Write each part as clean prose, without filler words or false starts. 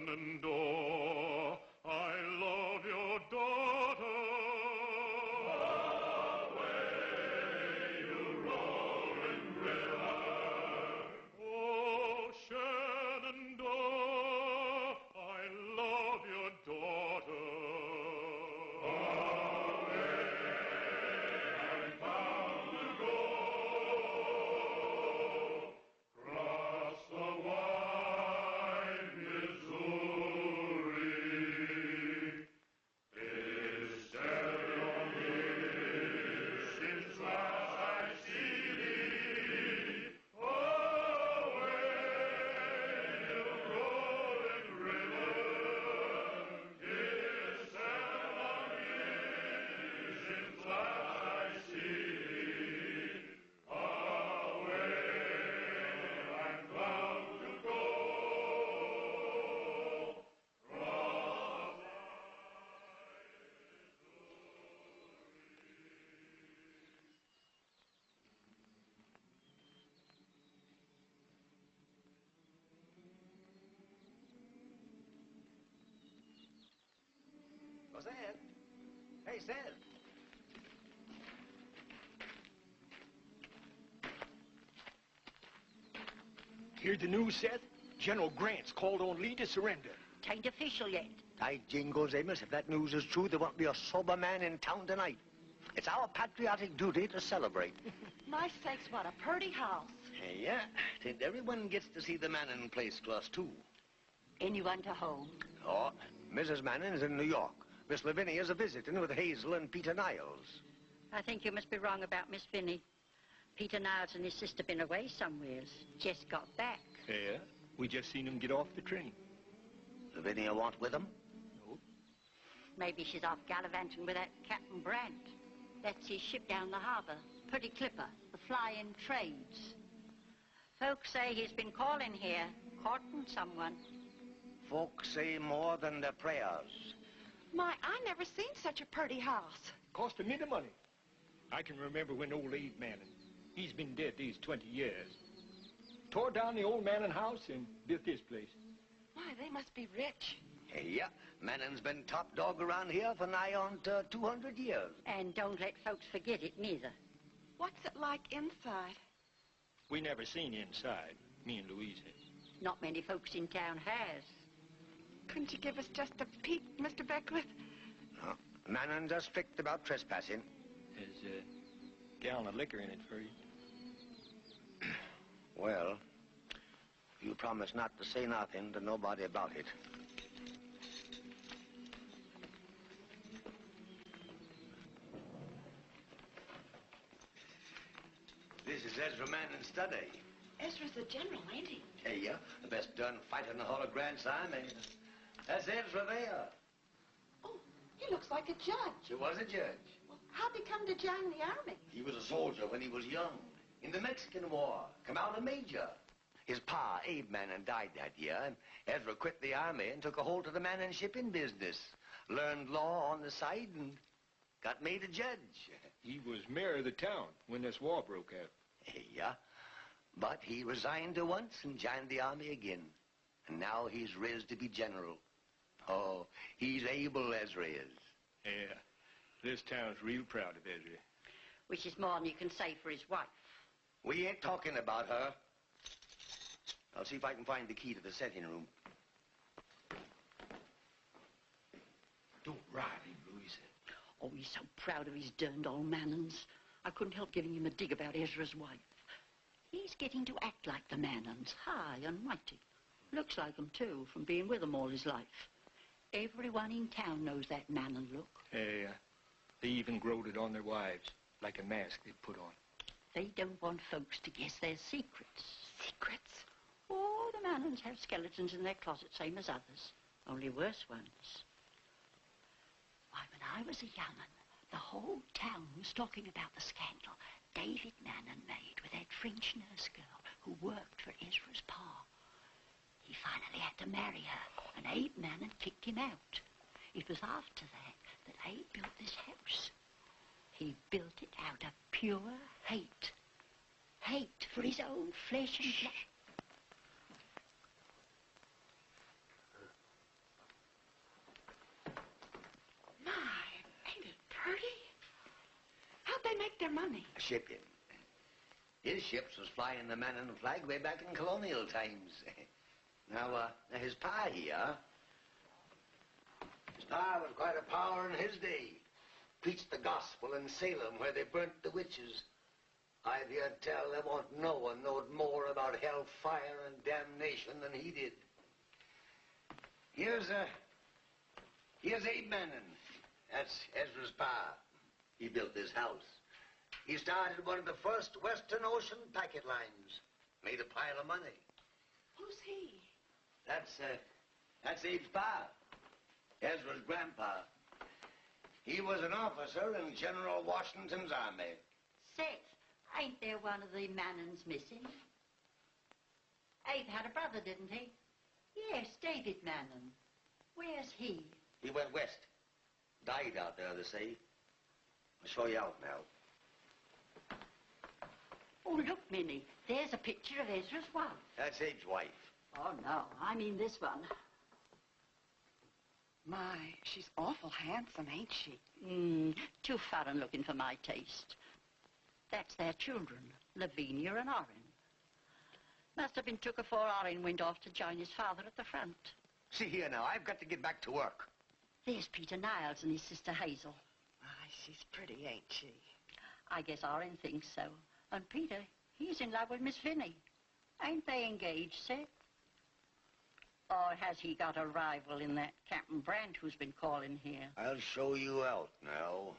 Shenandoah, I love your daughter. Away, you rolling river. Oh, Shenandoah, I love your daughter. Oh, Seth. Hey, Seth. Hear the news, Seth? General Grant's called on Lee to surrender. Tain't official yet. By jingles, Amos, if that news is true, there won't be a sober man in town tonight. It's our patriotic duty to celebrate. My sakes, what a purty house. Yeah, and everyone gets to see the Manning place close, too. Anyone to home? Oh, Mrs. Manning's in New York. Miss Lavinia's a visiting with Hazel and Peter Niles. I think you must be wrong about Miss Vinnie. Peter Niles and his sister been away somewheres. Just got back. Yeah, we just seen him get off the train. Lavinia want with them? No. Maybe she's off gallivanting with that Captain Brandt. That's his ship down the harbour. Pretty clipper, the Flying Trades. Folks say he's been calling here, courting someone. Folks say more than their prayers. My, I never seen such a pretty house. Cost me the money. I can remember when old Abe Manning, he's been dead these 20 years, tore down the old Manning house and built this place. Why, they must be rich. Yeah, Manning's been top dog around here for nigh on to 200 years. And don't let folks forget it, neither. What's it like inside? We never seen inside, me and Louisa. Not many folks in town has. Couldn't you give us just a peek, Mr. Beckwith? No, Manning's are strict about trespassing. There's a gallon of liquor in it for you. Well, you promise not to say nothing to nobody about it. This is Ezra Manning's study. Ezra's the general, ain't he? Hey, yeah, the best darn fighter in the whole of Grand Simon. That's Ezra there. Oh, he looks like a judge. He was a judge. Well, how'd he come to join the army? He was a soldier when he was young. In the Mexican War. Come out a major. His pa, Abe Manning, died that year, and Ezra quit the army and took a hold of the Manning shipping business. Learned law on the side and got made a judge. He was mayor of the town when this war broke out. Yeah, but he resigned once and joined the army again. And now he's raised to be general. Oh, he's able, Ezra is. Yeah, this town's real proud of Ezra. Which is more than you can say for his wife. We ain't talking about her. I'll see if I can find the key to the setting room. Don't ride him, Louisa. Oh, he's so proud of his derned old Mannings. I couldn't help giving him a dig about Ezra's wife. He's getting to act like the Mannings, high and mighty. Looks like 'em, too, from being with 'em all his life. Everyone in town knows that Manning look. Yeah, they even growed it on their wives, like a mask they put on. They don't want folks to guess their secrets. Secrets? Oh, the Mannings have skeletons in their closet, same as others. Only worse ones. Why, when I was a young 'un, the whole town was talking about the scandal David Manning made with that French nurse girl who worked for Ezra's pa. He finally had to marry her, and Abe Manning kicked him out. It was after that Abe built this house. He built it out of pure hate. Hate for his own flesh and blood. their money? Shipping. His ships was flying the Manning flag way back in colonial times. Now, his pa here, his pa was quite a power in his day. Preached the gospel in Salem where they burnt the witches. I've heard tell there wasn't no one knowed more about hellfire and damnation than he did. Here's Abe Manning. That's Ezra's pa. He built this house. He started one of the first Western Ocean packet lines. Made a pile of money. Who's he? That's Abe's pa. Ezra's grandpa. He was an officer in General Washington's army. Seth, ain't there one of the Mannings missing? Abe had a brother, didn't he? Yes, David Manning. Where's he? He went west. Died out there, they say. I'll show you out now. Oh, look, Minnie. There's a picture of Ezra's wife. That's Abe's wife. Oh, no. I mean this one. My, she's awful handsome, ain't she? Too foreign looking for my taste. That's their children, Lavinia and Orrin. Must have been took afore Orrin went off to join his father at the front. See here now, I've got to get back to work. There's Peter Niles and his sister Hazel. My, she's pretty, ain't she? I guess Orrin thinks so. And Peter, he's in love with Miss Vinnie. Ain't they engaged, Seth? Or has he got a rival in that Captain Brandt who's been calling here? I'll show you out now.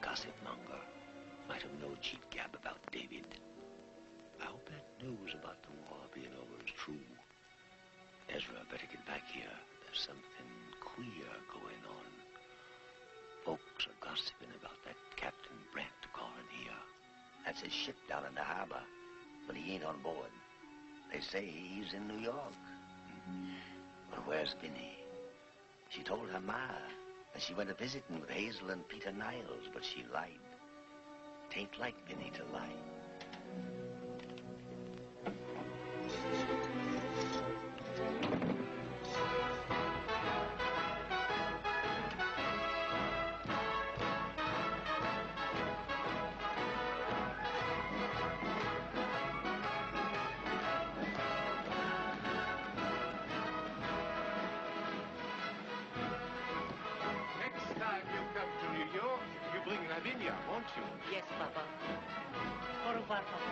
Gossip monger. Might have no cheap gab about David. I hope that news about the war being over is true. Ezra, better get back here. There's something queer going on. Folks are gossiping about that Captain Brandt calling here. That's his ship down in the harbor, but he ain't on board. They say he's in New York. But where's Vinnie? She told her ma that she went a-visiting with Hazel and Peter Niles, but she lied. Tain't like Vinnie to lie. Next time you come to New York, you bring Lavinia, won't you? Yes, Papa. Au revoir, Papa.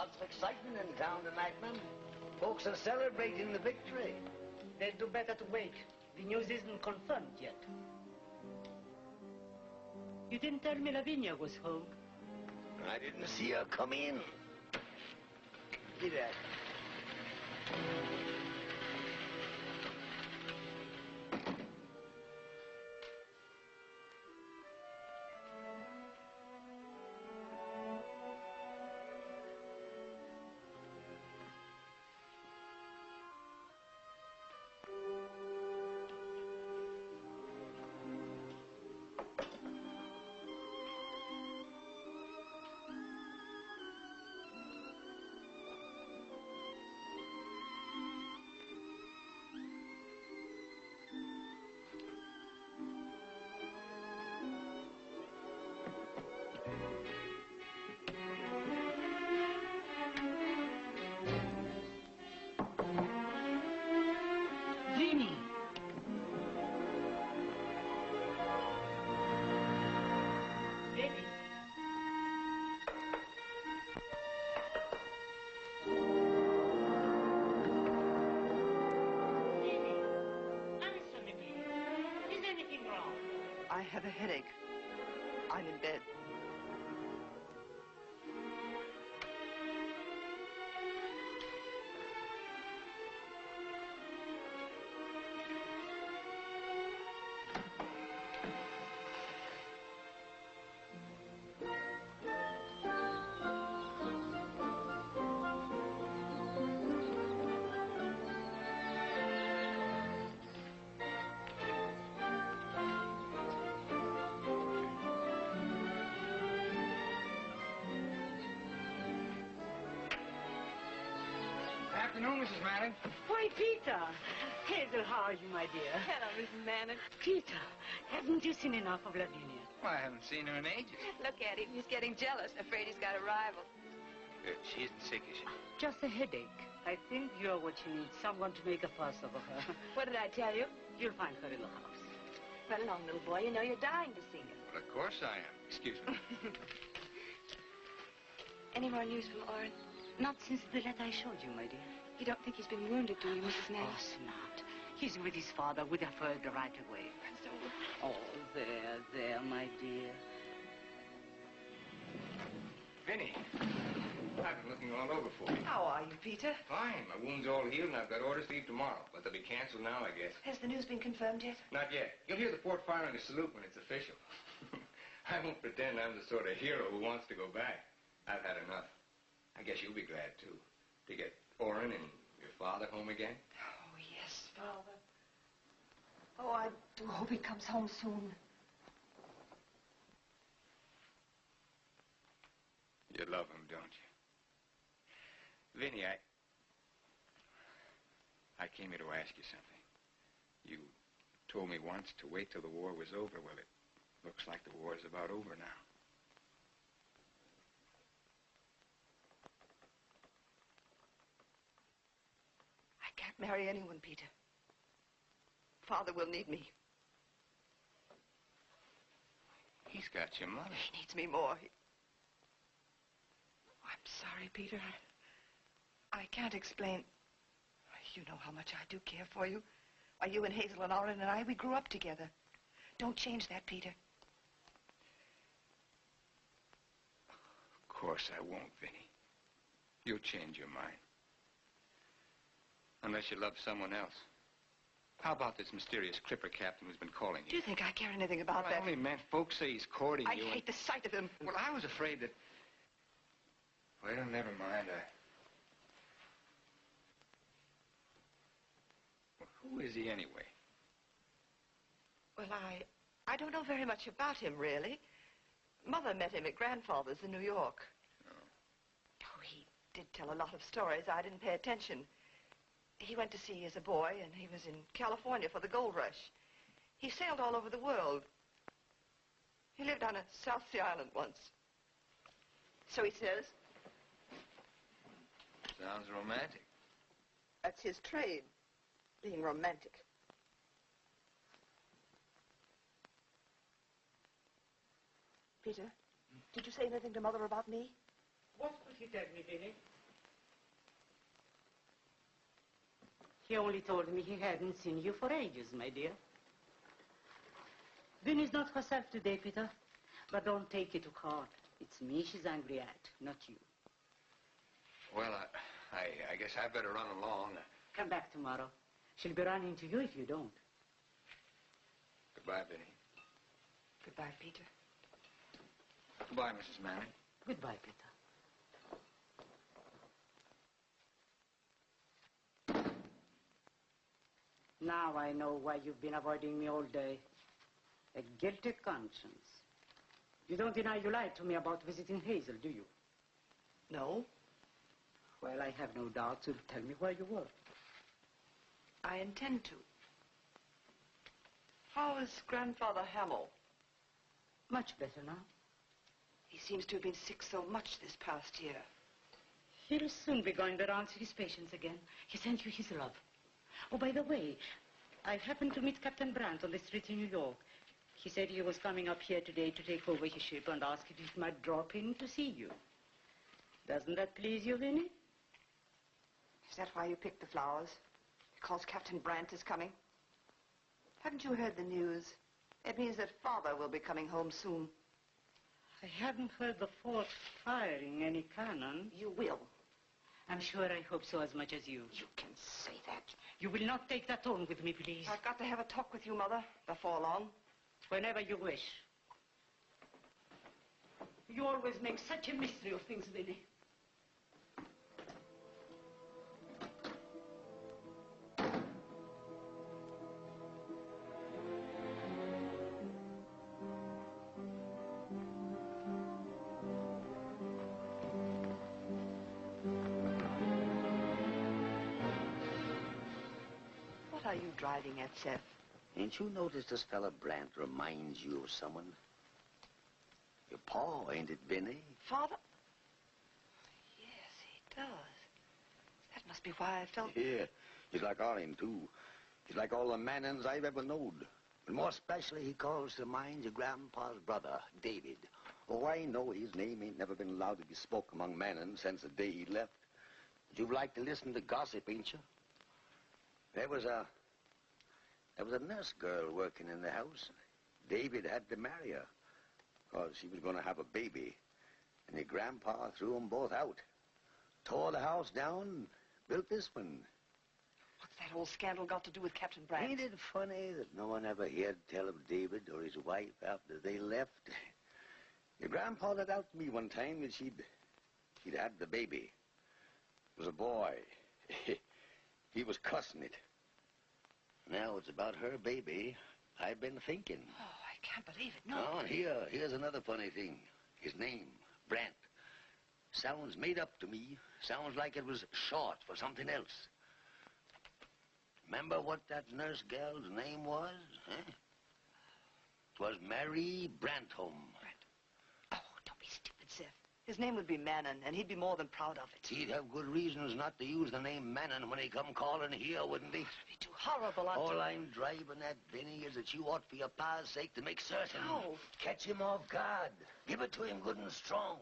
Lots of excitement in town tonight, man. Folks are celebrating the victory. They'd do better to wait. The news isn't confirmed yet. You didn't tell me Lavinia was home. I didn't see her come in. Give that. Vinny! Vinny! Vinny! Answer me, please. Is anything wrong? I have a headache. I'm in bed. Afternoon, Mrs. Manning. Why, Peter! Hazel, how are you, my dear? Hello, Mrs. Manning. Peter, haven't you seen enough of Lavinia? Well, I haven't seen her in ages. Look at him. He's getting jealous. Afraid he's got a rival. She isn't sick, is she? Just a headache. I think you're what you need, someone to make a fuss over her. What did I tell you? You'll find her in the house. Run along, little boy. You know you're dying to see him. Well, of course I am. Excuse me. Any more news from Orrin? Not since the letter I showed you, my dear. You don't think he's been wounded, do you, Mrs. Of Manning? course not. He's with his father. We'd have heard right away. So, Oh, there, my dear. Vinny, I've been looking all over for you. how are you, Peter? Fine. My wound's all healed, and I've got orders to leave tomorrow. But they'll be canceled now, I guess. Has the news been confirmed yet? Not yet. You'll hear the fort firing a salute when it's official. I won't pretend I'm the sort of hero who wants to go back. I've had enough. I guess you'll be glad, too, to get Orrin and your father home again. Oh, yes, Father. Oh, I do hope he comes home soon. You love him, don't you? Vinny, I came here to ask you something. You told me once to wait till the war was over. Well, it looks like the war's about over now. I can't marry anyone, Peter. Father will need me. He's got your money. He needs me more. I'm sorry, Peter. I can't explain. You know how much I do care for you. Why, you and Hazel and Orrin and I, we grew up together. Don't change that, Peter. Of course I won't, Vinny. You'll change your mind. Unless you love someone else. How about this mysterious clipper captain who's been calling Do you? you think I care anything about I that? only meant folks say he's courting I you. hate the sight of him. Well, I was afraid that... Well, never mind. Well, who is he anyway? Well, I don't know very much about him, really. Mother met him at Grandfather's in New York. Oh, he did tell a lot of stories. I didn't pay attention. He went to sea as a boy, and he was in California for the gold rush. He sailed all over the world. He lived on a South Sea island once. So he says. Sounds romantic. That's his trade, being romantic. Peter, did you say anything to Mother about me? What could you tell me, Vinny? He only told me he hadn't seen you for ages, my dear. Vinny's not herself today, Peter. But don't take it to heart. It's me she's angry at, not you. Well, I guess I better run along. Come back tomorrow. She'll be running to you if you don't. Goodbye, Vinny. Goodbye, Peter. Goodbye, Mrs. Manning. Goodbye, Peter. Now I know why you've been avoiding me all day. A guilty conscience. You don't deny you lied to me about visiting Hazel, do you? No, Well, I have no doubt you'll tell me where you were. I intend to. How is Grandfather Hamill? Much better now. He seems to have been sick so much this past year. He'll soon be going around to his patients again. He sent you his love. Oh, by the way, I happened to meet Captain Brandt on the street in New York. He said he was coming up here today to take over his ship and asked if he might drop in to see you. Doesn't that please you, Vinny? Is that why you picked the flowers? Because Captain Brandt is coming? Haven't you heard the news? It means that Father will be coming home soon. I haven't heard the fort firing any cannon. You will. I'm sure I hope so as much as you. You can say that. You will not take that tone with me, please. I've got to have a talk with you, Mother, before long. Whenever you wish. You always make such a mystery of things, Vinny. What are you driving at, Seth? Ain't you noticed this fella Brandt reminds you of someone? Your pa, ain't it, Vinny? Father? Yes, he does. That must be why I felt... Yeah, he's like Arlen, too. He's like all the Mannins I've ever knowed. But more especially, he calls to mind your grandpa's brother, David. Oh, I know his name ain't never been allowed to be spoke among Mannins since the day he left. But you'd like to listen to gossip, ain't you? There was a nurse girl working in the house. David had to marry her, because she was going to have a baby. And your grandpa threw them both out. Tore the house down, built this one. What's that whole scandal got to do with Captain Brandt? Ain't it funny that no one ever heard tell of David or his wife after they left? Your grandpa let out to me one time that she'd had the baby. It was a boy. He was cussing it. Now it's about her baby I've been thinking. Oh, I can't believe it. No. Oh, and here's another funny thing. His name, Brandt. Sounds made up to me. Sounds like it was short for something else. Remember what that nurse gal's name was? Huh? 'Twas Mary Brantholm. Oh, don't be stupid, Seth. His name would be Mannon, and he'd be more than proud of it. He'd have good reasons not to use the name Mannon when he come calling here, wouldn't he? It'd be too horrible, All I'm driving at, Vinny, is that you ought for your pa's sake to make certain. How? Catch him off guard. Give it to him good and strong.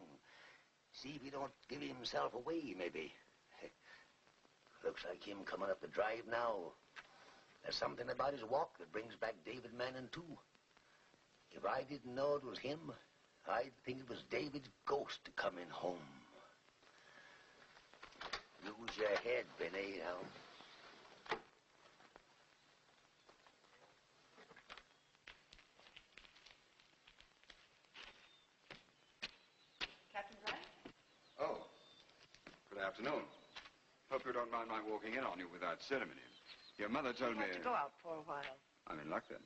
See if he don't give himself away, maybe. Looks like him coming up the drive now. There's something about his walk that brings back David Mannon, too. If I didn't know it was him, I'd think it was David's ghost coming home. Use your head, Vinny, now. Captain Brandt? Oh, good afternoon. Hope you don't mind my walking in on you without ceremony. Your mother told me... You have to go out for a while. I'm in luck, then.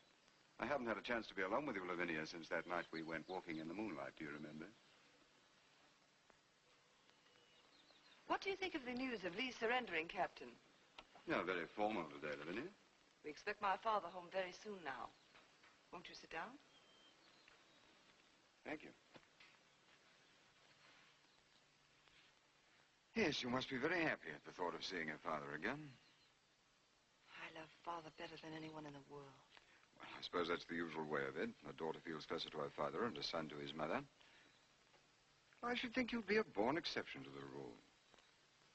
I haven't had a chance to be alone with you, Lavinia, since that night we went walking in the moonlight. Do you remember? What do you think of the news of Lee surrendering, Captain? You're very formal today, Lavinia. We expect my father home very soon now. Won't you sit down? Thank you. Yes, you must be very happy at the thought of seeing your father again. I love Father better than anyone in the world. Well, I suppose that's the usual way of it. A daughter feels closer to her father and a son to his mother. I should think you'd be a born exception to the rule.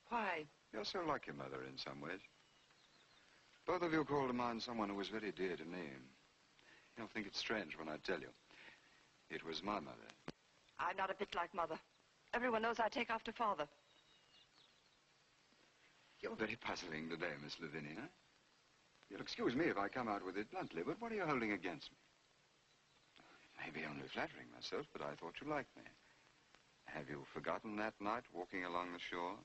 Why? You're so like your mother in some ways. Both of you call to mind someone who was very dear to me. You'll think it's strange when I tell you. It was my mother. I'm not a bit like Mother. Everyone knows I take after Father. You're very puzzling today, Miss Lavinia. You'll excuse me if I come out with it bluntly, but what are you holding against me? It may be only flattering myself, but I thought you liked me. Have you forgotten that night walking along the shore?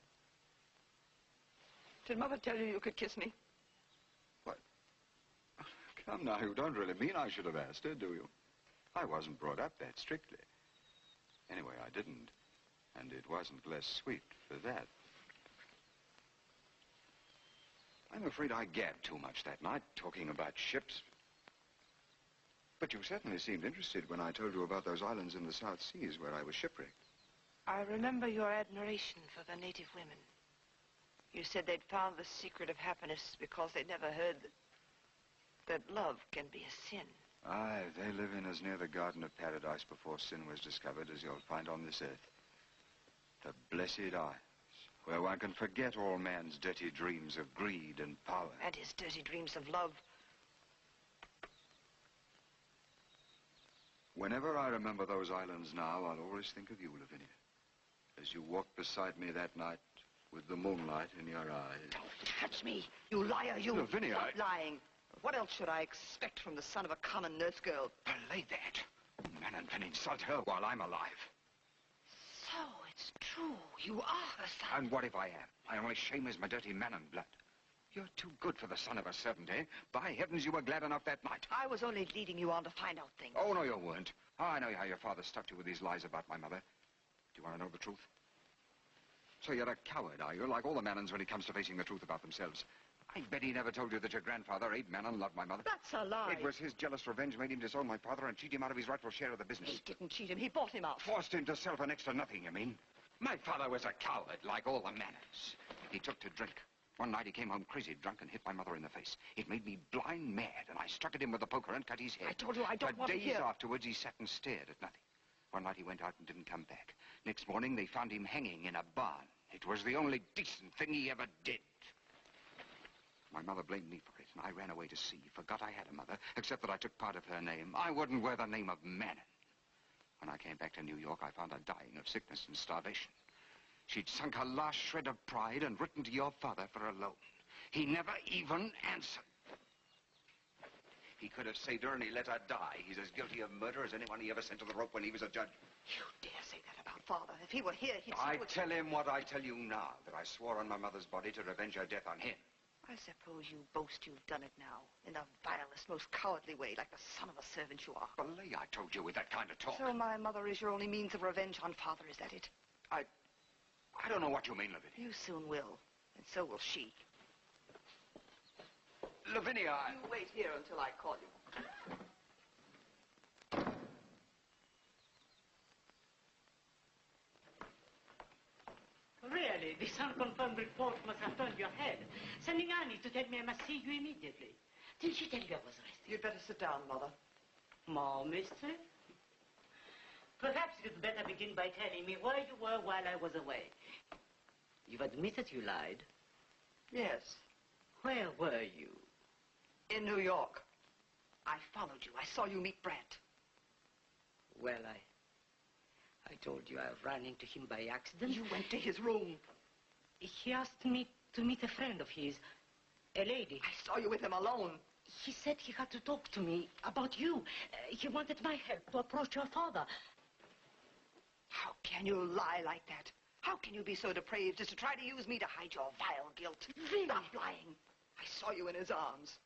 Did Mother tell you you could kiss me? What? Come now, you don't really mean I should have asked her, do you? I wasn't brought up that strictly. Anyway, I didn't. And it wasn't less sweet for that. I'm afraid I gabbed too much that night, talking about ships. But you certainly seemed interested when I told you about those islands in the South Seas where I was shipwrecked. I remember your admiration for the native women. You said they'd found the secret of happiness because they'd never heard that love can be a sin. Aye, they live in as near the Garden of Paradise before sin was discovered as you'll find on this earth. The Blessed Isles, where one can forget all man's dirty dreams of greed and power. And his dirty dreams of love. Whenever I remember those islands now, I'll always think of you, Lavinia. As you walked beside me that night with the moonlight in your eyes. Don't touch me, you liar, you. Lavinia, Stop lying. What else should I expect from the son of a common nurse girl? Belay that. Man and can insult her while I'm alive. So, it's true. You are her son. And what if I am? My only shame is my dirty man and blood. You're too good for the son of a servant, eh? By heavens, you were glad enough that night. I was only leading you on to find out things. Oh, no, you weren't. I know how your father stuffed you with these lies about my mother. Do you want to know the truth? So you're a coward, are you? Like all the Mannons when it comes to facing the truth about themselves. I bet he never told you that your grandfather, Abe Mannon, loved my mother. That's a lie. It was his jealous revenge made him disown my father and cheat him out of his rightful share of the business. He didn't cheat him. He bought him out. Forced him to sell for next to nothing, you mean? My father was a coward, like all the Mannons. He took to drink. One night he came home crazy drunk and hit my mother in the face. It made me blind mad, and I struck at him with the poker and cut his head. I told you I don't want to hear. For days afterwards, he sat and stared at nothing. One night he went out and didn't come back. Next morning, they found him hanging in a barn. It was the only decent thing he ever did. My mother blamed me for it, and I ran away to sea. Forgot I had a mother, except that I took part of her name. I wouldn't wear the name of Mannon. When I came back to New York, I found her dying of sickness and starvation. She'd sunk her last shred of pride and written to your father for a loan. He never even answered. He could have saved her, and he let her die. He's as guilty of murder as anyone he ever sent to the rope when he was a judge. You dare say that about Father. If he were here, he'd... I tell him what I tell you now, that I swore on my mother's body to revenge her death on him. I suppose you boast you've done it now, in the vilest, most cowardly way, like the son of a servant you are. Belay, I told you with that kind of talk. So my mother is your only means of revenge on Father, is that it? I don't know what you mean, Lavinia. You soon will, and so will she. Lavinia, You wait here until I call you. Really, this unconfirmed report must have turned your head. Sending Annie to tell me I must see you immediately. Didn't she tell you I was arrested? You'd better sit down, Mother. More mystery? Perhaps you'd better begin by telling me where you were while I was away. You've admitted you lied. Yes. Where were you? In New York. I followed you. I saw you meet Brant. Well, I told you I ran into him by accident. You went to his room. He asked me to meet a friend of his, a lady. I saw you with him alone. He said he had to talk to me about you. He wanted my help to approach your father. How can you lie like that? How can you be so depraved as to try to use me to hide your vile guilt? Really? Stop lying. I saw you in his arms.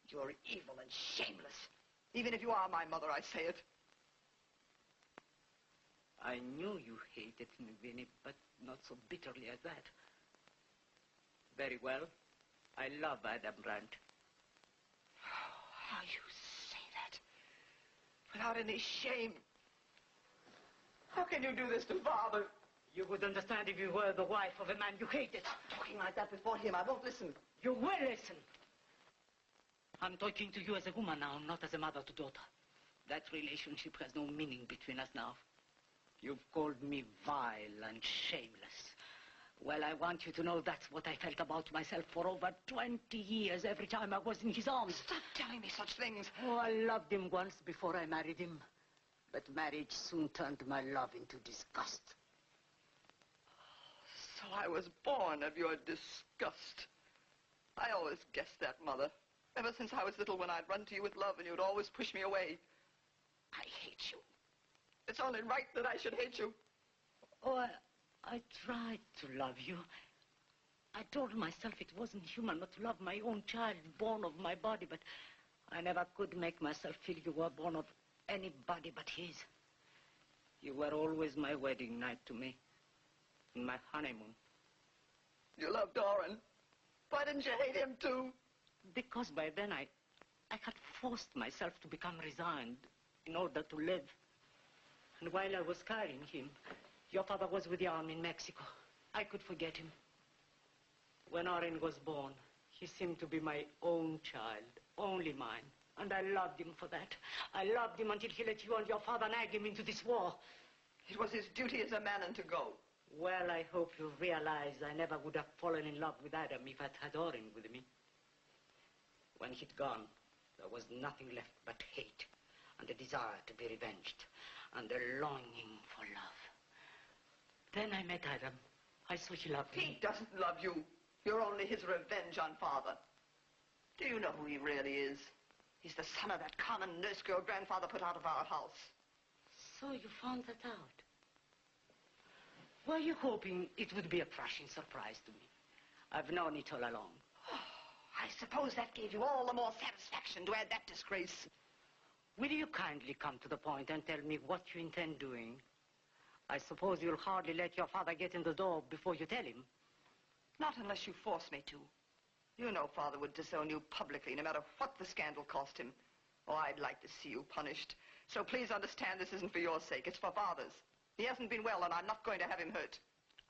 You're evil and shameless. Even if you are my mother, I say it. I knew you hated me, Vinnie, but not so bitterly as that. Very well. I love Adam Brandt. How you say that? Without any shame. How can you do this to Father? You would understand if you were the wife of a man you hated. Stop talking like that before him. I won't listen. You will listen. I'm talking to you as a woman now, not as a mother to daughter. That relationship has no meaning between us now. You've called me vile and shameless. Well, I want you to know that's what I felt about myself for over 20 years, every time I was in his arms. Stop telling me such things. Oh, I loved him once before I married him. But marriage soon turned my love into disgust. So I was born of your disgust. I always guessed that, Mother. Ever since I was little, when I'd run to you with love and you'd always push me away. I hate you. It's only right that I should hate you. Oh, I tried to love you. I told myself it wasn't human not to love my own child, born of my body, but I never could make myself feel you were born of anybody but his. You were always my wedding night to me, and my honeymoon. You loved Orrin. Why didn't you hate him, too? Because by then I had forced myself to become resigned in order to live. And while I was carrying him, your father was with the army in Mexico. I could forget him. When Orrin was born, he seemed to be my own child, only mine. And I loved him for that. I loved him until he let you and your father nag him into this war. It was his duty as a man to go. Well, I hope you realize I never would have fallen in love with Adam if I'd had Orrin with me. When he'd gone, there was nothing left but hate and a desire to be revenged and a longing for love. Then I met Adam. I saw he loved me. He doesn't love you. You're only his revenge on Father. Do you know who he really is? He's the son of that common nurse girl Grandfather put out of our house. So you found that out? Were you hoping it would be a crushing surprise to me? I've known it all along. Oh, I suppose that gave you all the more satisfaction to add that disgrace. Will you kindly come to the point and tell me what you intend doing? I suppose you'll hardly let your father get in the door before you tell him. Not unless you force me to. You know Father would disown you publicly, no matter what the scandal cost him. Oh, I'd like to see you punished. So please understand this isn't for your sake, it's for Father's. He hasn't been well, and I'm not going to have him hurt.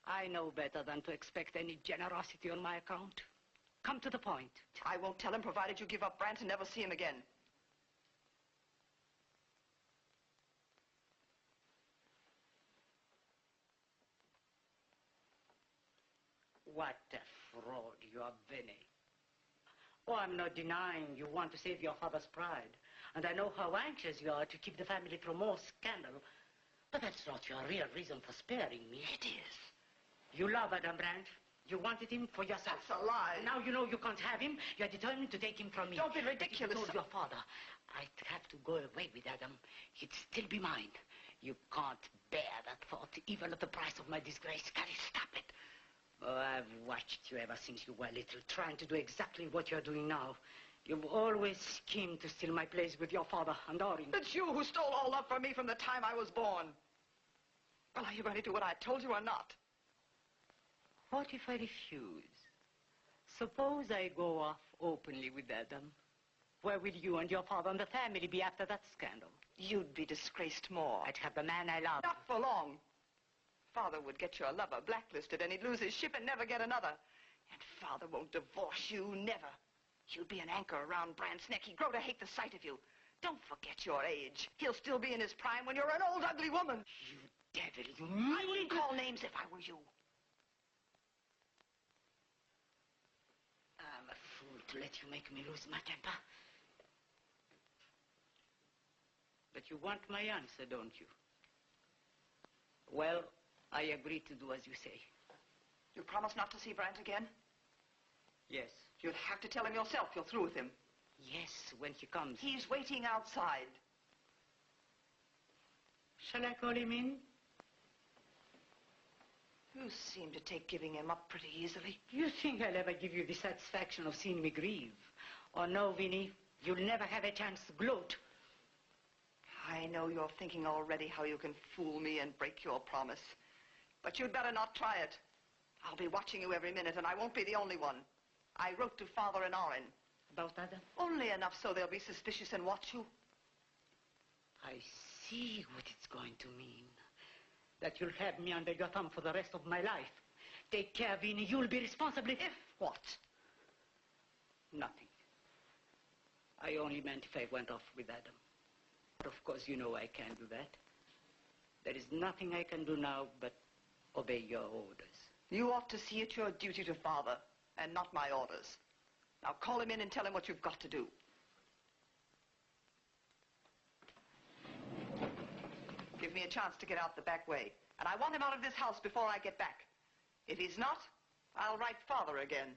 I know better than to expect any generosity on my account. Come to the point. I won't tell him, provided you give up Brant and never see him again. What a fraud you are, Vinny. Oh, I'm not denying you want to save your father's pride. And I know how anxious you are to keep the family from more scandal. But that's not your real reason for sparing me. It is. You love Adam Brandt. You wanted him for yourself. That's a lie. Now you know you can't have him. You're determined to take him from me. Don't be ridiculous. If you told your father I'd have to go away with Adam, he'd still be mine. You can't bear that thought, even at the price of my disgrace. Can you stop it? Oh, I've watched you ever since you were little, trying to do exactly what you're doing now. You've always schemed to steal my place with your father and Orrin. It's you who stole all love from me from the time I was born. Well, are you going to do what I told you or not? What if I refuse? Suppose I go off openly with Adam. Where will you and your father and the family be after that scandal? You'd be disgraced more. I'd have the man I love. Not for long. Father would get your lover blacklisted and he'd lose his ship and never get another. And Father won't divorce you, never. You'll be an anchor around Brandt's neck. He'd grow to hate the sight of you. Don't forget your age. He'll still be in his prime when you're an old, ugly woman. You devil, you I wouldn't call names if I were you. I'm a fool to let you make me lose my temper. But you want my answer, don't you? Well, I agree to do as you say. You promise not to see Brandt again? Yes. You'll have to tell him yourself you're through with him. Yes, when he comes. He's waiting outside. Shall I call him in? You seem to take giving him up pretty easily. You think I'll ever give you the satisfaction of seeing me grieve? Or no, Vinny, you'll never have a chance to gloat. I know you're thinking already how you can fool me and break your promise. But you'd better not try it. I'll be watching you every minute, and I won't be the only one. I wrote to Father and Orrin. About Adam? Only enough so they'll be suspicious and watch you. I see what it's going to mean. That you'll have me under your thumb for the rest of my life. Take care, Vinny. You'll be responsible If what? Nothing. I only meant if I went off with Adam. But of course, you know I can't do that. There is nothing I can do now but obey your orders. You ought to see it your duty to father, and not my orders. Now call him in and tell him what you've got to do. Give me a chance to get out the back way. And I want him out of this house before I get back. If he's not, I'll write father again.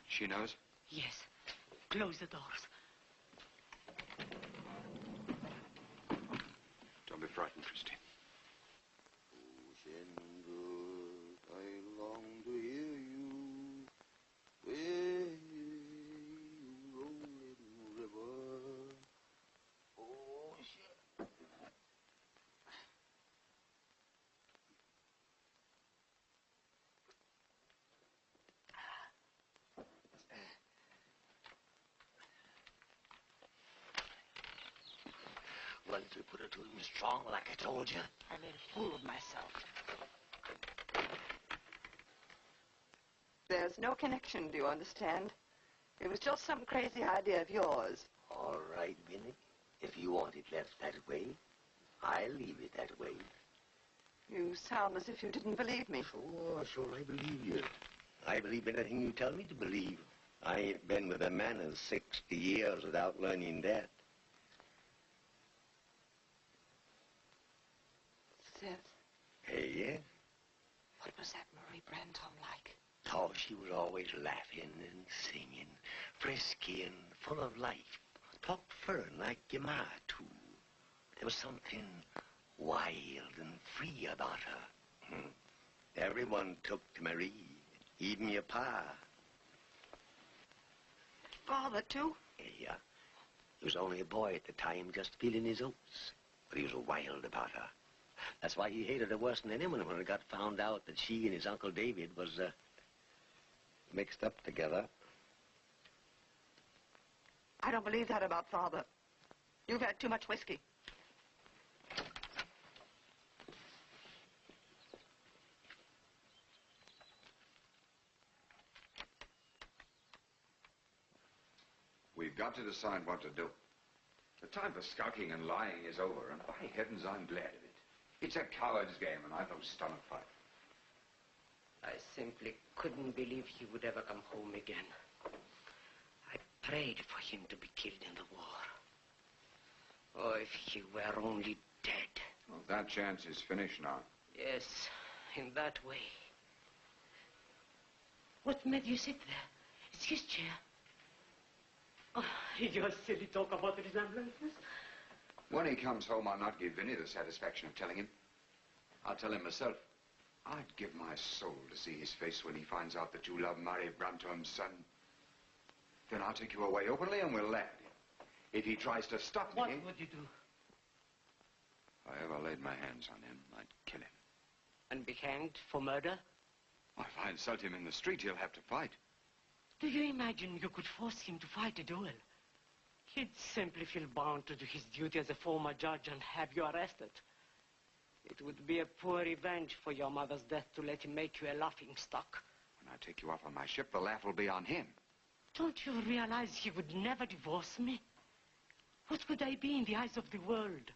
She knows? Yes. Close the doors. Don't be frightened, Christine. Ocean good, I long to hear you. Where you rolling river. Ocean. Once we put it to him strong, like I told you. I made a fool of myself. There's no connection, do you understand? It was just some crazy idea of yours. All right, Vinnie. If you want it left that way, I'll leave it that way. You sound as if you didn't believe me. Sure, I believe you. I believe anything you tell me to believe. I ain't been with a man in 60 years without learning that. Seth, Hey, yeah? what was that Marie Branton like? Oh, she was always laughing and singing, frisky and full of life. Talked furrin like your ma, too. There was something wild and free about her. Everyone took to Marie, even your pa. Father, too? Yeah. He was only a boy at the time, just feeling his oats. But he was wild about her. That's why he hated her worse than anyone when it got found out that she and his Uncle David was, mixed up together. I don't believe that about Father. You've had too much whiskey. We've got to decide what to do. The time for skulking and lying is over, and by heavens, I'm glad of it. It's a coward's game, and I've no stomach for it. I simply couldn't believe he would ever come home again. I prayed for him to be killed in the war. Oh, if he were only dead. Well, that chance is finished now. Yes, in that way. What made you sit there? It's his chair. Oh, your silly talk about resemblances. When he comes home, I'll not give Vinny the satisfaction of telling him. I'll tell him myself. I'd give my soul to see his face when he finds out that you love Marie Brantom's son. Then I'll take you away openly and we'll laugh at him. If he tries to stop me... What would you do? If I ever laid my hands on him, I'd kill him. And be hanged for murder? Well, if I insult him in the street, he'll have to fight. Do you imagine you could force him to fight a duel? He'd simply feel bound to do his duty as a former judge and have you arrested. It would be a poor revenge for your mother's death to let him make you a laughingstock. When I take you off on my ship, the laugh will be on him. Don't you realize he would never divorce me? What would I be in the eyes of the world?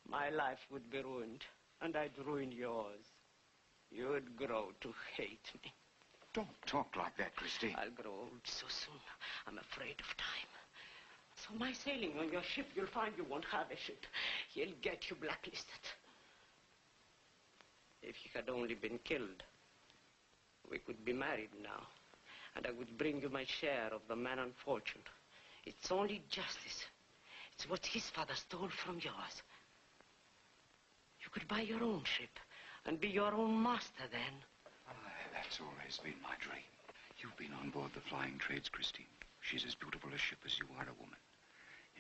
My life would be ruined, and I'd ruin yours. You'd grow to hate me. Don't talk like that, Christine. I'll grow old so soon. I'm afraid of time. So my sailing on your ship, you'll find you won't have a ship. He'll get you blacklisted. If he had only been killed, we could be married now. And I would bring you my share of the man and fortune. It's only justice. It's what his father stole from yours. You could buy your own ship and be your own master then. That's always been my dream. You've been on board the Flying Trades, Christine. She's as beautiful a ship as you are a woman.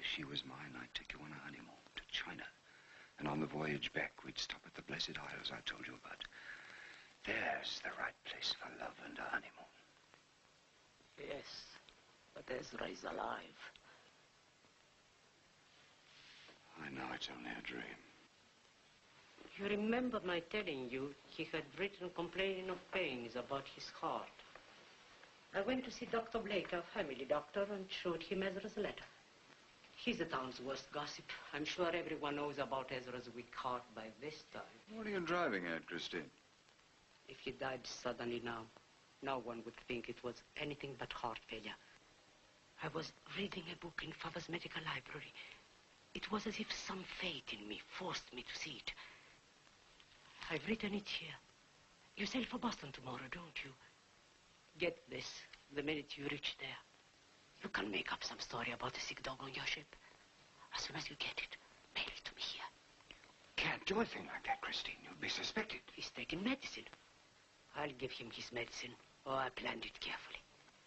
If she was mine, I'd take you on a honeymoon to China. And on the voyage back, we'd stop at the Blessed Isles I told you about. There's the right place for love and a honeymoon. Yes, but Ezra is alive. I know it's only a dream. You remember my telling you he had written complaining of pains about his heart. I went to see Dr. Blake, our family doctor, and showed him Ezra's letter. He's the town's worst gossip. I'm sure everyone knows about Ezra's weak heart by this time. What are you driving at, Christine? If he died suddenly now, no one would think it was anything but heart failure. I was reading a book in Father's medical library. It was as if some fate in me forced me to see it. I've written it here. You sail for Boston tomorrow, don't you? Get this the minute you reach there. You can make up some story about the sick dog on your ship. As soon as you get it, mail it to me here. Can't do a thing like that, Christine. You'll be suspected. He's taking medicine. I'll give him his medicine. Oh, I planned it carefully.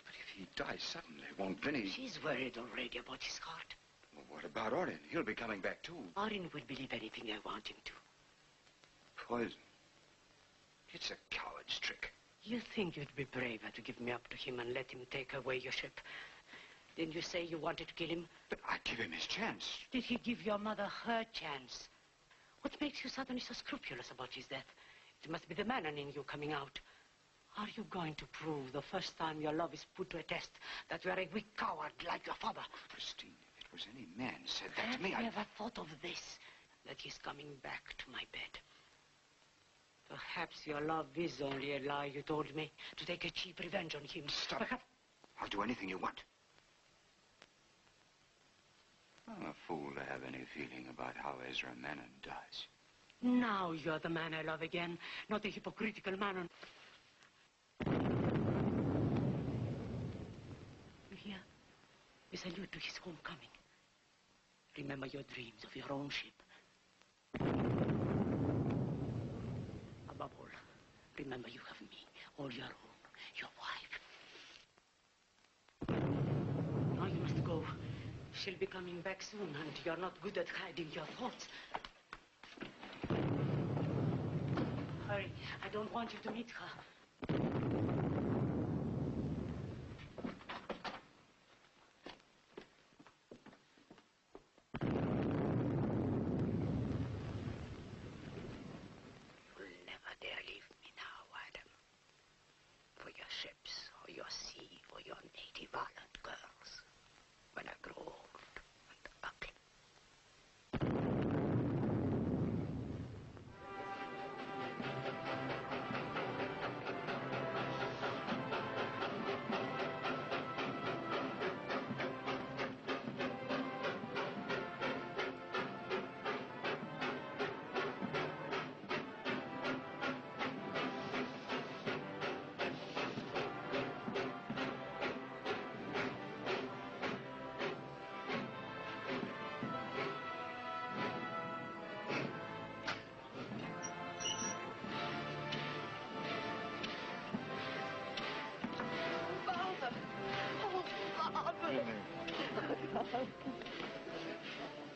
But if he dies suddenly, won't Vinny... She's worried already about his heart. Well, what about Orrin? He'll be coming back, too. Orrin will believe anything I want him to. Poison. It's a coward's trick. You think you'd be braver to give me up to him and let him take away your ship? Didn't you say you wanted to kill him? But I'd give him his chance. Did he give your mother her chance? What makes you suddenly so scrupulous about his death? It must be the man in you coming out. Are you going to prove the first time your love is put to a test that you are a weak coward like your father? Christine, if it was any man said that to me, Have you ever thought of this? That he's coming back to my bed? Perhaps your love is only a lie you told me to take a cheap revenge on him. Stop it. I'll do anything you want. I'm a fool to have any feeling about how Ezra Manon dies. Now you're the man I love again, not a hypocritical man. You hear? We salute to his homecoming. Remember your dreams of your own ship. Above all, remember you have me, all your own, your wife. Now you must go. She'll be coming back soon, and you're not good at hiding your thoughts. Hurry, I don't want you to meet her. You'll never dare leave me now, Adam. For your ships, or your sea, or your native island girls. When I grow old and ugly.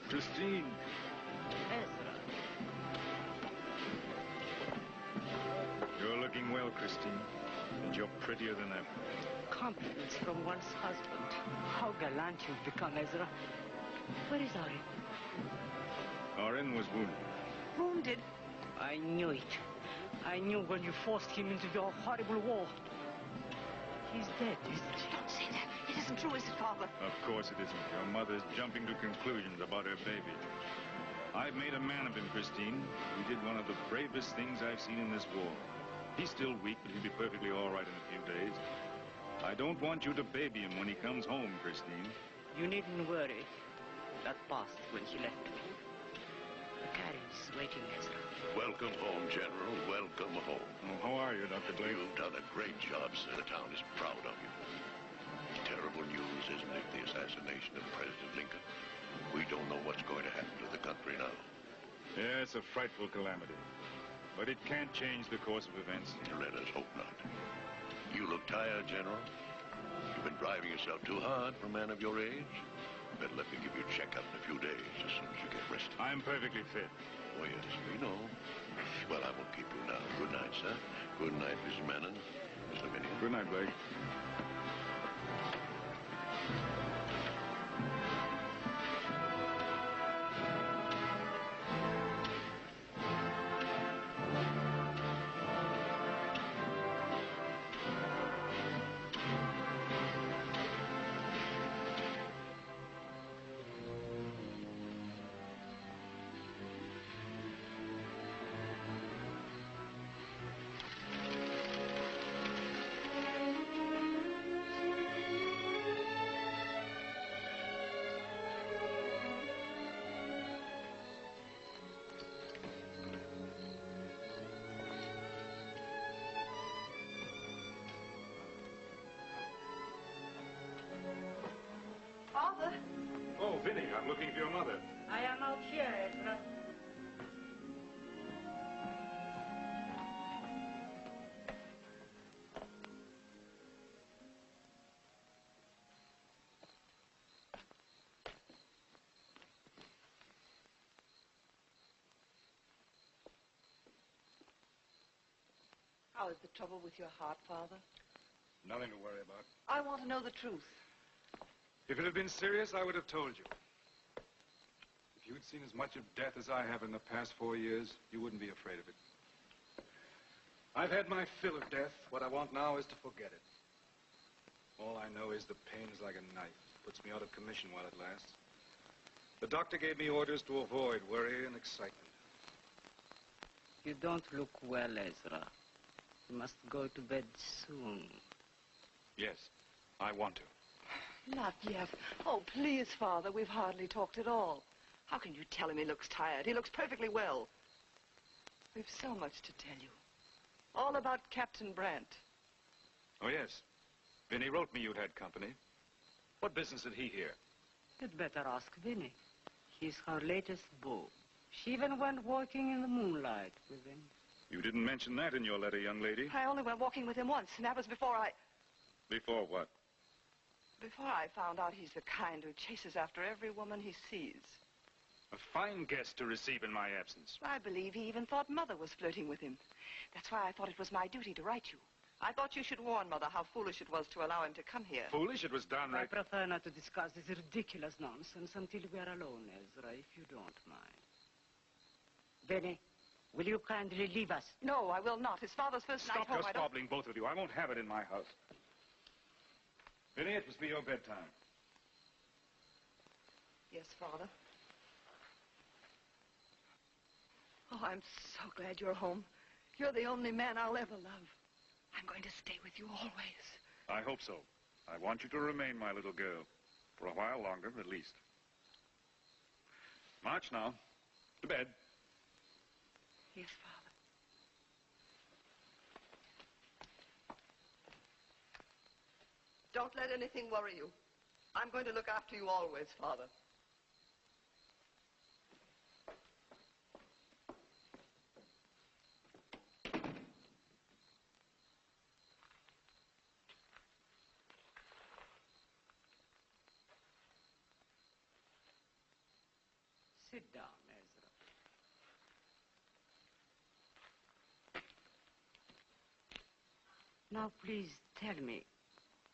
Christine. Ezra. You're looking well, Christine. And you're prettier than ever. Compliments from one's husband. How gallant you've become, Ezra. Where is Orrin? Orrin was wounded. Wounded? I knew it. I knew when you forced him into your horrible war. He's dead, isn't he? Don't say that. It isn't true, is it, Father? Of course it isn't. Your mother's jumping to conclusions about her baby. I've made a man of him, Christine. He did one of the bravest things I've seen in this war. He's still weak, but he'll be perfectly all right in a few days. I don't want you to baby him when he comes home, Christine. You needn't worry. That passed when he left me. The carriage is waiting, Ezra. Welcome home, General. Welcome home. Oh, how are you, Dr. Blake? You've done a great job, sir. The town is proud of you. Terrible news, isn't it? The assassination of President Lincoln. We don't know what's going to happen to the country now. Yeah, it's a frightful calamity. But it can't change the course of events. Let us hope not. You look tired, General. You've been driving yourself too hard for a man of your age. Better let me give you a checkup in a few days, as soon as you get rested. I'm perfectly fit. Oh, yes, we know. Well, I won't keep you now. Good night, sir. Good night, Mrs. Mannon. Mr. Minnie. Good night, Blake. Father? Oh, Vinny, I'm looking for your mother. I am out here, Ezra. How is the trouble with your heart, Father? Nothing to worry about. I want to know the truth. If it had been serious, I would have told you. If you'd seen as much of death as I have in the past 4 years, you wouldn't be afraid of it. I've had my fill of death. What I want now is to forget it. All I know is the pain is like a knife. Puts me out of commission while it lasts. The doctor gave me orders to avoid worry and excitement. You don't look well, Ezra. You must go to bed soon. Yes, I want to. Not yet. Oh, please, Father, we've hardly talked at all. How can you tell him he looks tired? He looks perfectly well. We've so much to tell you. All about Captain Brandt. Oh, yes. Vinny wrote me you'd had company. What business did he hear? You'd better ask Vinnie. He's her latest beau. She even went walking in the moonlight with him. You didn't mention that in your letter, young lady. I only went walking with him once, and that was before I... Before what? Before I found out he's the kind who chases after every woman he sees. A fine guest to receive in my absence. I believe he even thought Mother was flirting with him. That's why I thought it was my duty to write you. I thought you should warn Mother how foolish it was to allow him to come here. Foolish? It was I downright... prefer not to discuss this ridiculous nonsense until we are alone, Ezra, if you don't mind. Vinnie, will you kindly leave us? No, I will not. His father's first night Stop home. your squabbling, both of you. I won't have it in my house. Vinny, it must be your bedtime. Yes, Father. Oh, I'm so glad you're home. You're the only man I'll ever love. I'm going to stay with you always. I hope so. I want you to remain my little girl. For a while longer, at least. March now. To bed. Yes, Father. Don't let anything worry you. I'm going to look after you always, Father. Sit down, Ezra. Now, please tell me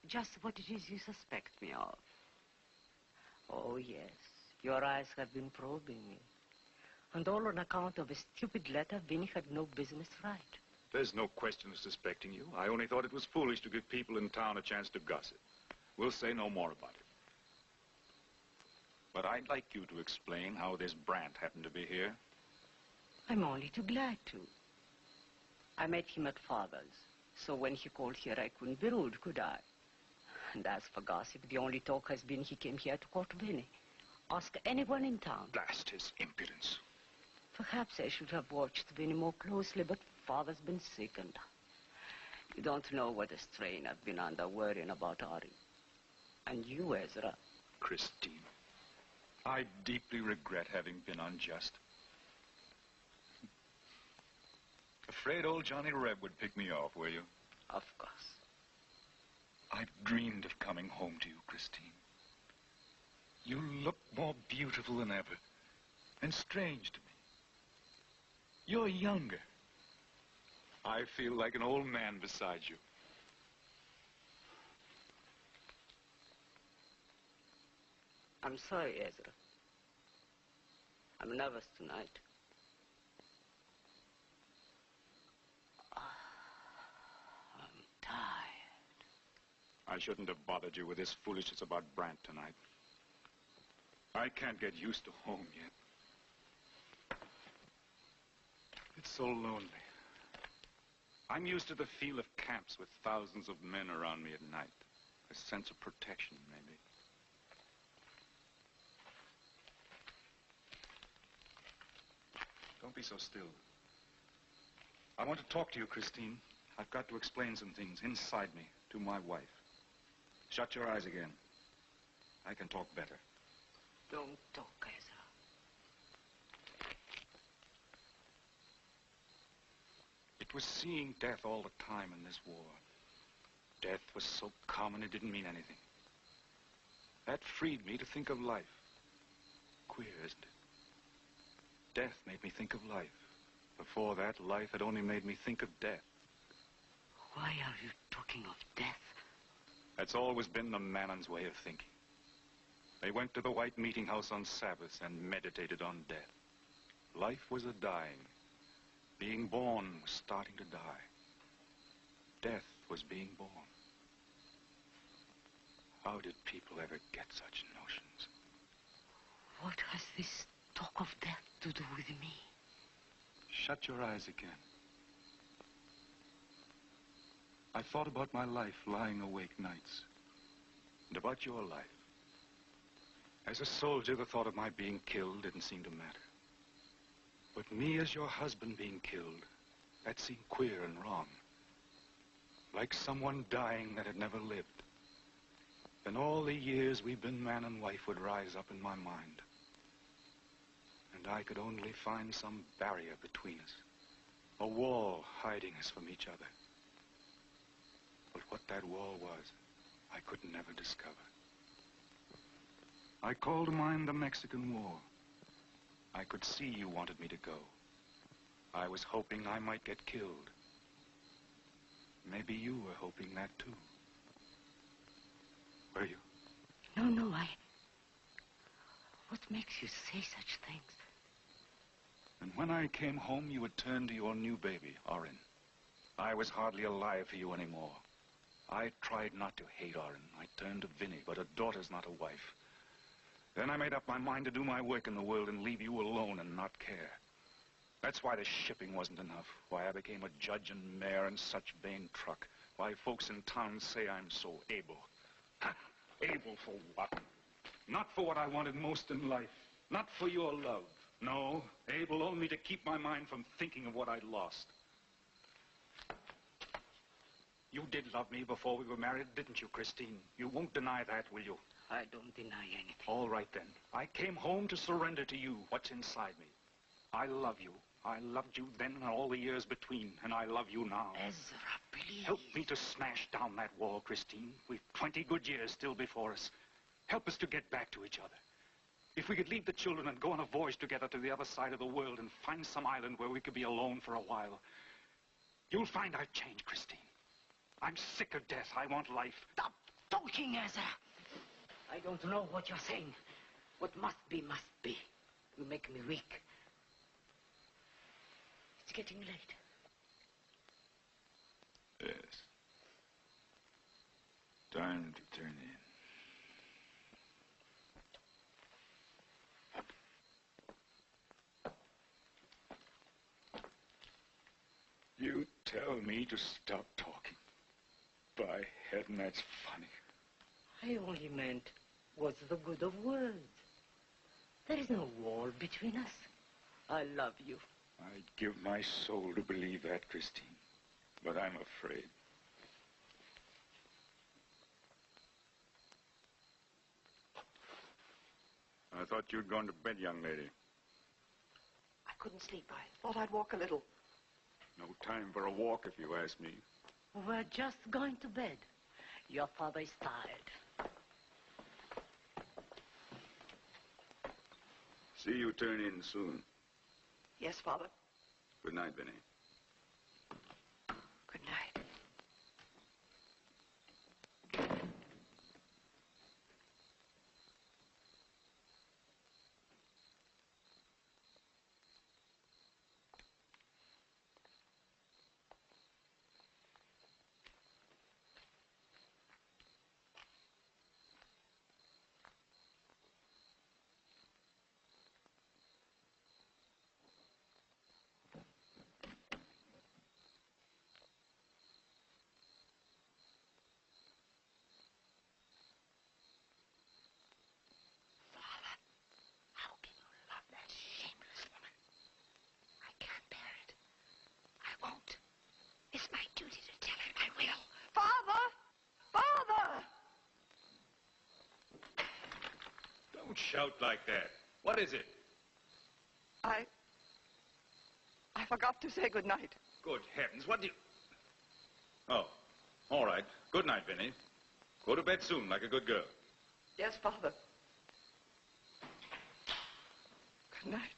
just what it is you suspect me of. Oh, yes. Your eyes have been probing me. And all on account of a stupid letter Vinnie had no business to write. There's no question of suspecting you. I only thought it was foolish to give people in town a chance to gossip. We'll say no more about it. But I'd like you to explain how this Brandt happened to be here. I'm only too glad to. I met him at Father's, so when he called here, I couldn't be rude, could I? And as for gossip, the only talk has been he came here to court Vinnie. Ask anyone in town. Blast his impudence. Perhaps I should have watched Vinnie more closely, but Father's been sick, and you don't know what a strain I've been under worrying about Ari. And you, Ezra. Christine, I deeply regret having been unjust. afraid old Johnny Reb would pick me off, were you? Of course. I've dreamed of coming home to you, Christine. You look more beautiful than ever, and strange to me. You're younger. I feel like an old man beside you. I'm sorry, Ezra. I'm nervous tonight. I'm tired. I shouldn't have bothered you with this foolishness about Brant tonight. I can't get used to home yet. It's so lonely. I'm used to the feel of camps with thousands of men around me at night. A sense of protection, maybe. Don't be so still. I want to talk to you, Christine. I've got to explain some things inside me to my wife. Shut your eyes again. I can talk better. Don't talk, Ezra. It was seeing death all the time in this war. Death was so common it didn't mean anything. That freed me to think of life. Queer, isn't it? Death made me think of life. Before that, life had only made me think of death. Why are you talking of death? That's always been the Mannon's way of thinking. They went to the White Meeting House on Sabbath and meditated on death. Life was a dying. Being born was starting to die. Death was being born. How did people ever get such notions? What has this talk of death to do with me? Shut your eyes again. I thought about my life lying awake nights. And about your life. As a soldier, the thought of my being killed didn't seem to matter. But me as your husband being killed, that seemed queer and wrong. Like someone dying that had never lived. Then all the years we've been man and wife would rise up in my mind. And I could only find some barrier between us. A wall hiding us from each other. But what that wall was, I could never discover. I called to mind the Mexican War. I could see you wanted me to go. I was hoping I might get killed. Maybe you were hoping that too. Were you? No, What makes you say such things? And when I came home, you had turned to your new baby, Orin. I was hardly alive for you anymore. I tried not to hate Orin. I turned to Vinny, but a daughter's not a wife. Then I made up my mind to do my work in the world and leave you alone and not care. That's why the shipping wasn't enough. Why I became a judge and mayor in such vain truck. Why folks in town say I'm so able. Able for what? Not for what I wanted most in life. Not for your love. No, able only to keep my mind from thinking of what I'd lost. You did love me before we were married, didn't you, Christine? You won't deny that, will you? I don't deny anything. All right, then. I came home to surrender to you what's inside me. I love you. I loved you then and all the years between, and I love you now. Ezra, please. Help me to smash down that wall, Christine. We've 20 good years still before us. Help us to get back to each other. If we could leave the children and go on a voyage together to the other side of the world and find some island where we could be alone for a while, you'll find I've changed, Christine. I'm sick of death. I want life. Stop talking, Ezra. I don't know what you're saying. What must be, must be. You make me weak. It's getting late. Yes. Time to turn in. You tell me to stop talking. By heaven, that's funny. I only meant what's the good of words? There is no wall between us. I love you. I'd give my soul to believe that, Christine. But I'm afraid. I thought you'd gone to bed, young lady. I couldn't sleep. I thought I'd walk a little. No time for a walk, if you ask me. We're just going to bed. Your father is tired. See you turn in soon. Yes, Father. Good night, Vinny. Good night. Don't shout like that. What is it? I forgot to say good night. Good heavens, what do you... Oh, all right. Good night, Vinny. Go to bed soon, like a good girl. Yes, Father. Good night.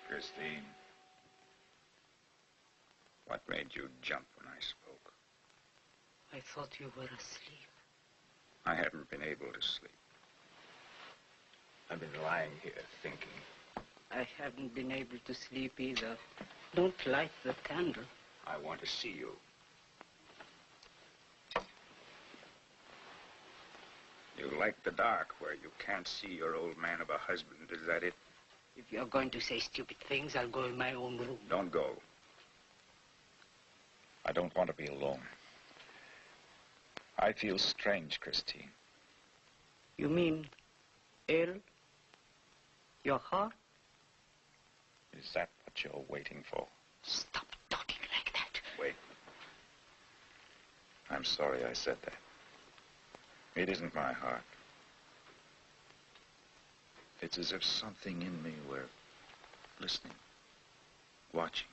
Christine, what made you jump when I spoke? I thought you were asleep. I haven't been able to sleep. I've been lying here thinking. I haven't been able to sleep either. Don't light the candle. I want to see you. You like the dark where you can't see your old man of a husband, is that it? If you're going to say stupid things, I'll go in my own room. Don't go. I don't want to be alone. I feel strange, Christine. You mean ill? Your heart? Is that what you're waiting for? Stop talking like that. Wait. I'm sorry I said that. It isn't my heart. It's as if something in me were listening, watching,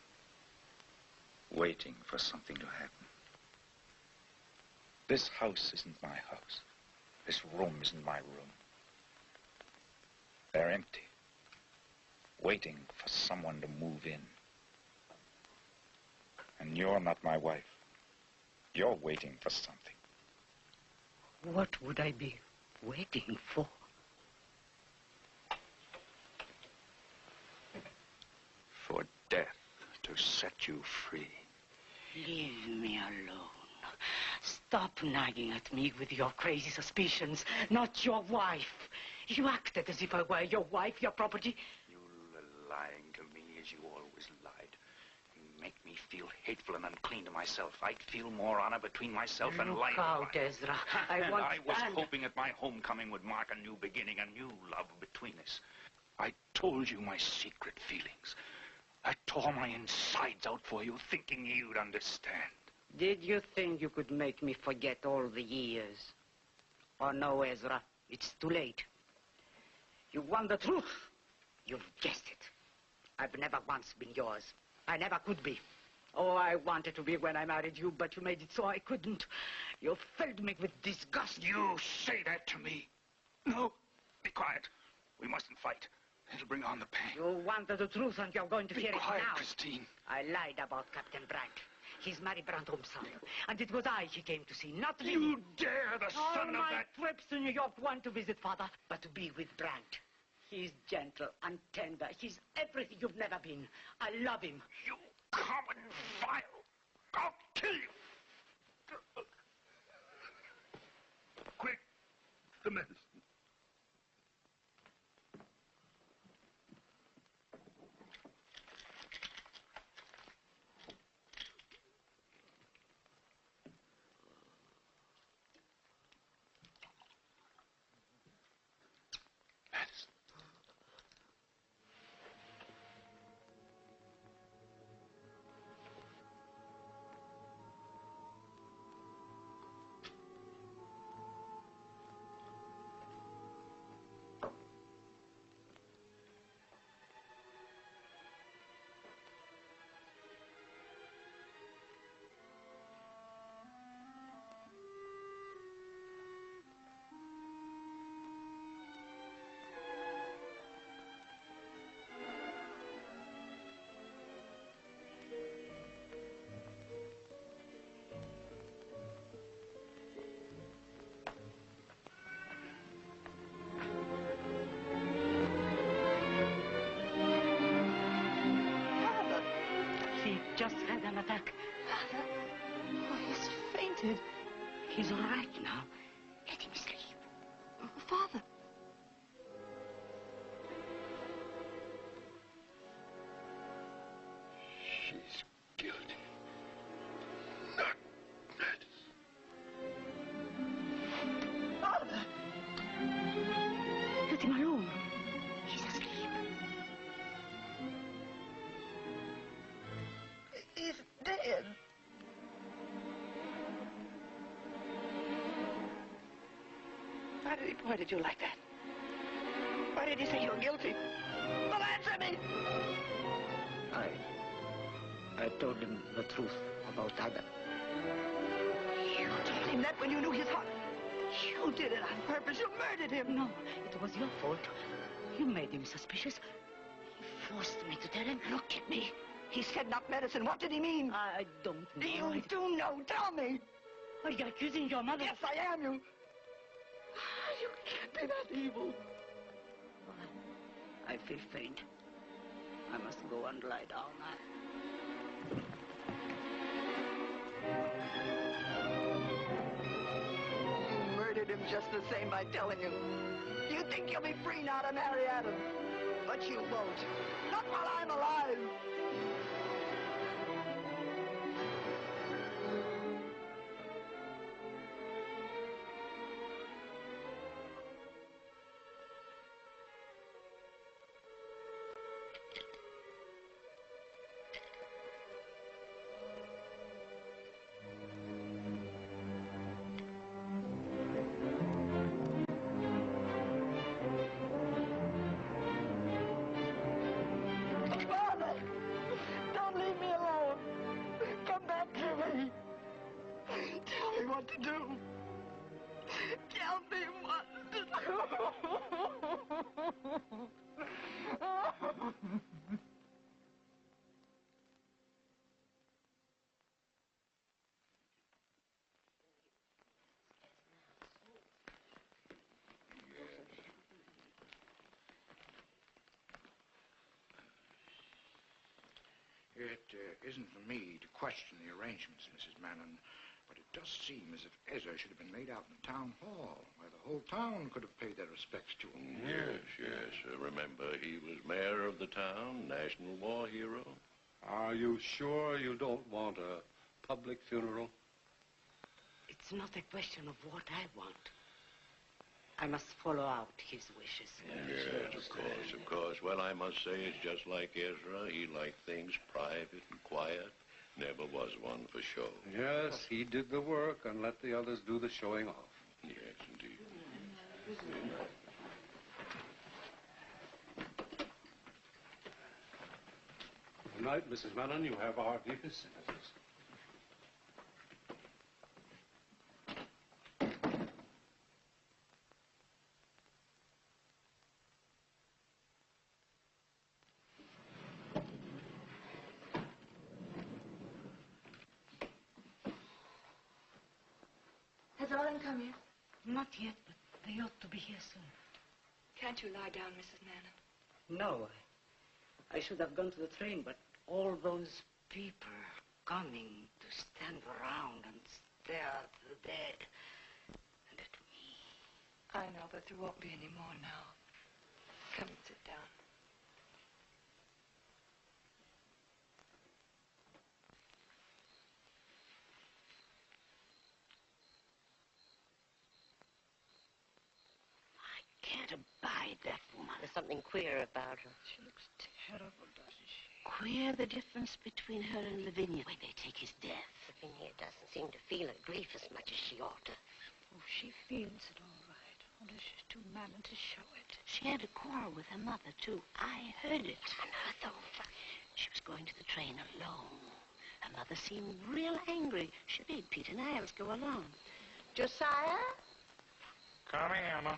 waiting for something to happen. This house isn't my house. This room isn't my room. They're empty, waiting for someone to move in. And you're not my wife. You're waiting for something. What would I be waiting for? For death to set you free. Leave me alone. Stop nagging at me with your crazy suspicions. Not your wife. You acted as if I were your wife, your property. You're lying to me as you always lied. You make me feel hateful and unclean to myself. I'd feel more honor between myself and life. Look out, Ezra. I was hoping that my homecoming would mark a new beginning, a new love between us. I told you my secret feelings. I tore my insides out for you, thinking you'd understand. Did you think you could make me forget all the years? Oh, no, Ezra. It's too late. You want the truth? You've guessed it. I've never once been yours. I never could be. Oh, I wanted to be when I married you, but you made it so I couldn't. You filled me with disgust. You say that to me? No. Be quiet. We mustn't fight. It'll bring on the pain. You wanted the truth, and you're going to hear it now. Be quiet, Christine. I lied about Captain Brandt. He's Mary Brandt's son. And it was I he came to see, not me. You dare, the son of that... All my trips to New York weren't to visit Father, but to be with Brandt. He's gentle and tender. He's everything you've never been. I love him. You common vile. I'll kill you. Quick, the medicine. said he's all right now. Let him sleep. Father. She's guilty. Not Madison. Father! Let him alone. He's asleep. He's dead. Why did he point at you like that? Why did he say you're guilty? Well, answer me! I told him the truth about Ada. You told him that when you knew his heart. You did it on purpose. You murdered him. No, it was your fault. You made him suspicious. He forced me to tell him. Look at me. He said not medicine. What did he mean? I don't know. You do know. Tell me. Are you accusing your mother? Yes, I am. You can't be that evil. I feel faint. I must go and lie down. You murdered him just the same by telling him. You think you'll be free now to marry Adam. But you won't. Not while I'm alive. Father! Don't leave me alone. Come back to me. Tell me what to do. Tell me what to do. It isn't for me to question the arrangements, Mrs. Mannon, but it does seem as if Ezra should have been laid out in the town hall, where the whole town could have paid their respects to him. Yes. Remember, he was mayor of the town, national war hero. Are you sure you don't want a public funeral? It's not a question of what I want. I must follow out his wishes. Yes, of course. Well, I must say it's just like Ezra. He liked things private and quiet. Never was one for show. Yes, he did the work and let the others do the showing off. Yes, indeed. Good night, Mrs. Mannon. You have our deepest sympathies. Has Orrin come yet? Not yet, but they ought to be here soon. Can't you lie down, Mrs. Mannon? No, I should have gone to the train, but all those people coming to stand around and stare at the dead and at me. I know, but there won't be any more now. Come and sit down. Can't abide that woman. There's something queer about her. She looks terrible, doesn't she? Queer the difference between her and Lavinia when they take his death. Lavinia doesn't seem to feel her grief as much as she ought to. Oh, she feels it all right. Only she's too maddened to show it. She had a quarrel with her mother, too. I heard it. On her though. She was going to the train alone. Her mother seemed real angry. She made Peter and Niles go along. Josiah? Coming, Emma.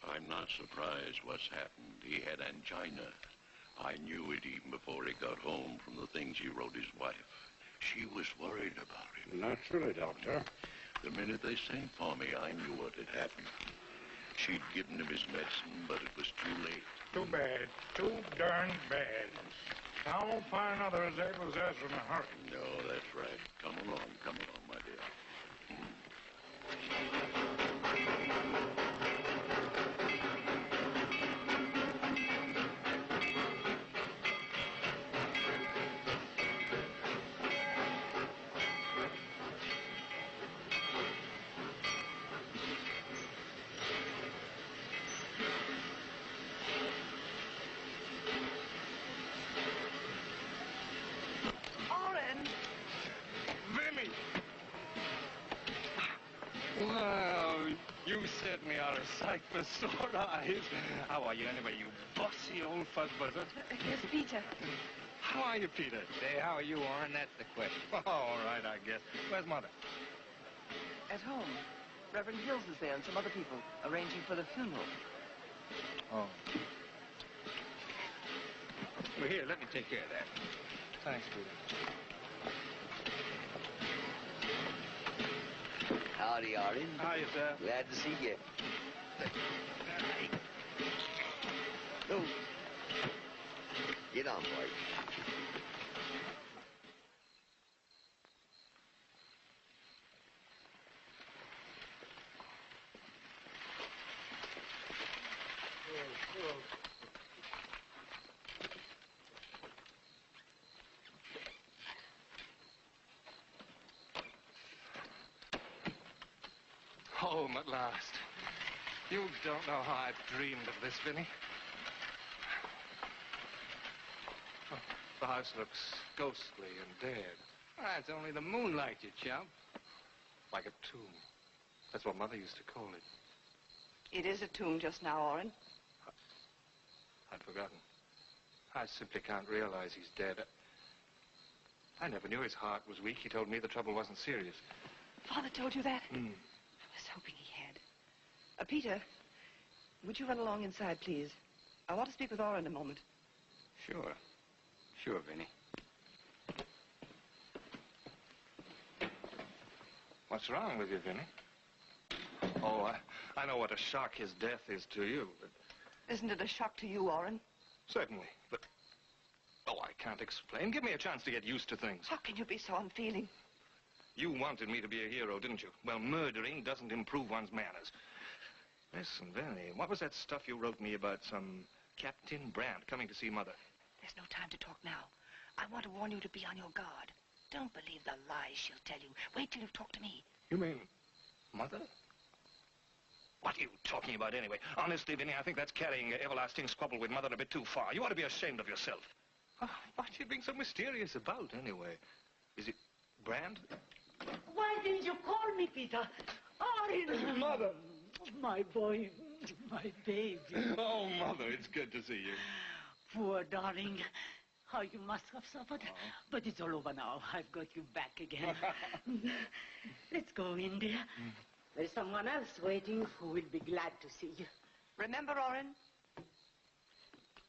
I'm not surprised what's happened. He had angina. I knew it even before he got home from the things he wrote his wife. She was worried about him. Naturally, Doctor. The minute they sent for me, I knew what had happened. She'd given him his medicine, but it was too late. Too bad. Too darn bad. I won't find another as able as Ezra in a hurry. No, that's right. Come along, my dear. Oren! Vinny! Well, you certainly are a sight for sore eyes. How are you anyway, you bossy old fuzzbuzzard? Here's Peter. How are you, Peter? Say, how are you, Orrin? That's the question. Oh, all right, I guess. Where's Mother? At home. Reverend Hills is there and some other people arranging for the funeral. Oh. Well, here, let me take care of that. Thanks, Peter. Howdy, Oren. Hiya, sir. Glad to see you. No. Get on, boy. Home at last. You don't know how I've dreamed of this, Vinny. Oh, the house looks ghostly and dead. It's only the moonlight, you chump. Like a tomb. That's what Mother used to call it. It is a tomb just now, Oren. I'd forgotten. I simply can't realize he's dead. I never knew his heart was weak. He told me the trouble wasn't serious. Father told you that? Mm. I was hoping he had. Peter, would you run along inside, please? I want to speak with Oren a moment. Sure. Sure, Vinny. What's wrong with you, Vinny? Oh, I know what a shock his death is to you, but... Isn't it a shock to you, Oren? Certainly, but... Oh, I can't explain. Give me a chance to get used to things. How can you be so unfeeling? You wanted me to be a hero, didn't you? Well, murdering doesn't improve one's manners. Listen, Vinny, what was that stuff you wrote me about some Captain Brandt coming to see Mother? There's no time to talk now. I want to warn you to be on your guard. Don't believe the lies she'll tell you. Wait till you've talked to me. You mean Mother? What are you talking about anyway? Honestly, Vinny, I think that's carrying an everlasting squabble with Mother a bit too far. You ought to be ashamed of yourself. Oh, what are you being so mysterious about, anyway? Is it Brandt? Why didn't you call me, Peter? Oren! Mother! My boy, my baby. Oh, Mother, it's good to see you. Poor darling. How you must have suffered. But it's all over now. I've got you back again. Let's go in, dear. There's someone else waiting who will be glad to see you. Remember, Oren?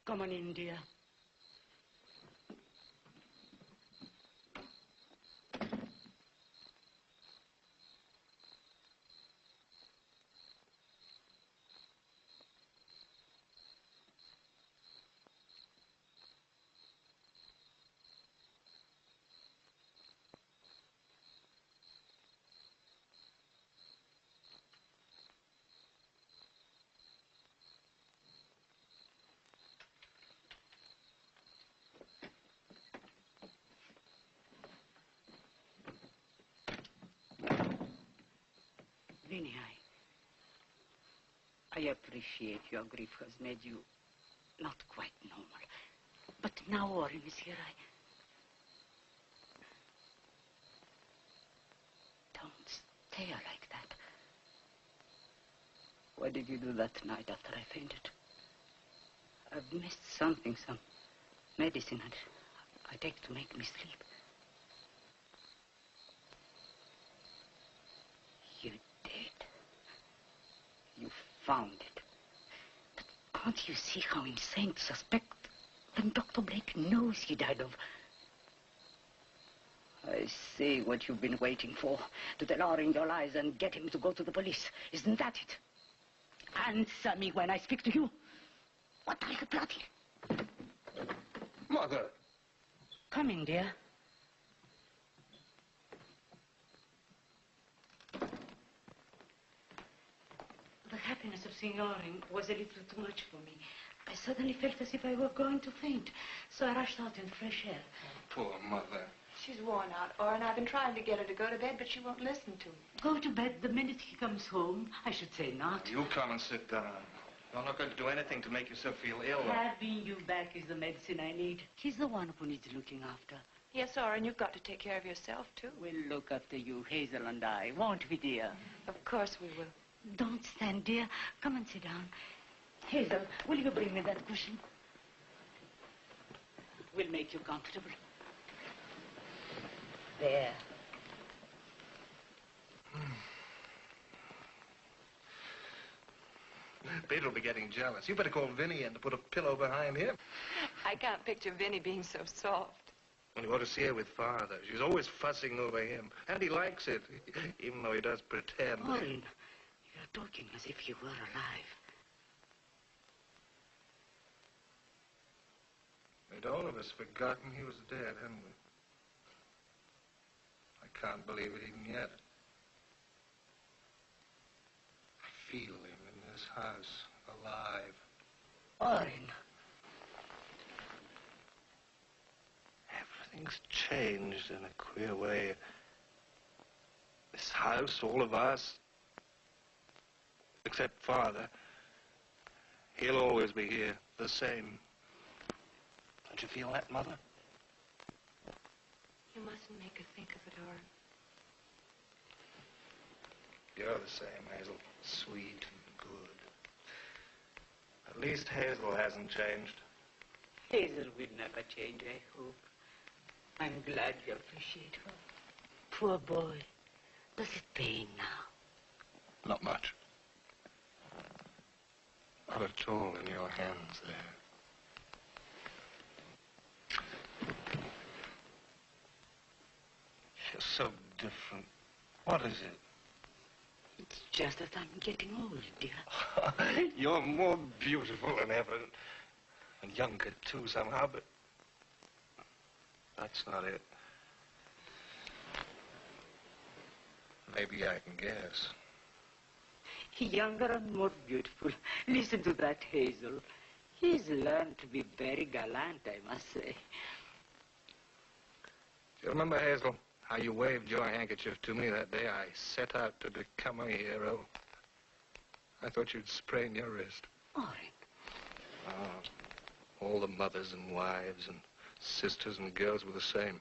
Come on in, dear. Vinny, I appreciate your grief has made you not quite normal. But now Oren is here, Don't stare like that. Why did you do that night after I fainted? I've missed something, some medicine I take to make me sleep. You did. You found it. But can't you see how insane to suspect when Dr. Blake knows he died of... I see what you've been waiting for. To tell Oren your lies and get him to go to the police. Isn't that it? Answer me when I speak to you. What are you plotting? Mother! Come in, dear. The happiness of seeing Orin was a little too much for me. I suddenly felt as if I were going to faint, so I rushed out in fresh air. Poor mother. She's worn out, Orin. I've been trying to get her to go to bed, but she won't listen to me. Go to bed the minute he comes home? I should say not. You come and sit down. You're not going to do anything to make yourself feel ill. Having you back is the medicine I need. He's the one who needs looking after. Yes, Orin, you've got to take care of yourself, too. We'll look after you, Hazel and I, won't we, dear? Of course we will. Don't stand, dear. Come and sit down. Hazel, will you bring me that cushion? We'll make you comfortable. There. Peter'll be getting jealous. You better call Vinny in to put a pillow behind him. I can't picture Vinny being so soft. Well, you ought to see her with Father. She's always fussing over him. And he likes it, even though he does pretend. Orin, you're talking as if you were alive. We'd all of us forgotten he was dead, hadn't we? I can't believe it even yet. I feel him in this house, alive. Orin. Everything's changed in a queer way. This house, all of us, except Father, he'll always be here, the same. Don't you feel that, Mother? You mustn't make her think of it, Orin. You're the same, Hazel. Sweet and good. At least Hazel hasn't changed. Hazel will never change, I hope. I'm glad you appreciate her. Poor boy. Does it pain now? Not much. Not at all in your hands there. You're so different. What is it? It's just that I'm getting old, dear. You're more beautiful than ever. And younger, too, somehow, but that's not it. Maybe I can guess. Younger and more beautiful. Listen to that, Hazel. He's learned to be very gallant, I must say. Do you remember, Hazel, how you waved your handkerchief to me that day I set out to become a hero? I thought you'd sprain your wrist. Orin. Oh, all the mothers and wives and sisters and girls were the same.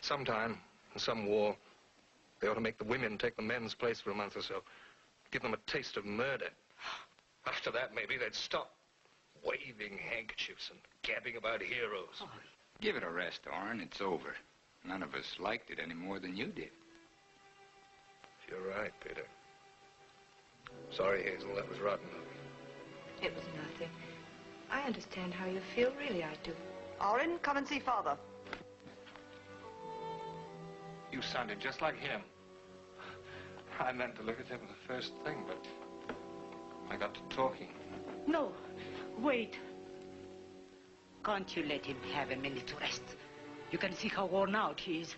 Sometime, in some war, they ought to make the women take the men's place for a month or so. Give them a taste of murder. After that, maybe they'd stop waving handkerchiefs and gabbing about heroes. Oh. Give it a rest, Orin. It's over. None of us liked it any more than you did. You're right, Peter. Sorry, Hazel, that was rotten of me. It was nothing. I understand how you feel, really I do. Orin, come and see Father. You sounded just like him. I meant to look at him the first thing, but I got to talking. No, wait. Can't you let him have a minute to rest? You can see how worn out he is.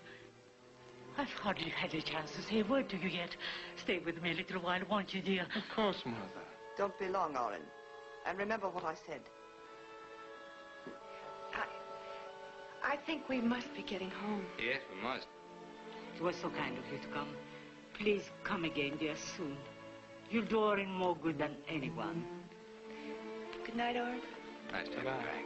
I've hardly had a chance to say a word to you yet. Stay with me a little while, won't you, dear? Of course, Mother. Don't be long, Orin. And remember what I said. I think we must be getting home. Yes, we must. It was so kind of you to come. Please come again, dear, soon. You'll do Orin more good than anyone. Good night, Orin. Nice to have you back.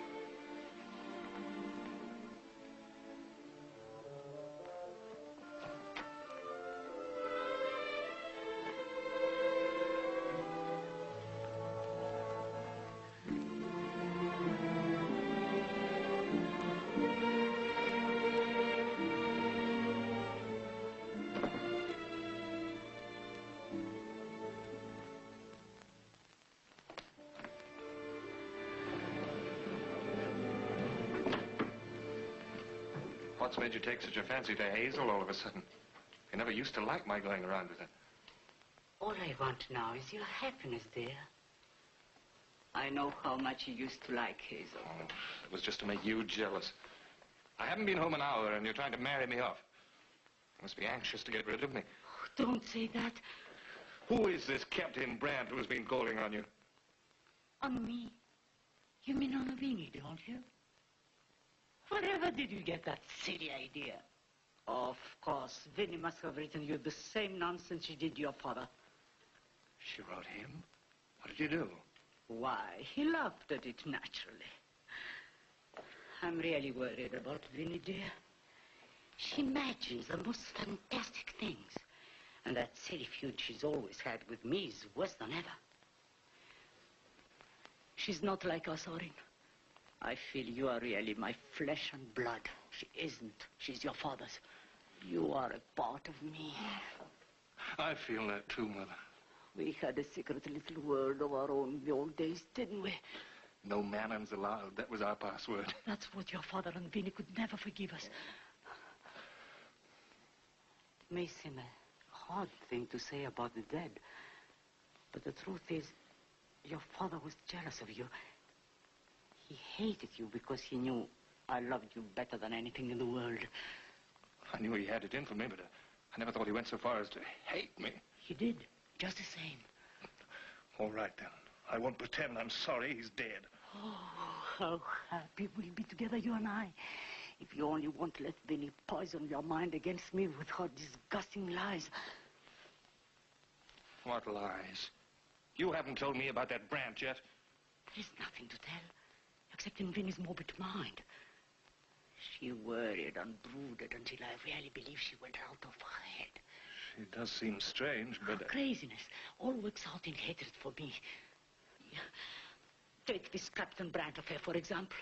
What's made you take such a fancy to Hazel all of a sudden? You never used to like my going around with her. All I want now is your happiness, dear. I know how much you used to like Hazel. Oh, it was just to make you jealous. I haven't been home an hour and you're trying to marry me off. You must be anxious to get rid of me. Oh, don't say that. Who is this Captain Brandt who's been calling on you? On me? You mean on Vinny, don't you? Wherever did you get that silly idea? Of course, Vinny must have written you the same nonsense she did your father. She wrote him? What did you do? Why, he laughed at it naturally. I'm really worried about Vinny, dear. She imagines the most fantastic things. And that silly feud she's always had with me is worse than ever. She's not like us, Orin. I feel you are really my flesh and blood. She isn't. She's your father's. You are a part of me. I feel that too, Mother. We had a secret little world of our own in the old days, didn't we? No manners allowed. That was our password. That's what your father and Vinny could never forgive us. It may seem a hard thing to say about the dead, but the truth is, your father was jealous of you. He hated you because he knew I loved you better than anything in the world. I knew he had it in for me, but I never thought he went so far as to hate me. He did, just the same. All right, then. I won't pretend I'm sorry he's dead. Oh, how happy we'll be together, you and I. If you only won't let Vinny poison your mind against me with her disgusting lies. What lies? You haven't told me about that Brandt yet. There's nothing to tell, except in Vinny's morbid mind. She worried and brooded until I really believe she went out of her head. She does seem strange, but... Her craziness all works out in hatred for me. Take this Captain Brandt affair, for example.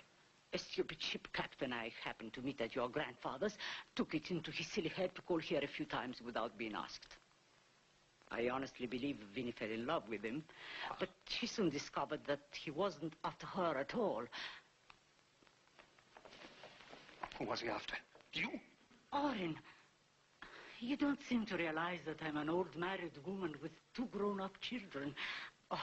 A stupid ship captain I happened to meet at your grandfather's took it into his silly head to call here a few times without being asked. I honestly believe Vinny fell in love with him, but she soon discovered that he wasn't after her at all. Who was he after? You? Orin, you don't seem to realize that I'm an old married woman with 2 grown-up children. Oh,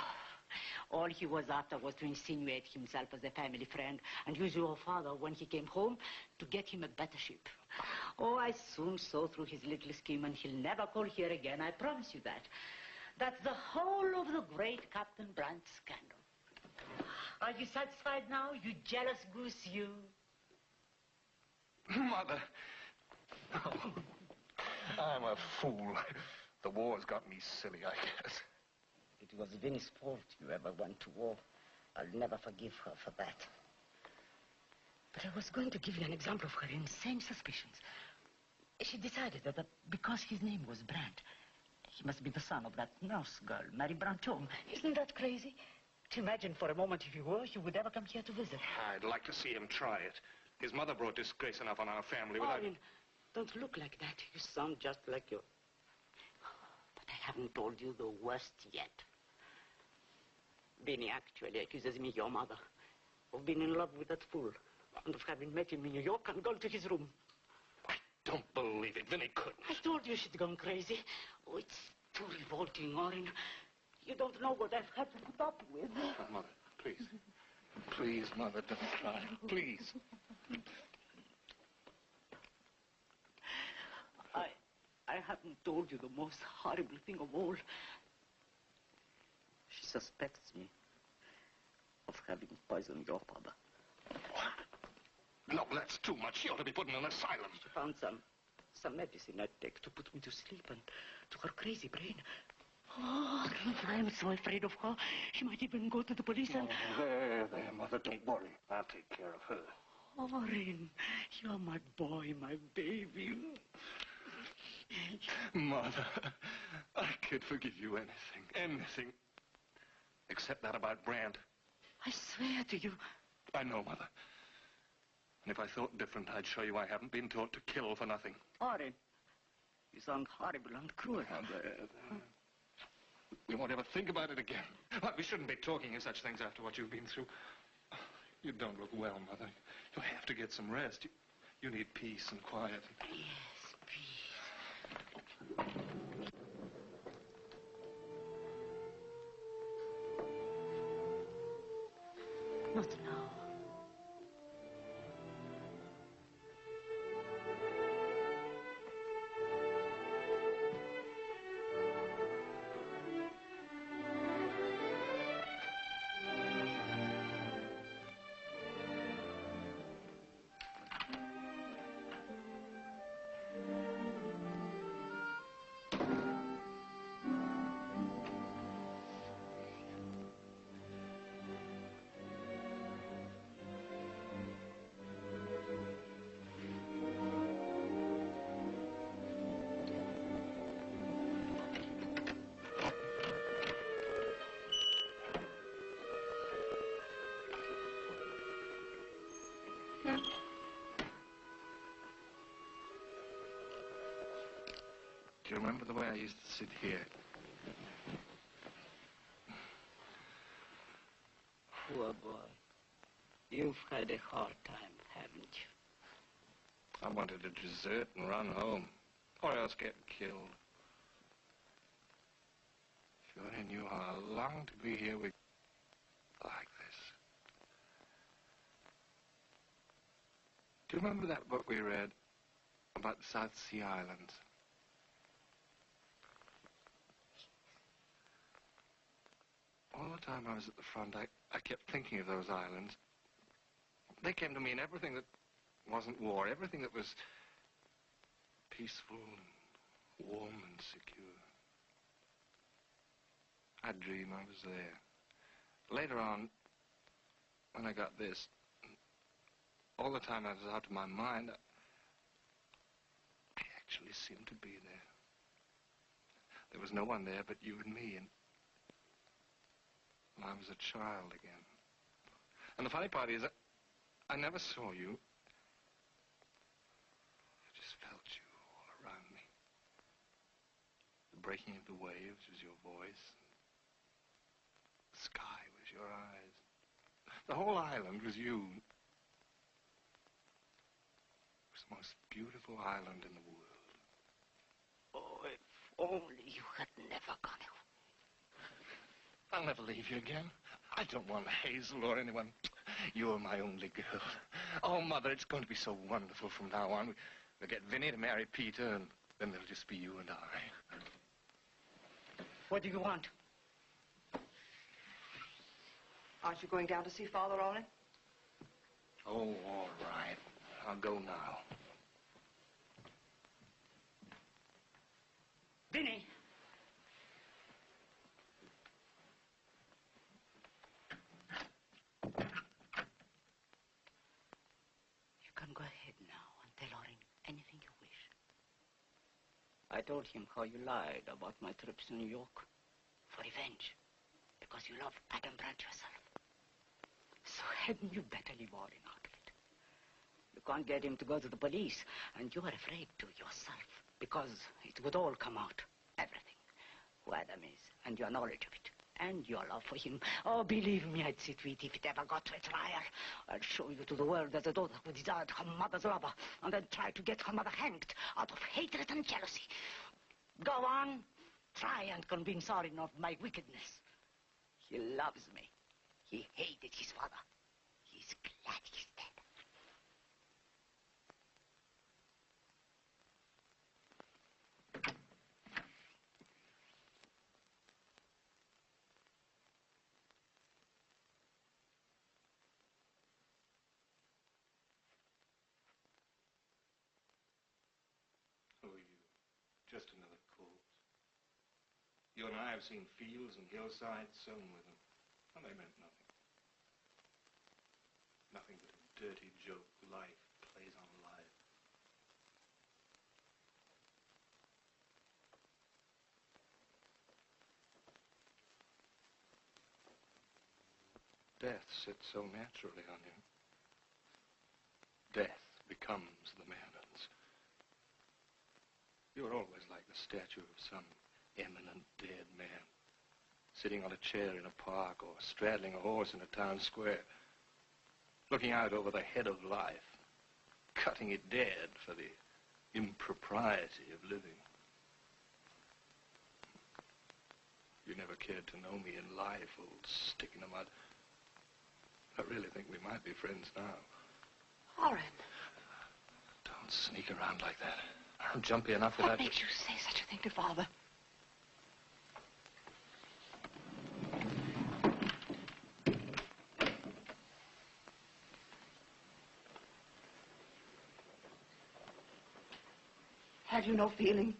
all he was after was to insinuate himself as a family friend and use your father when he came home to get him a better ship. Oh, I soon saw through his little scheme, and he'll never call here again, I promise you that. That's the whole of the great Captain Brandt scandal. Are you satisfied now, you jealous goose, you? Mother. Oh, I'm a fool. The war's got me silly, I guess. It was Vinny's fault you ever went to war. I'll never forgive her for that. But I was going to give you an example of her insane suspicions. She decided that because his name was Brandt, he must be the son of that nurse girl, Mary Brantome. Isn't that crazy? To imagine for a moment if he were, he would ever come here to visit. I'd like to see him try it. His mother brought disgrace enough on our family without... Orin, don't look like that. You sound just like your... But I haven't told you the worst yet. Vinny actually accuses me, your mother, of being in love with that fool and of having met him in New York and gone to his room. I don't believe it. Vinny couldn't. I told you she'd gone crazy. Oh, it's too revolting, Orin. You don't know what I've had to put up with. Oh, Mother, please. Please, Mother, don't cry. Please. I haven't told you the most horrible thing of all. She suspects me of having poisoned your father. No, that's too much. She ought to be put in an asylum. She found some medicine I'd take to put me to sleep, and to her crazy brain. Oh, I'm so afraid of her. She might even go to the police and... Oh, there, Mother, don't worry. I'll take care of her. Orin, you're my boy, my baby. Mother, I could forgive you anything. Except that about Brandt. I swear to you. I know, Mother. And if I thought different, I'd show you I haven't been taught to kill for nothing. Orin, you sound horrible and cruel. We won't ever think about it again. Well, we shouldn't be talking of such things after what you've been through. You don't look well, Mother. You have to get some rest. You need peace and quiet. Yes, peace. Not now. Do you remember the way I used to sit here? Poor boy. You've had a hard time, haven't you? I wanted to desert and run home, or else get killed. If you only knew how I long to be here with like this. Do you remember that book we read about the South Sea Islands? All the time I was at the front, I kept thinking of those islands. They came to mean everything that wasn't war, everything that was peaceful and warm and secure. I'd dream I was there. Later on, when I got this, all the time I was out of my mind, I actually seemed to be there. There was no one there but you and me, and I was a child again. And the funny part is, I never saw you. I just felt you all around me. The breaking of the waves was your voice. The sky was your eyes. The whole island was you. It was the most beautiful island in the world. Oh, if only you had never gone away. I'll never leave you again. I don't want Hazel or anyone. You're my only girl. Oh, Mother, it's going to be so wonderful from now on. We'll get Vinny to marry Peter, and then there'll just be you and I. What do you want? Aren't you going down to see Father, Orrin? Oh, all right. I'll go now. Vinny! You can go ahead now and tell Orrin anything you wish. I told him how you lied about my trips to New York. For revenge. Because you love Adam Brandt yourself. So hadn't you better leave Orrin out of it? You can't get him to go to the police. And you are afraid to yourself. Because it would all come out. Everything. Who Adam is. And your knowledge of it. And your love for him. Oh, believe me, I'd see to it if it ever got to a trial. I'd show you to the world as a daughter who desired her mother's lover. And then try to get her mother hanged out of hatred and jealousy. Go on. Try and convince Orrin of my wickedness. He loves me. He hated his father. He's glad he's dead. Who are you? Just another corpse. You and I have seen fields and hillsides sown with them, and they meant nothing. Nothing but a dirty joke life plays on life. Death sits so naturally on you. Death becomes the man's. You were always like the statue of some eminent dead man, sitting on a chair in a park or straddling a horse in a town square, looking out over the head of life, cutting it dead for the impropriety of living. You never cared to know me in life, old stick in the mud. I really think we might be friends now. Orrin. Don't sneak around like that. I'm jumpy enough without... What makes you say such a thing to Father? Have you no feeling?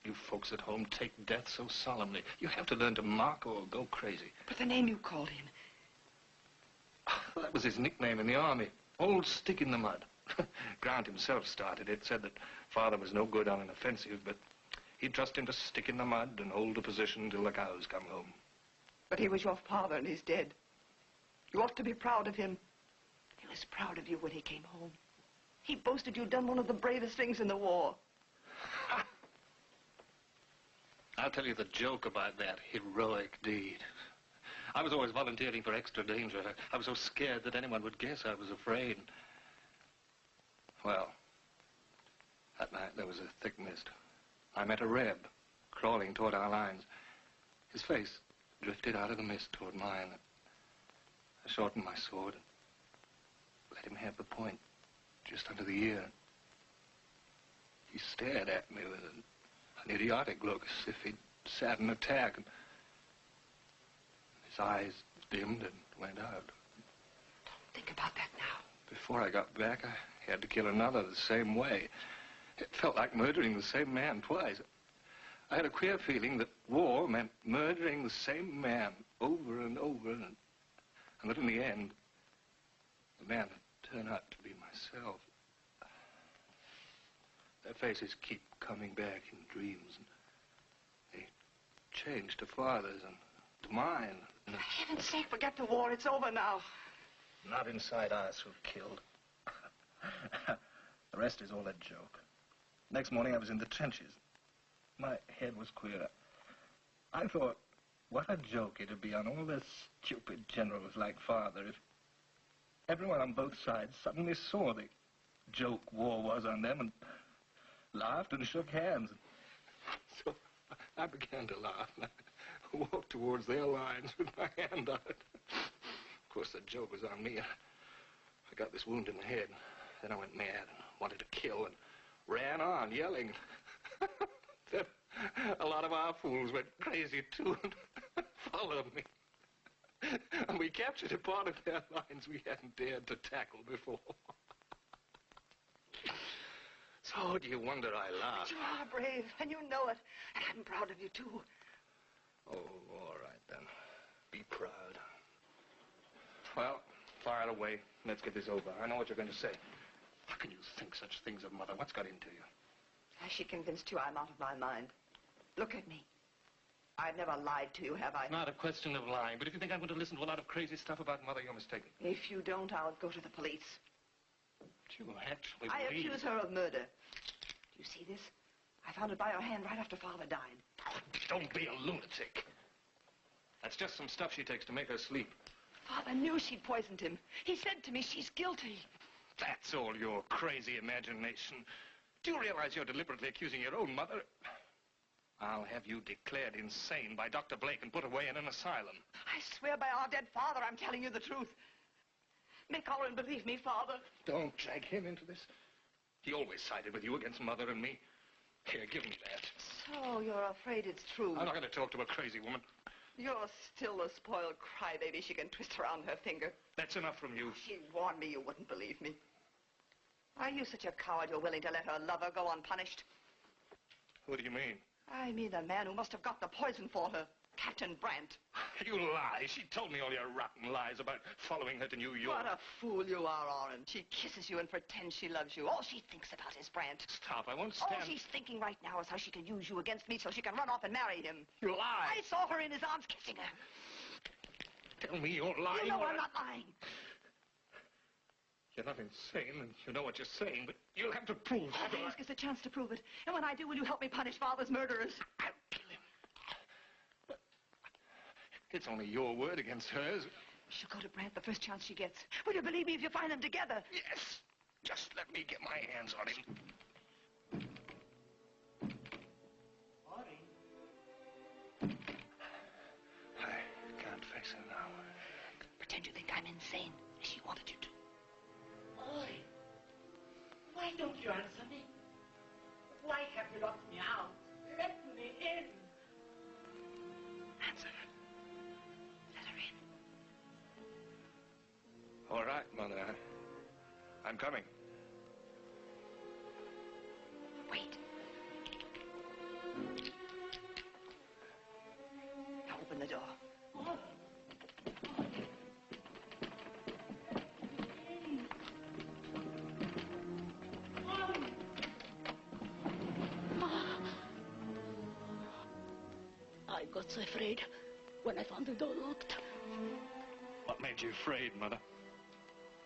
You folks at home take death so solemnly. You have to learn to mock or go crazy. But the name you called him. That was his nickname in the army. Old Stick in the Mud. Grant himself started it, said that Father was no good on an offensive, but he'd trust him to stick in the mud and hold the position till the cows come home. But he was your father and he's dead. You ought to be proud of him. He was was proud of you when he came home. He boasted you'd done one of the bravest things in the war. I'll tell you the joke about that heroic deed. I was always volunteering for extra danger. I was so scared that anyone would guess I was afraid. Well, that night there was a thick mist. I met a Reb crawling toward our lines. His face drifted out of the mist toward mine. I shortened my sword and let him have the point just under the ear. He stared at me with an idiotic look, as if he'd sat an attack. And his eyes dimmed and went out. Don't think about that now. Before I got back, I had to kill another the same way. It felt like murdering the same man twice. I had a queer feeling that war meant murdering the same man over and over, and that in the end, the man would turn out to be myself. Their faces keep coming back in dreams, and they change to father's and to mine. For heaven's sake, forget the war. It's over now. Not inside us who've killed. The rest is all a joke. Next morning I was in the trenches. My head was queer. I thought, what a joke it'd be on all the stupid generals like father if everyone on both sides suddenly saw the joke war was on them and laughed and shook hands. So I began to laugh and I walked towards their lines with my hand out. Of course, the joke was on me. I got this wound in the head. Then I went mad and wanted to kill and ran on, yelling. Then a lot of our fools went crazy, too, and followed me. And we captured a part of their lines we hadn't dared to tackle before. So do you wonder I laughed? But you are brave, and you know it. And I'm proud of you, too. Oh, all right, then. Be proud. Well, fire away. Let's get this over. I know what you're going to say. How can you think such things of Mother? What's got into you? Has she convinced you I'm out of my mind? Look at me. I've never lied to you, have I? It's not a question of lying, but if you think I'm going to listen to a lot of crazy stuff about Mother, you're mistaken. If you don't, I'll go to the police. You actually I believe... accuse her of murder. Do you see this? I found it by her hand right after Father died. Oh, don't be a lunatic. That's just some stuff she takes to make her sleep. Father knew she'd poisoned him. He said to me she's guilty. That's all your crazy imagination. Do you realize you're deliberately accusing your own mother? I'll have you declared insane by Dr. Blake and put away in an asylum. I swear by our dead father I'm telling you the truth. Make Oren believe me, Father. Don't drag him into this. He always sided with you against Mother and me. Here, give me that. So you're afraid it's true. I'm not going to talk to a crazy woman. You're still a spoiled crybaby she can twist around her finger. That's enough from you. She warned me you wouldn't believe me. Are you such a coward you're willing to let her lover go unpunished? What do you mean? I mean the man who must have got the poison for her, Captain Brandt. You lie. She told me all your rotten lies about following her to New York. What a fool you are, Oren. She kisses you and pretends she loves you. All she thinks about is Brandt. Stop, I won't stand... All she's thinking right now is how she can use you against me so she can run off and marry him. You lie. I saw her in his arms kissing her. Tell me you're lying. You know I'm not lying. You're not insane, and you know what you're saying, but you'll have to prove it. All I ask is a chance to prove it. And when I do, will you help me punish Father's murderers? I'll kill him. It's only your word against hers. She'll go to Brandt the first chance she gets. Will you believe me if you find them together? Yes. Just let me get my hands on him. I can't face him now. Pretend you think I'm insane, as she wanted you to. Oi, why don't you answer me? Why have you locked me out? Let me in. Answer her. Let her in. All right, Mother. I'm coming. Wait. Now open the door. I got so afraid when I found the door locked. What made you afraid, Mother?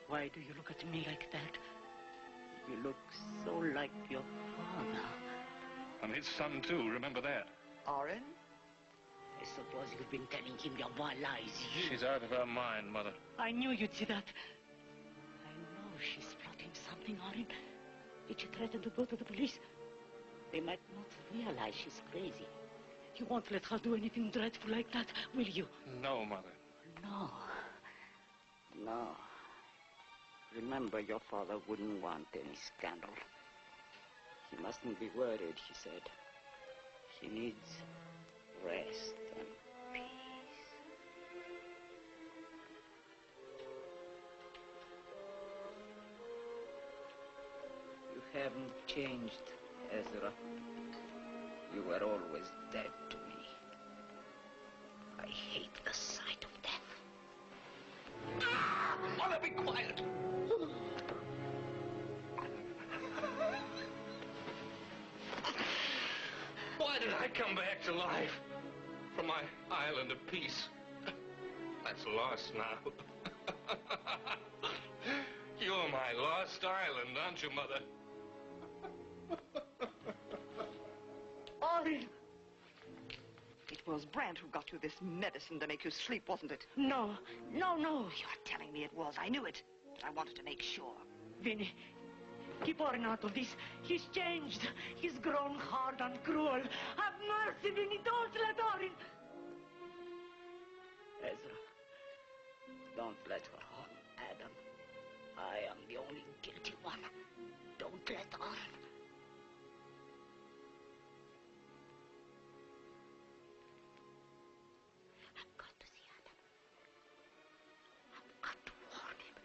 Why do you look at me like that? You look so like your father. I'm his son, too. Remember that. Oren? I suppose you've been telling him your boy lies. She's out of her mind, Mother. I knew you'd see that. I know she's plotting something, Oren. Did she threaten to go to the police? They might not realize she's crazy. You won't let her do anything dreadful like that, will you? No, Mother. No. No. Remember, your father wouldn't want any scandal. He mustn't be worried, he said. He needs rest and peace. You haven't changed, Ezra. You were always dead to me. I hate the sight of death. Ah! Mother, be quiet! Why did I come back to life from my island of peace? That's lost now. You're my lost island, aren't you, Mother? Oren! It was Brandt who got you this medicine to make you sleep, wasn't it? No, no, no. You're telling me it was. I knew it. But I wanted to make sure. Vinny, keep Oren out of this. He's changed. He's grown hard and cruel. Have mercy, Vinny. Don't let Oren... Ezra, don't let her harm Adam. I am the only guilty one. Don't let Oren... I've got to see Adam. I've got to warn him.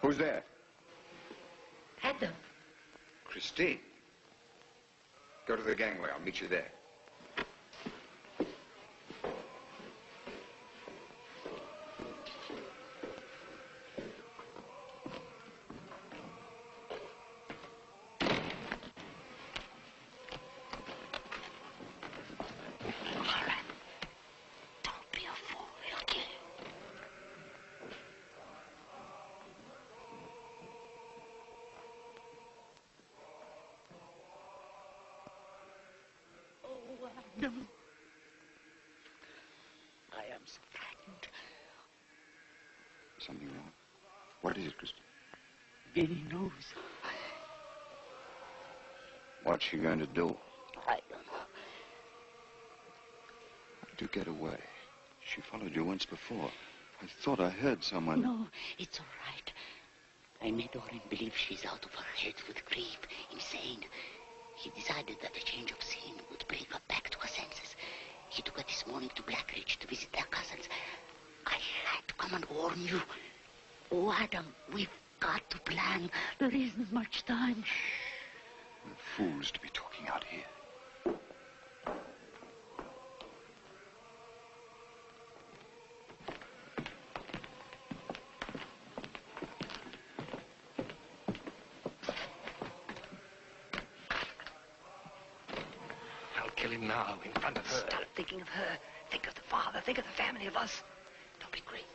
Who's there? Adam. Christine. Go to the gangway. I'll meet you there. Don't be a fool. He'll kill you. Oh, Adam. I am so frightened. Something wrong? What is it, Christine? Vinny knows. What's she going to do? I don't know. How'd you get away? She followed you once before. I thought I heard someone... No, it's all right. I made Oren believe she's out of her head with grief, insane. He decided that a change of scene would bring her back to her senses. He took her this morning to Blackridge to visit their cousins. I had to come and warn you. Oh, Adam, we've got to plan. There isn't much time. We're fools to be talking out here. I'll kill him now, in front of her. Stop thinking of her. Think of the father. Think of the family, of us. Don't be crazy.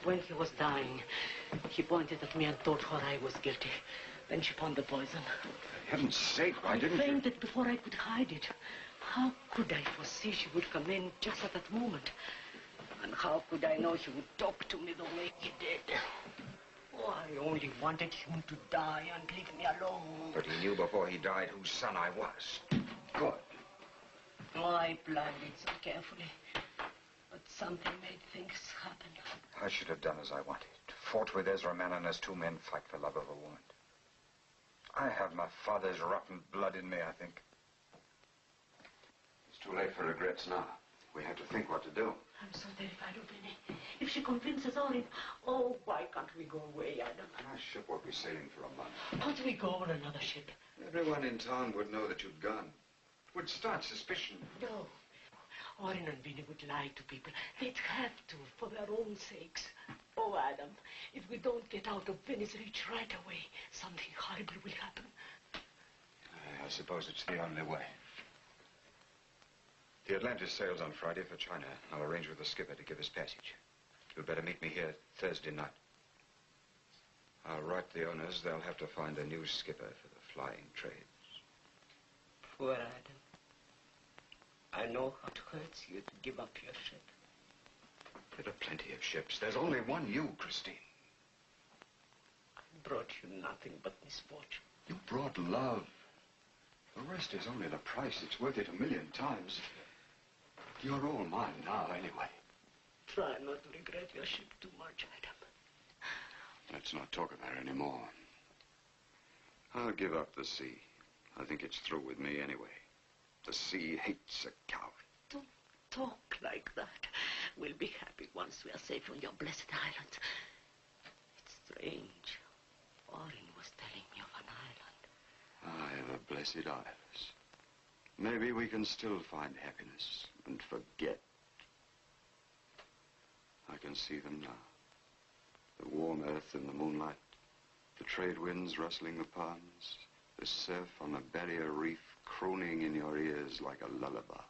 When he was dying, he pointed at me and told her I was guilty. Then she found the poison. For heaven's sake, why didn't you... I fainted before I could hide it. How could I foresee she would come in just at that moment? And how could I know he would talk to me the way he did? Oh, I only wanted him to die and leave me alone. But he knew before he died whose son I was. Good. Oh, I planned it so carefully. But something made things happen. I should have done as I wanted. Fought with Ezra Manon as two men fight for love of a woman. I have my father's rotten blood in me, I think. It's too late for regrets now. We have to think what to do. I'm so terrified of Vinny. If she convinces Orin, oh, why can't we go away, Adam? Our ship won't be sailing for a month. Can't we go on another ship? Everyone in town would know that you'd gone. Would start suspicion. No. Orin and Vinny would lie to people. They'd have to, for their own sakes. Oh, Adam, if we don't get out of Vinny's reach right away, something horrible will happen. I suppose it's the only way. The Atlantis sails on Friday for China. I'll arrange with the skipper to give us passage. You'd better meet me here Thursday night. I'll write the owners. They'll have to find a new skipper for the flying trades. Poor Adam. I know how it hurts you to give up your ship. There are plenty of ships. There's only one you, Christine. I brought you nothing but misfortune. You brought love. The rest is only the price. It's worth it 1,000,000 times. You're all mine now, anyway. Try not to regret your ship too much, Adam. Let's not talk of her anymore. I'll give up the sea. I think it's through with me anyway. The sea hates a coward. Don't talk like that. We'll be happy once we are safe on your blessed island. It's strange. Orin was telling me of an island. Ah, the blessed isles. Maybe we can still find happiness and forget. I can see them now. The warm earth in the moonlight, the trade winds rustling the palms, the surf on the barrier reef crooning in your ears like a lullaby.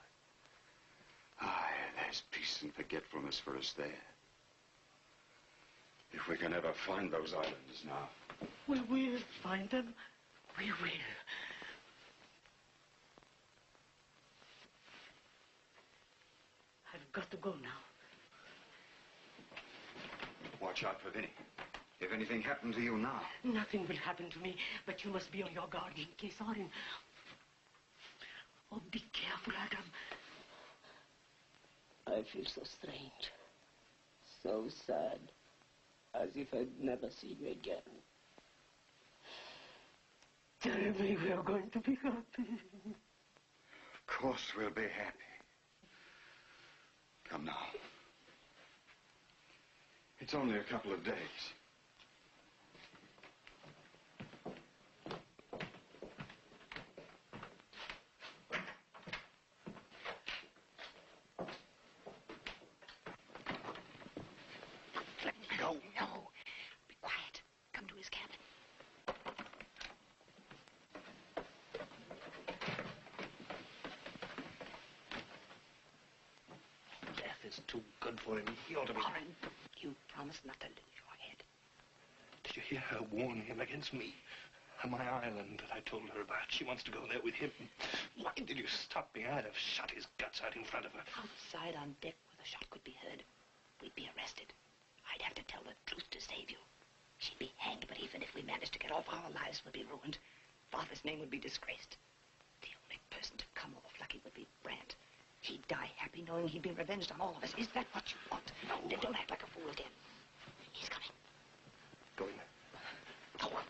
Aye, there's peace and forgetfulness for us there. If we can ever find those islands now. We will find them. We will. I've got to go now. Watch out for Vinny. If anything happened to you now. Nothing will happen to me, but you must be on your guard in case Orin... Oh, be careful, Adam. I feel so strange. So sad. As if I'd never see you again. Tell me we're going to be happy. Of course we'll be happy. Come now. It's only a couple of days. Let me go. No. Be quiet. Come to his cabin. Death is too good for him. He ought to be... Orin, you promised not to lose your head. Did you hear her warn him against me? And my island that I told her about. She wants to go there with him. Why did you stop me? I'd have shot his guts out in front of her. Outside on deck where the shot could be heard, we'd be arrested. I'd have to tell the truth to save you. She'd be hanged, but even if we managed to get off, our lives would be ruined. Father's name would be disgraced. The only person to come off lucky would be Brandt. He'd die happy knowing he'd been revenged on all of us. Is that what you want? No. Then don't act like a fool again. He's coming. Go in. Go on.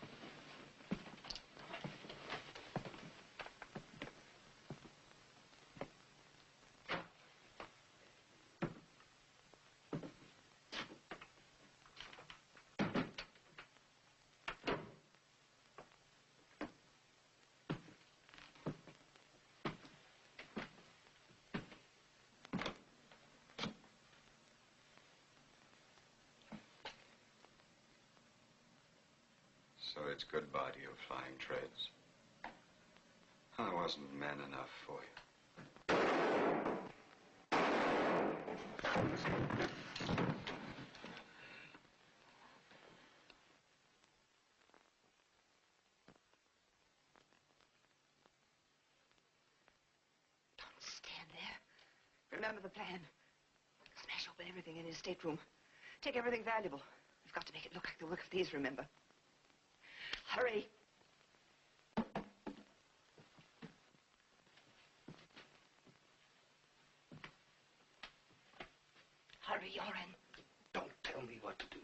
So it's goodbye to your flying treads. I wasn't man enough for you. Don't stand there. Remember the plan. Smash open everything in his stateroom. Take everything valuable. We've got to make it look like the work of thieves, remember? Hurry. Hurry, Oren. Don't tell me what to do.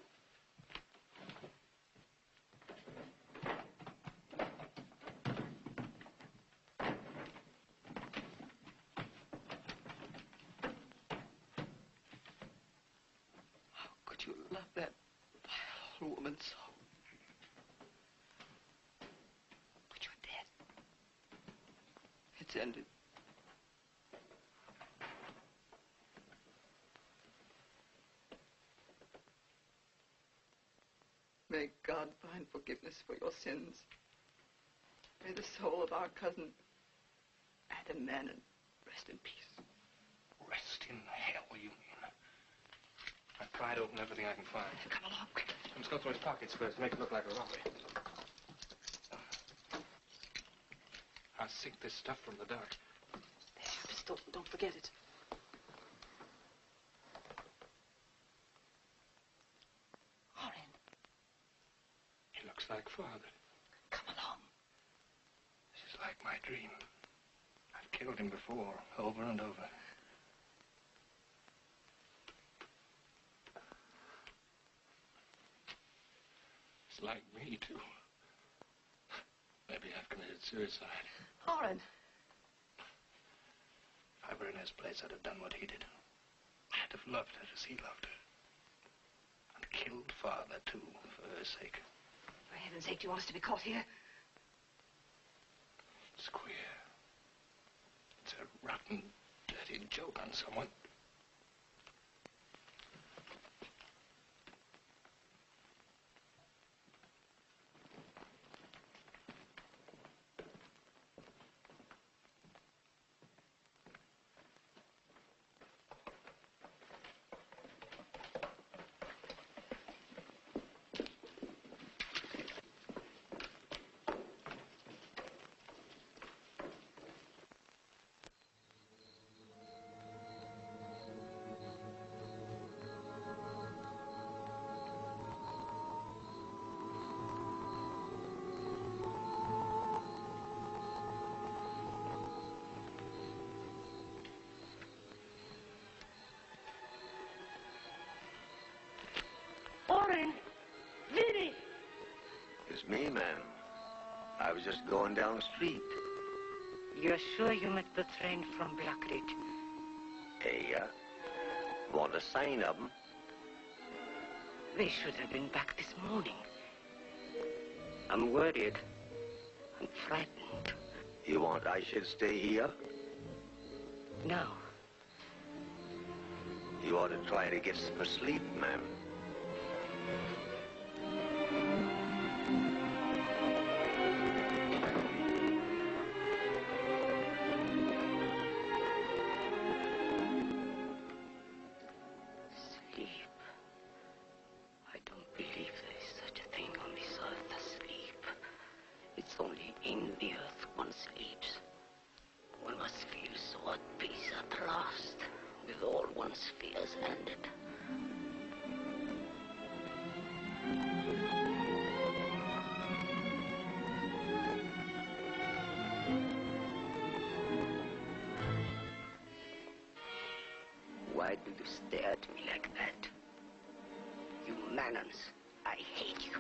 How could you love that vile woman so? But you're dead. It's ended. May God find forgiveness for your sins. May the soul of our cousin Adam Mannon rest in peace. Rest in hell, you mean? I've pried open everything I can find. Come along, quick. Let's go through his pockets first, make it look like a robbery. I'll sink this stuff from the dark. There's your pistol. Don't forget it. Oren, He looks like father. come along. This is like my dream. I've killed him before, over and over. It's like me, too. Maybe I've committed suicide. Oren. If I were in his place, I'd have done what he did. I'd have loved her as he loved her. And killed father, too, for her sake. For heaven's sake, do you want us to be caught here? It's queer. It's a rotten, dirty joke on someone. Oren! Vinny! It's me, ma'am. I was just going down the street. You're sure you met the train from Blackridge? Hey, want a sign of 'em? They should have been back this morning. I'm worried. I'm frightened. You want I should stay here? No. You ought to try to get some sleep, ma'am. Sleep. I don't believe there is such a thing on this earth as sleep. It's only in the earth one sleeps. at last, with all one's fears ended. Why do you stare at me like that? You Mannons, I hate you.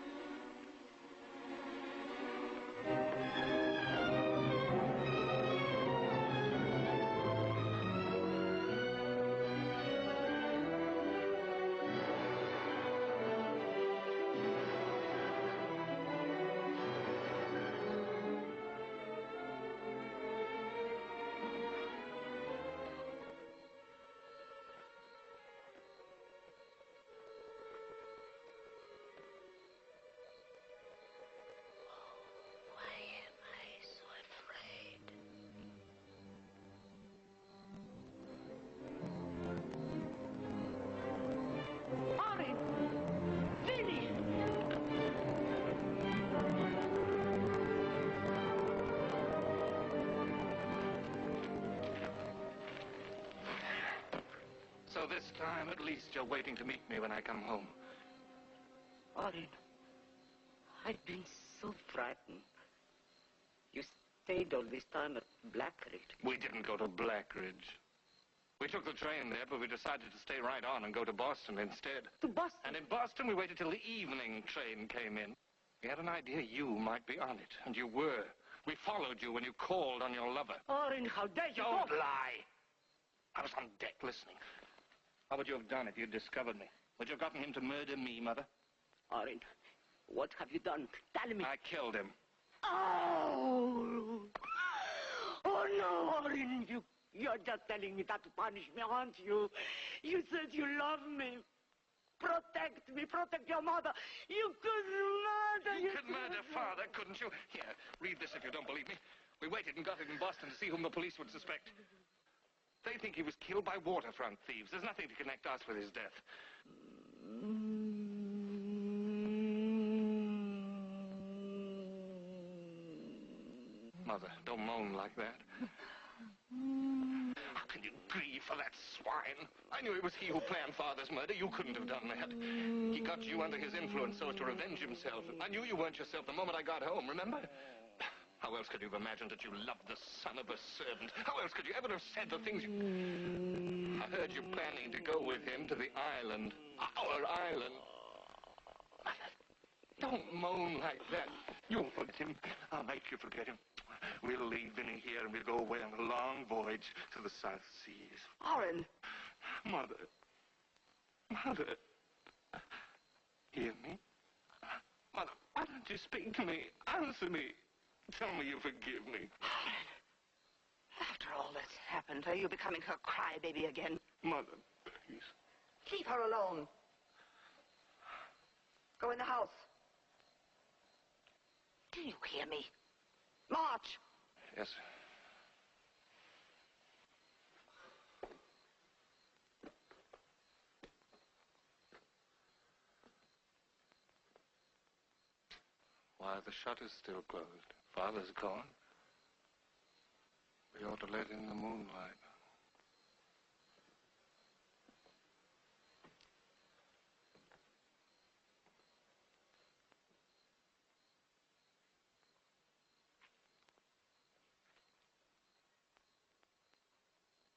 So this time, at least, you're waiting to meet me when I come home. Orin, I've been so frightened. You stayed all this time at Blackridge. We didn't go to Blackridge. We took the train there, but we decided to stay right on and go to Boston instead. To Boston? And in Boston, we waited till the evening train came in. We had an idea you might be on it, and you were. We followed you when you called on your lover. Orin, how dare you Don't lie! I was on deck listening. How would you have done if you'd discovered me? Would you have gotten him to murder me, Mother? Orin, what have you done? Tell me. I killed him. Oh! Oh, no, Orin, you're just telling me that to punish me, aren't you? You said you love me. Protect me, protect your mother. You could murder. You could murder Father, couldn't you? Here, read this if you don't believe me. We waited and got it in Boston to see whom the police would suspect. They think he was killed by waterfront thieves. There's nothing to connect us with his death. Mother, don't moan like that. How can you grieve for that swine? I knew it was he who planned Father's murder. You couldn't have done that. He got you under his influence so as to revenge himself. I knew you weren't yourself the moment I got home, remember? How else could you have imagined that you loved the son of a servant? How else could you ever have said the things you... I heard you planning to go with him to the island. Our island. Mother, don't moan like that. You'll forget him. I'll make you forget him. We'll leave Vinny here and we'll go away on a long voyage to the South Seas. Orin. Mother. Mother. Hear me? Mother, why don't you speak to me? Answer me. Tell me you forgive me. Orin. After all that's happened, are you becoming her crybaby again? Mother, please. Leave her alone. Go in the house. Do you hear me? March. Yes. Why, the shutter's still closed. Father's gone. We ought to let in the moonlight.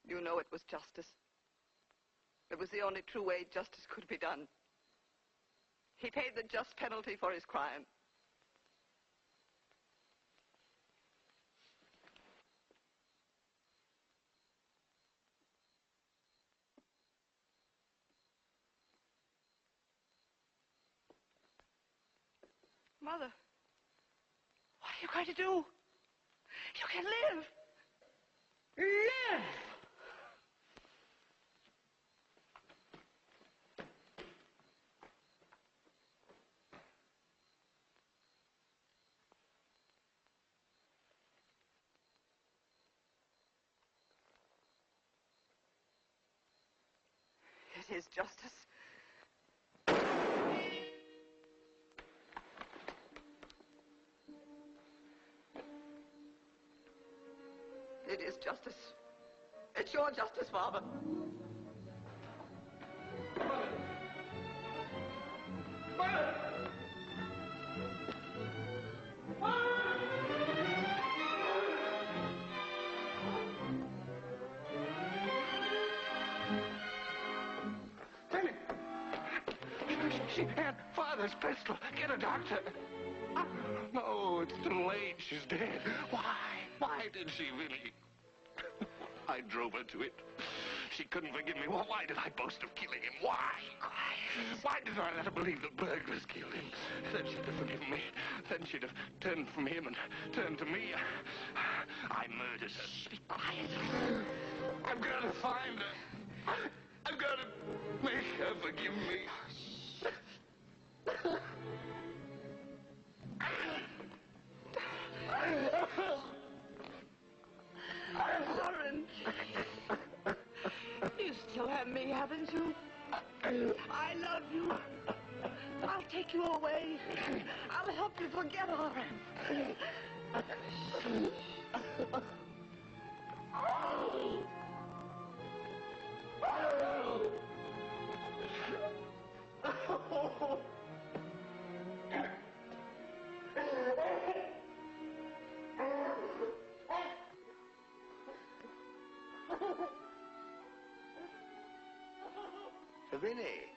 You know it was justice. It was the only true way justice could be done. He paid the just penalty for his crime. Mother, what are you going to do? You can live. Live! It is justice. It is justice. It's your justice, Father. She had Father's pistol. Get a doctor. No, it's too late. She's dead. Why? Why did she really? I drove her to it. She couldn't forgive me. Well, why did I boast of killing him? Why? Why did I let her believe the burglars killed him? Then she'd have forgiven me. Then she'd have turned from him and turned to me. I murdered her. Shh, be quiet. I've got to find her. I've got to make her forgive me. Warren, you still have me, haven't you? I love you. I'll take you away. I'll help you forget Warren. Vinny,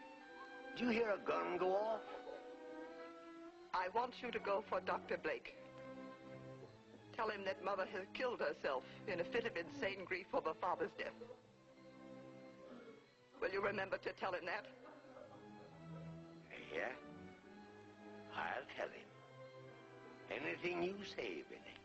did you hear a gun go off? I want you to go for Dr. Blake. Tell him that Mother has killed herself in a fit of insane grief over Father's death. Will you remember to tell him that? Yeah? I'll tell him. Anything you say, Vinny.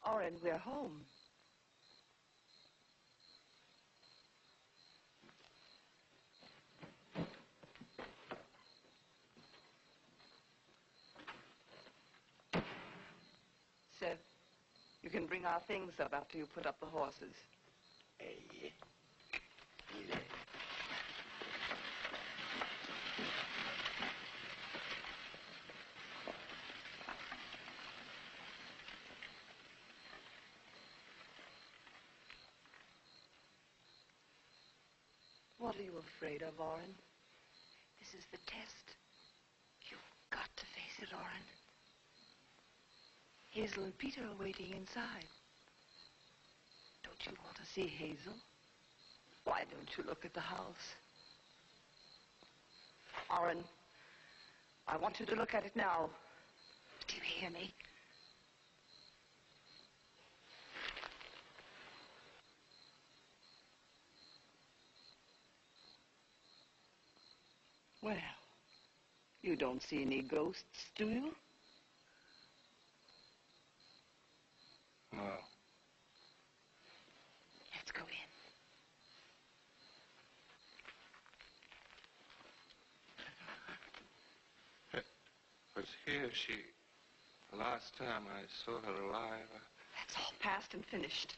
Oren, we're home. Seth, you can bring our things up after you put up the horses. Yeah. What are you afraid of, Oren? This is the test. You've got to face it, Oren. Hazel and Peter are waiting inside. Don't you want to see Hazel? Why don't you look at the house? Oren, I want you to look at it now. Do you hear me? Well, you don't see any ghosts, do you? No. Let's go in. It was here the last time I saw her alive. That's all past and finished.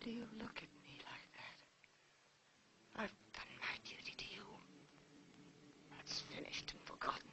do you look at me like that? I've done my duty to you. That's finished and forgotten.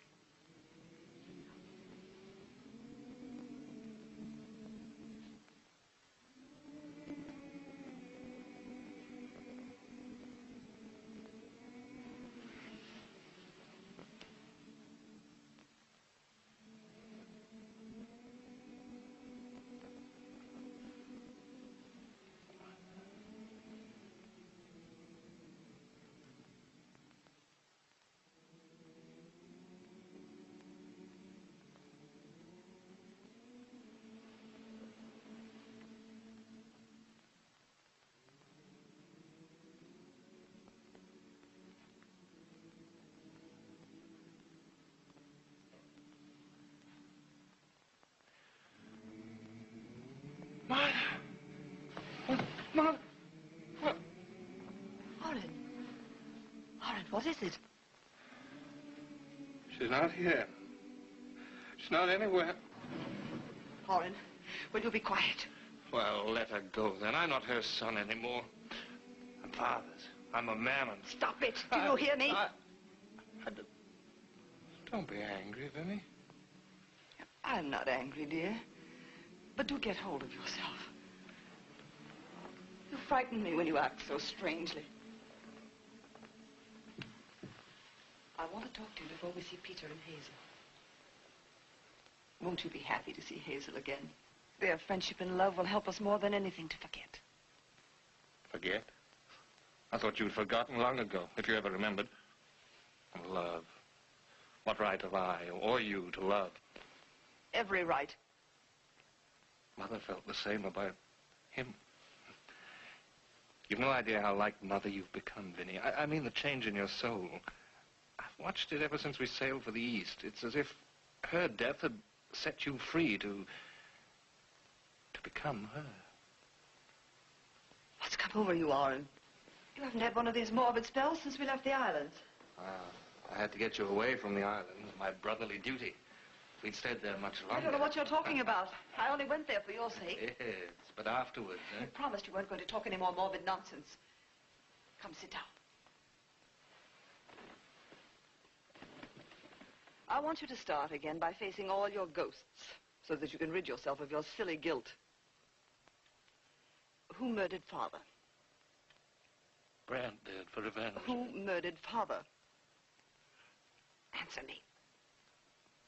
Mother! Mother! What? Oren, what is it? She's not here. She's not anywhere. Oren, will you be quiet? Well, let her go then. I'm not her son anymore. I'm father's. I'm a man and... Stop it. Do you hear me? Don't be angry, Vinny. I'm not angry, dear. But do get hold of yourself. You frighten me when you act so strangely. I want to talk to you before we see Peter and Hazel. Won't you be happy to see Hazel again? Their friendship and love will help us more than anything to forget. Forget? I thought you'd forgotten long ago, if you ever remembered. Love. What right have I, or you, to love? Every right. Mother felt the same about him. You've no idea how like Mother you've become, Vinny. I mean the change in your soul. I've watched it ever since we sailed for the East. It's as if her death had set you free to become her. What's come over you, Oren? You haven't had one of these morbid spells since we left the island. I had to get you away from the island. My brotherly duty. If we'd stayed there much longer... I don't know what you're talking about. I only went there for your sake. Yes, but afterwards, eh? You promised you weren't going to talk any more morbid nonsense. Come, sit down. I want you to start again by facing all your ghosts so that you can rid yourself of your silly guilt. Who murdered Father? Brand did, for revenge. Who murdered Father? Answer me.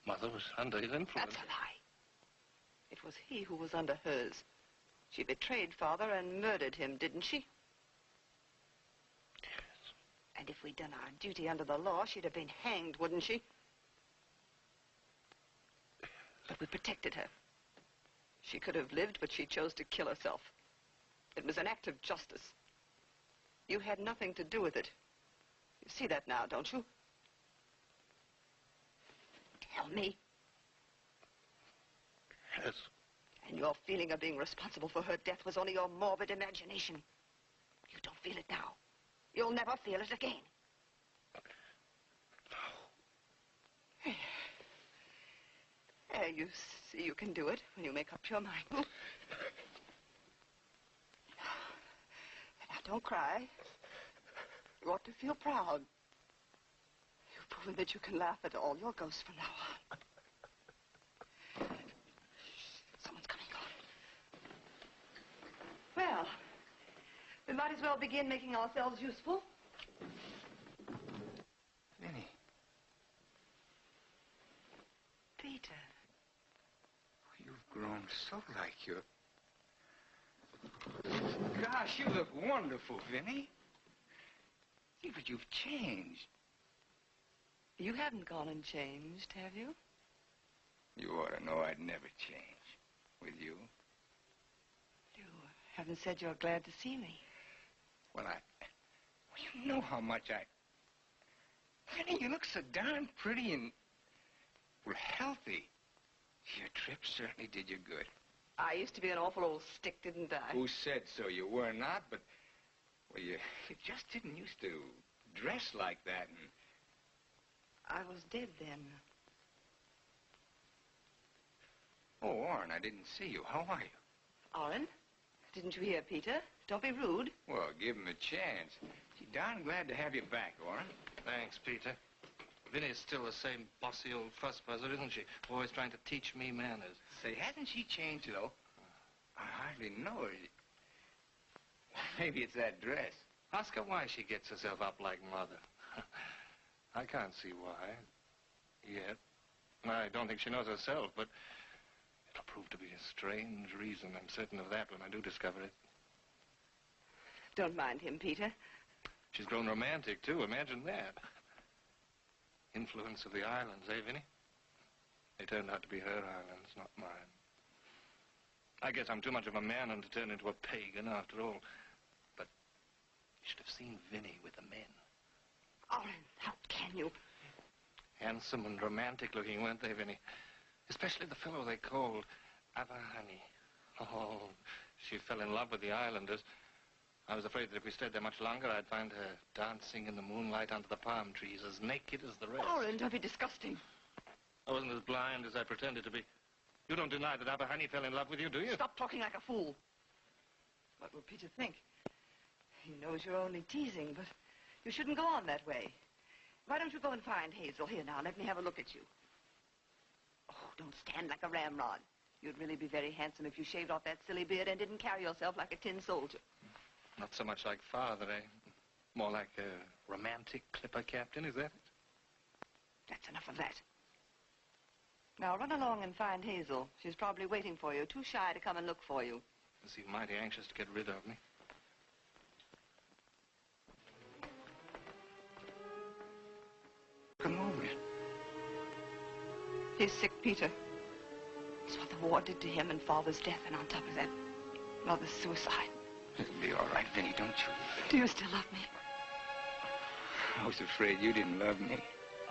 Mother was under his influence. That's a lie. It was he who was under hers. She betrayed Father and murdered him, didn't she? Yes. And if we'd done our duty under the law, she'd have been hanged, wouldn't she? But we protected her. She could have lived, but she chose to kill herself. It was an act of justice. You had nothing to do with it. You see that now, don't you? Tell me. Yes. And your feeling of being responsible for her death was only your morbid imagination. You don't feel it now. You'll never feel it again. No. There, you see you can do it when you make up your mind. Now, don't cry. You ought to feel proud. You've proven that you can laugh at all your ghosts from now on. Someone's coming on. Well, we might as well begin making ourselves useful. Minnie. Peter. You've grown so like you. Gosh, you look wonderful, Vinnie. See, but you've changed. You haven't gone and changed, have you? You ought to know I'd never change with you. You haven't said you're glad to see me. Well, you know how much Vinnie, you look so darn pretty and, well, healthy. Your trip certainly did you good. I used to be an awful old stick, didn't I? Who said so? You were not, but, well, you just didn't used to dress like that. And I was dead then. oh, Orrin, I didn't see you. How are you? Oren, Didn't you hear, Peter? Don't be rude. Well, give him a chance. She's darn glad to have you back, Orrin. Thanks, Peter. Vinny's still the same bossy old fuss-buzzer, isn't she? Always trying to teach me manners. Say, hasn't she changed, though? I hardly know her. Maybe it's that dress. Ask her why she gets herself up like Mother. I can't see why. Yet. I don't think she knows herself, but it'll prove to be a strange reason. I'm certain of that when I do discover it. Don't mind him, Peter. She's grown romantic, too. Imagine that. Influence of the islands, eh, Vinny? They turned out to be her islands, not mine. I guess I'm too much of a man and to turn into a pagan after all. But you should have seen Vinny with the men. Orrin, how can you? Handsome and romantic looking, weren't they, Vinny? Especially the fellow they called Avahani. Oh, she fell in love with the islanders. I was afraid that if we stayed there much longer, I'd find her dancing in the moonlight under the palm trees, as naked as the rest. Orrin, don't be disgusting. I wasn't as blind as I pretended to be. You don't deny that Avahani fell in love with you, do you? Stop talking like a fool. What will Peter think? He knows you're only teasing, but you shouldn't go on that way. Why don't you go and find Hazel? Here now, let me have a look at you. Oh, don't stand like a ramrod. You'd really be very handsome if you shaved off that silly beard and didn't carry yourself like a tin soldier. Not so much like Father, eh? More like a romantic clipper captain, is that it? That's enough of that. Now run along and find Hazel. She's probably waiting for you, too shy to come and look for you. She seemed mighty anxious to get rid of me. Come over it. He's sick, Peter. It's what the war did to him and Father's death, and on top of that, Mother's suicide. It'll be all right, Vinny, don't you? Do you still love me? I was afraid you didn't love me.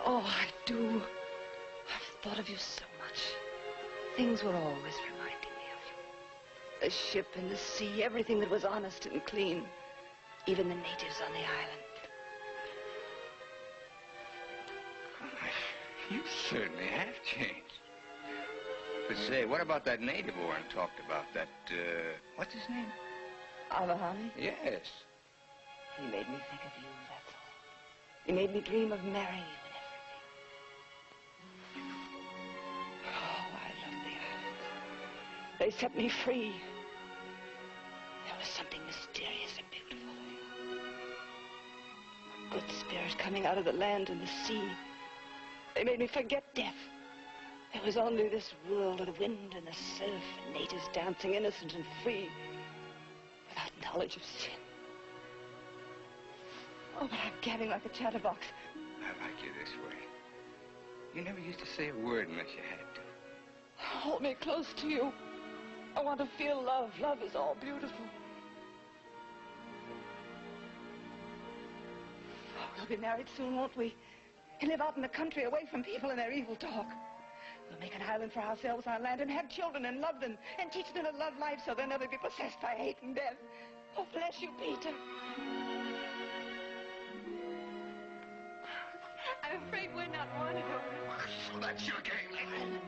Oh, I do. I've thought of you so much. Things were always reminding me of you. The ship and the sea, everything that was honest and clean. Even the natives on the island. You certainly have changed. But say, what about that native Orrin talked about? That, what's his name? Avahani? Yes. He made me think of you, that's all. He made me dream of marrying you and everything. Oh, I love the island. They set me free. There was something mysterious and beautiful. A good spirit coming out of the land and the sea. They made me forget death. There was only this world of the wind and the surf and natives dancing innocent and free without knowledge of sin. Oh, but I'm gabbing like a chatterbox. I like you this way. You never used to say a word unless you had to. Hold me close to you. I want to feel love. Love is all beautiful. Oh, we'll be married soon, won't we? And live out in the country away from people and their evil talk. We'll make an island for ourselves on land and have children and love them and teach them to love life so they'll never be possessed by hate and death. Oh, bless you, Peter. I'm afraid we're not wanted. So that's your game, lady.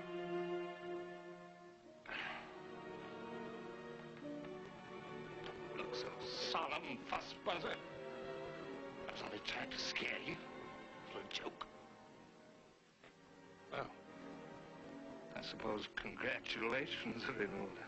Look so solemn, fuss-buzzer. I was only trying to scare you. A little joke. Well, I suppose congratulations are in order.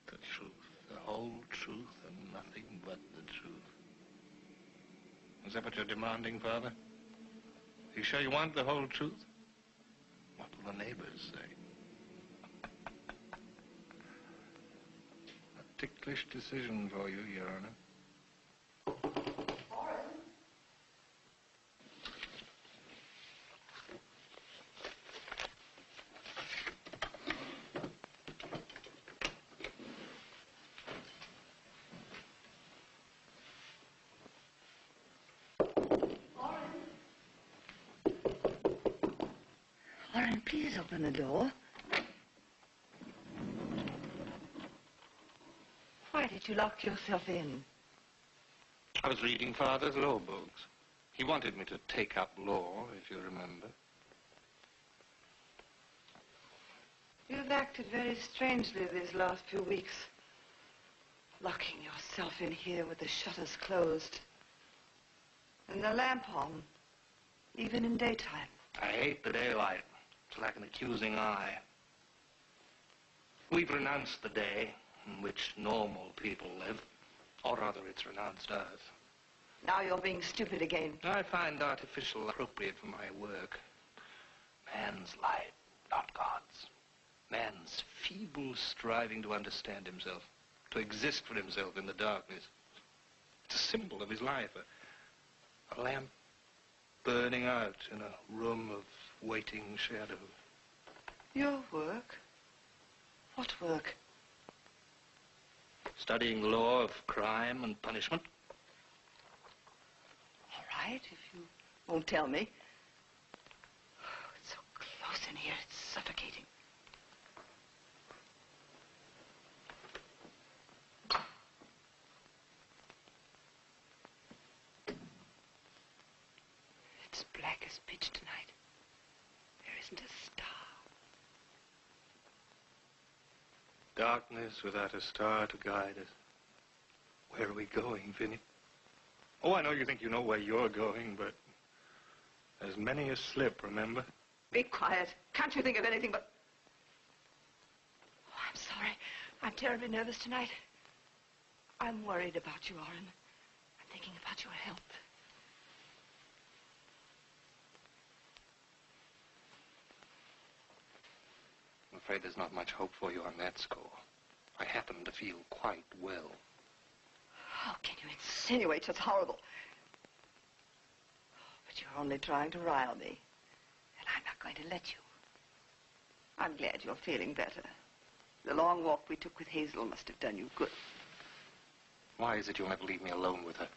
The truth, the whole truth, and nothing but the truth. Is that what you're demanding, Father? You sure you want the whole truth? What will the neighbors say? A ticklish decision for you, Your Honor. please open the door? Why did you lock yourself in? I was reading Father's law books. He wanted me to take up law, if you remember. You've acted very strangely these last few weeks. Locking yourself in here with the shutters closed. And the lamp on, even in daytime. I hate the daylight. It's like an accusing eye. We've renounced the day in which normal people live. Or rather, it's renounced us. Now you're being stupid again. I find artificial appropriate for my work. Man's light, not God's. Man's feeble striving to understand himself, to exist for himself in the darkness. It's a symbol of his life, a lamp burning out in a room of waiting shadow. Your work? What work? Studying the law of crime and punishment. All right, if you won't tell me. Oh, it's so close in here, it's suffocating. It's black as pitch tonight. There isn't a star. Darkness without a star to guide us. Where are we going, Vinny? Oh, I know you think you know where you're going, but there's many a slip, remember? Be quiet. Can't you think of anything but... Oh, I'm sorry. I'm terribly nervous tonight. I'm worried about you, Oren. I'm thinking about your health. I'm afraid there's not much hope for you on that score. I happen to feel quite well. How can you insinuate such horrible... But you're only trying to rile me. And I'm not going to let you. I'm glad you're feeling better. The long walk we took with Hazel must have done you good. Why is it you'll never leave me alone with her?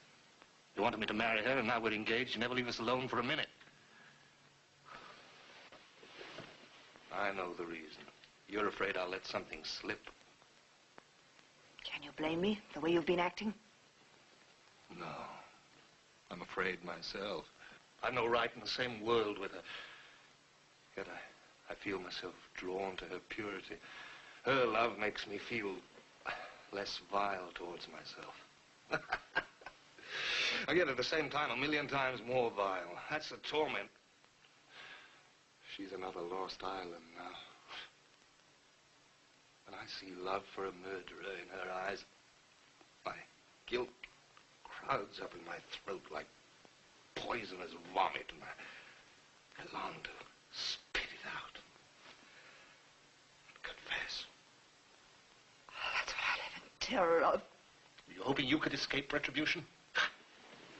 You wanted me to marry her, and now we're engaged. You never leave us alone for a minute. I know the reason. You're afraid I'll let something slip. Can you blame me, the way you've been acting? No. I'm afraid myself. I've no right in the same world with her. Yet I feel myself drawn to her purity. Her love makes me feel less vile towards myself. Yet at the same time, a million times more vile. That's the torment. She's another lost island now. When I see love for a murderer in her eyes, my guilt crowds up in my throat like poisonous vomit, and I long to spit it out and confess. Oh, that's what I live in terror of. You hoping you could escape retribution?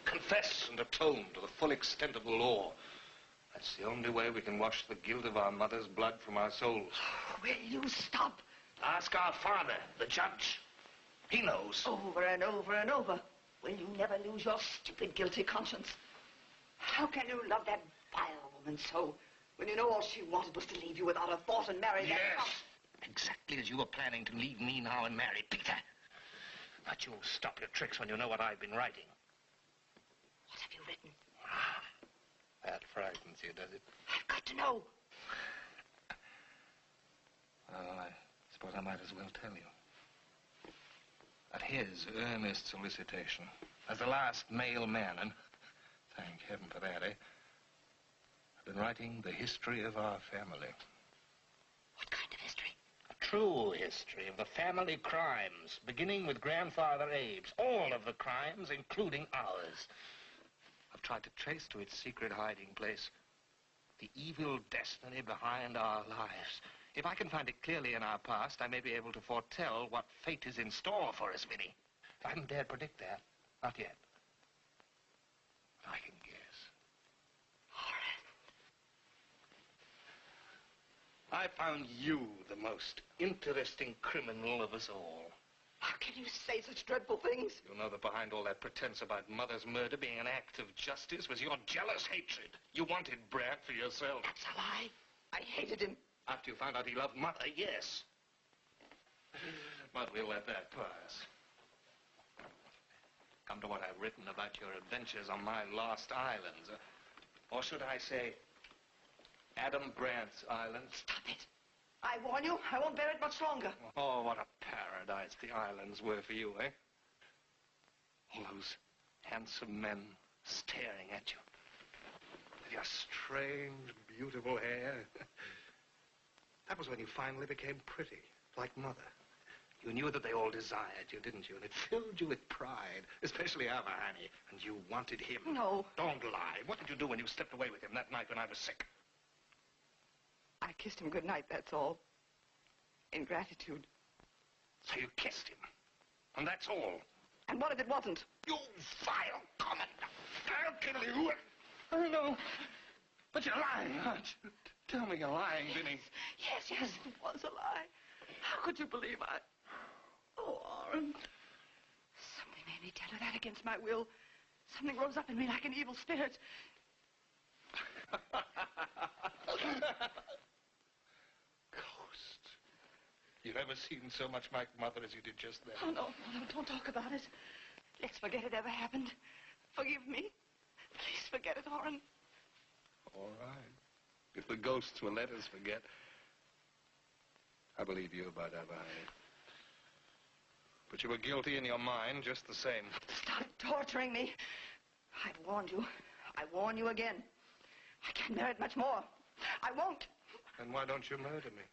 Confess and atone to the full extent of the law. That's the only way we can wash the guilt of our mother's blood from our souls. Will you stop? Ask our father, the judge. He knows. Over and over and over. Will you never lose your stupid, guilty conscience? How can you love that vile woman so, when you know all she wanted was to leave you without a thought and marry that... Yes, exactly as you were planning to leave me now and marry Peter. But you'll stop your tricks when you know what I've been writing. What have you written? That frightens you, does it? I've got to know. Well, I suppose I might as well tell you. At his earnest solicitation, as the last male man, and thank heaven for that, I've been writing the history of our family. What kind of history? A true history of the family crimes, beginning with Grandfather Abe's. All of the crimes, including ours. I've tried to trace to its secret hiding place the evil destiny behind our lives. If I can find it clearly in our past, I may be able to foretell what fate is in store for us, Vinny. I haven't dared predict that. Not yet. But I can guess. I found you the most interesting criminal of us all. How can you say such dreadful things? You'll know that behind all that pretense about Mother's murder being an act of justice was your jealous hatred. You wanted Brad for yourself. That's a lie. I hated him. After you found out he loved Mother, yes. But we'll let that pass. Come to what I've written about your adventures on my lost islands. Or should I say, Adam Brandt's islands? Stop it. I warn you, I won't bear it much longer. Oh, what a paradise the islands were for you, eh? All those handsome men staring at you. With your strange, beautiful hair. That was when you finally became pretty, like Mother. You knew that they all desired you, didn't you? And it filled you with pride, especially our Annie. And you wanted him. No. Don't lie. What did you do when you stepped away with him that night when I was sick? I kissed him goodnight, that's all. In gratitude. So you kissed him. And that's all. And what if it wasn't? You vile commoner! I'll kill you! I know. But you're lying, aren't you? Tell me you're lying, Vinny. Yes, it was a lie. How could you believe I... Oh, Orrin. Something made me tell her that against my will. Something rose up in me like an evil spirit. Ghost. You never seemed so much like Mother as you did just then. Oh, no, don't talk about it. Let's forget it ever happened. Forgive me. Please forget it, Orrin. All right. If the ghosts will let us forget, I believe you about Ava, honey. But you were guilty in your mind just the same. Stop torturing me. I warned you. I warn you again. I can't bear it much more. I won't. Then why don't you murder me?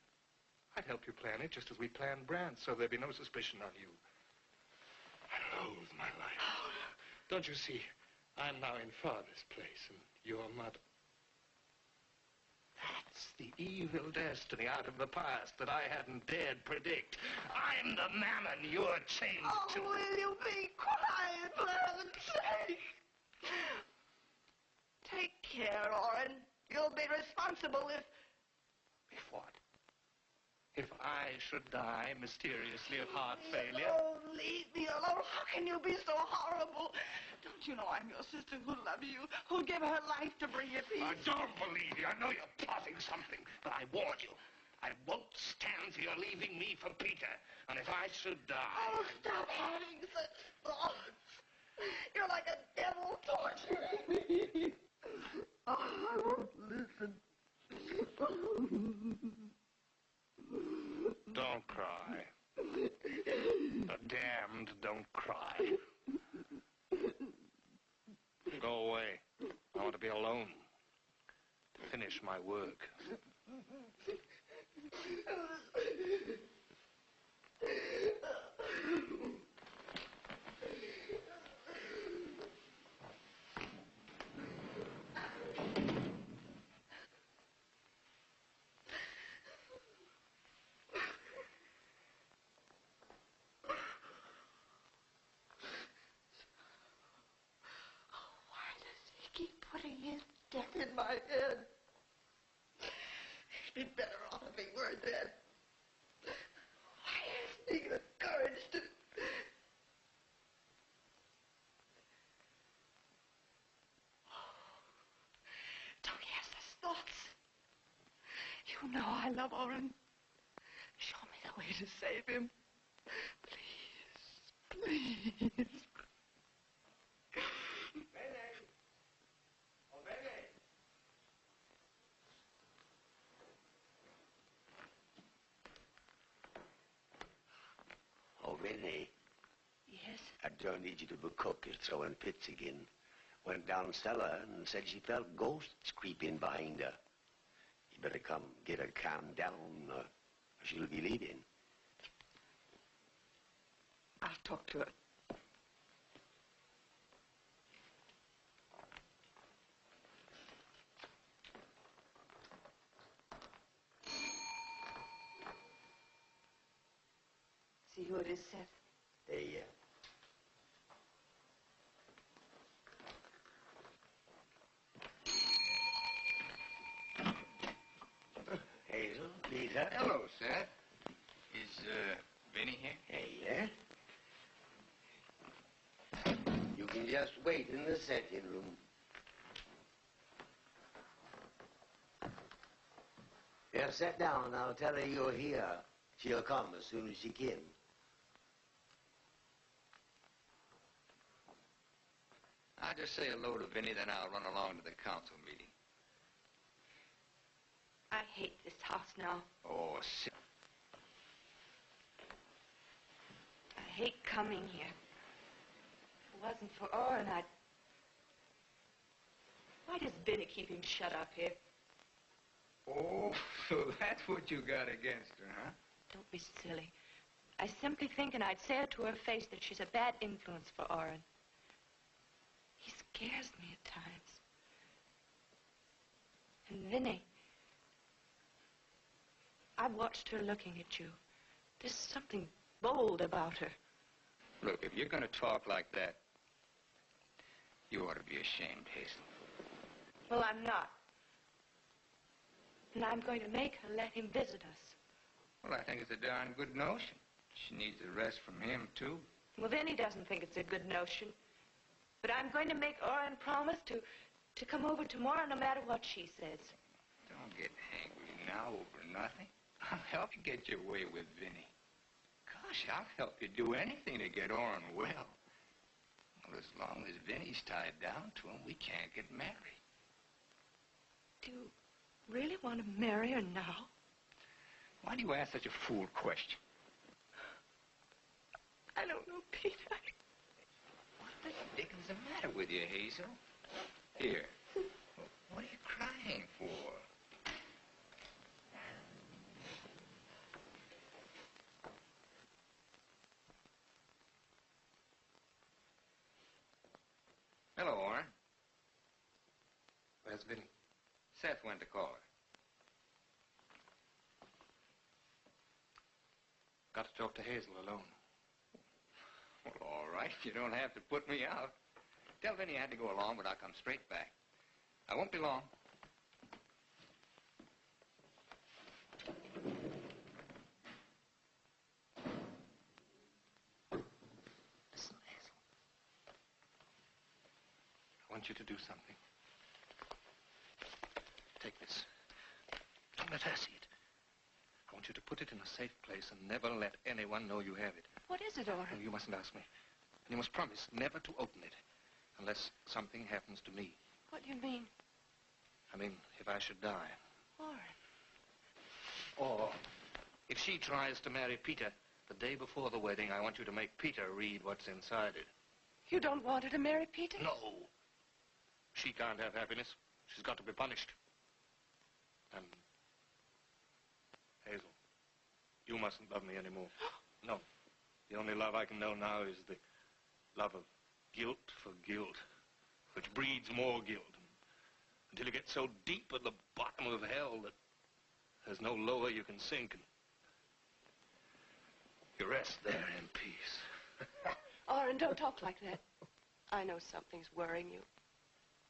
I'd help you plan it just as we planned Brandt, so there'd be no suspicion on you. I loathe my life. Don't you see? I'm now in Father's place, and you're Mother. That's the evil destiny out of the past that I hadn't dared predict. I'm the mammon you're chained to. Oh, will you be quiet, for heaven's sake? Take care, Orrin. You'll be responsible if... If what? If I should die mysteriously of heart failure? Oh, leave me alone. How can you be so horrible? Don't you know I'm your sister who'll love you, who'll give her life to bring you peace? I don't believe you. I know you're plotting something, but I warn you. I won't stand for your leaving me for Peter. And if I should die... Oh, stop having such thoughts. You're like a devil torturing me. Oh, I won't listen. Don't cry. The damned don't cry. Go away. I want to be alone. To finish my work. Keep putting his death in my head. He'd be better off if he were dead. Why hasn't he the courage to... Don't he have such thoughts? You know I love Orrin. Show me the way to save him. Please, please. Oh, Vinny. Yes? I don't need you to be cook. Is throwing pits again. Went down cellar and said she felt ghosts creeping behind her. You better come get her calmed down, or she'll be leaving. I'll talk to her. See who it is, Seth? Hey, Hazel, Lisa. Hello, Seth. Is, Vinny here? Hey, You can just wait in the setting room. sit down and I'll tell her you're here. She'll come as soon as she can. I'll just say hello to Vinny, then I'll run along to the council meeting. I hate this house now. Oh, I hate coming here. If it wasn't for Orrin, I'd... Why does Vinny keep him shut up here? Oh, so that's what you got against her, huh? Don't be silly. I simply think, and I'd say it to her face, that she's a bad influence for Orrin. He scares me at times. And Vinny, I've watched her looking at you. There's something bold about her. Look, if you're going to talk like that, you ought to be ashamed, Hazel. Well, I'm not. And I'm going to make her let him visit us. Well, I think it's a darn good notion. She needs a rest from him, too. Well, Vinny doesn't think it's a good notion. But I'm going to make Orrin promise to come over tomorrow no matter what she says. Don't get angry now over nothing. I'll help you get your way with Vinny. Gosh, I'll help you do anything to get Orrin well. Well, as long as Vinny's tied down to him, we can't get married. Do you really want to marry her now? Why do you ask such a fool question? I don't know, Peter. What the dickens the matter with you, Hazel? Here. What are you crying for? Hello, Orrin. Where's Vinny? Seth went to call her. Got to talk to Hazel alone. Well, all right. You don't have to put me out. Tell Vinny I had to go along, but I'll come straight back. I won't be long. Listen, Hazel. I want you to do something. Take this. Don't let her see it. I want you to put it in a safe place and never let anyone know you have it. What is it, Orrin? Oh, you mustn't ask me. And you must promise never to open it unless something happens to me. What do you mean? I mean, if I should die. Orrin. Or if she tries to marry Peter the day before the wedding, I want you to make Peter read what's inside it. You don't want her to marry Peter? No. She can't have happiness. She's got to be punished. And Hazel, you mustn't love me anymore. No. The only love I can know now is the love of guilt for guilt, which breeds more guilt, until you get so deep at the bottom of hell that there's no lower you can sink, and you rest there in peace. Orrin, don't talk like that. I know something's worrying you.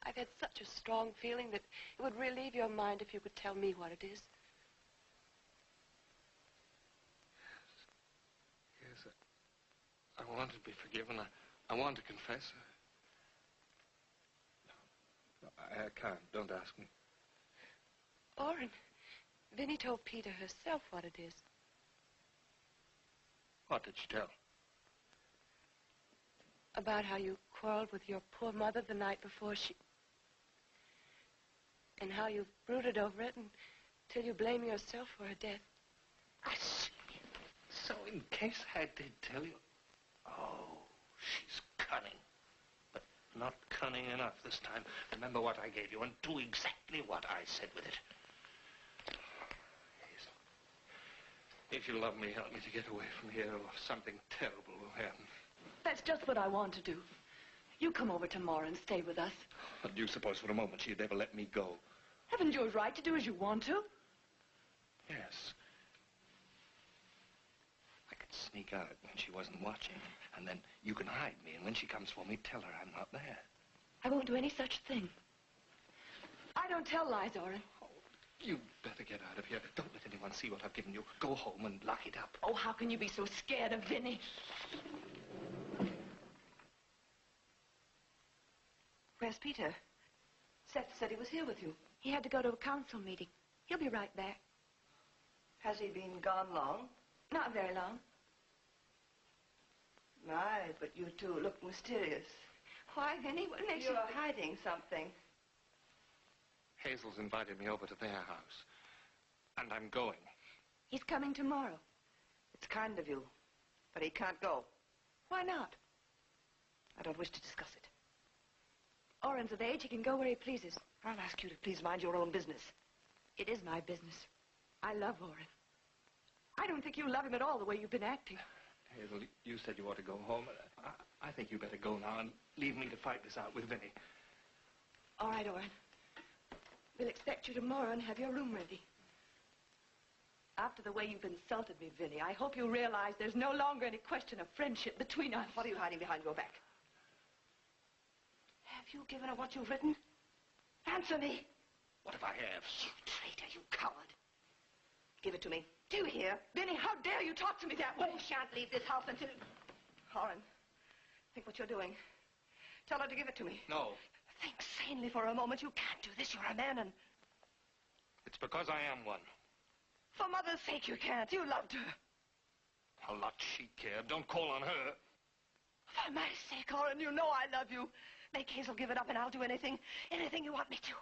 I've had such a strong feeling that it would relieve your mind if you could tell me what it is. Yes, I want to be forgiven. I want to confess. I can't. Don't ask me. Orrin, Vinny told Peter herself what it is. What did she tell? About how you quarreled with your poor mother the night before she... And how you've brooded over it until you blame yourself for her death. I see. So in case I did tell you... Oh, she's cunning. But not cunning enough this time. Remember what I gave you and do exactly what I said with it. Hazel, if you love me, help me to get away from here or something terrible will happen. That's just what I want to do. You come over tomorrow and stay with us. But do you suppose for a moment she'd ever let me go? Haven't you a right to do as you want to? Yes. I could sneak out when she wasn't watching, and then you can hide me, and when she comes for me, tell her I'm not there. I won't do any such thing. I don't tell lies, Orrin. Oh, you'd better get out of here. Don't let anyone see what I've given you. Go home and lock it up. Oh, how can you be so scared of Vinny? Where's Peter? Seth said he was here with you. He had to go to a council meeting. He'll be right back. Has he been gone long? Not very long. My, but you two look mysterious. Why, Vinny? What makes You're hiding something. Hazel's invited me over to their house. And I'm going. He's coming tomorrow. It's kind of you, but he can't go. Why not? I don't wish to discuss it. Oren's of age. He can go where he pleases. I'll ask you to please mind your own business. It is my business. I love Oren. I don't think you love him at all the way you've been acting. Hazel, you said you ought to go home. I think you better go now and leave me to fight this out with Vinny. All right, Oren. We'll expect you tomorrow and have your room ready. After the way you've insulted me, Vinny, I hope you realize there's no longer any question of friendship between us. What are you hiding behind your back? Have you given her what you've written? Answer me. What if I have? You traitor, you coward. Give it to me. Do you hear? Vinny, how dare you talk to me that way? You shan't leave this house until... Oren, think what you're doing. Tell her to give it to me. No. Think sanely for a moment. You can't do this. You're a man and... It's because I am one. For mother's sake, you can't. You loved her. A lot she cared. Don't call on her. For my sake, Oren, you know I love you. Make Hazel give it up and I'll do anything you want me to.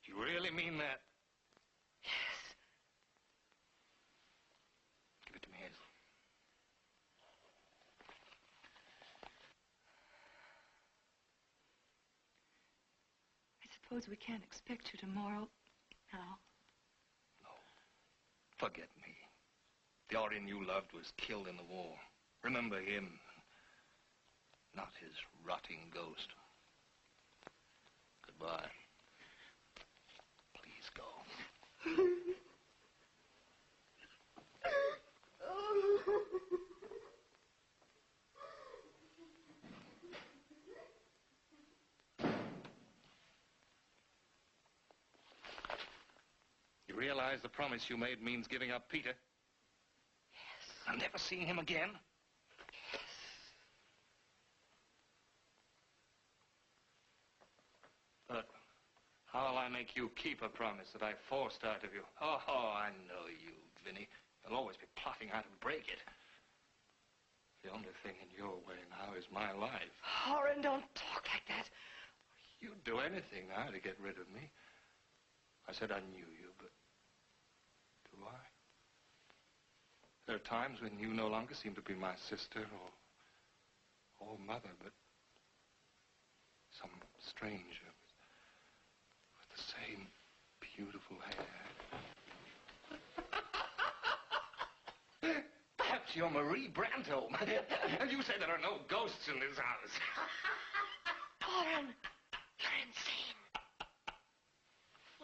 You really mean that? Yes. Give it to me, Hazel. I suppose we can't expect you tomorrow now. No. Forget me. The Oren you loved was killed in the war. Remember him, not his rotting ghost. Goodbye. Please go. You realize the promise you made means giving up Peter? Yes. And never seeing him again? Yes. But how will I make you keep a promise that I forced out of you? Oh, I know you, Vinny. You'll always be plotting how to break it. The only thing in your way now is my life. Oren, don't talk like that. You'd do anything now to get rid of me. I said I knew you, but do I? There are times when you no longer seem to be my sister or mother, but some stranger with the same beautiful hair. Perhaps you're Marie Brantome. And you say there are no ghosts in this house. Oren, you're insane.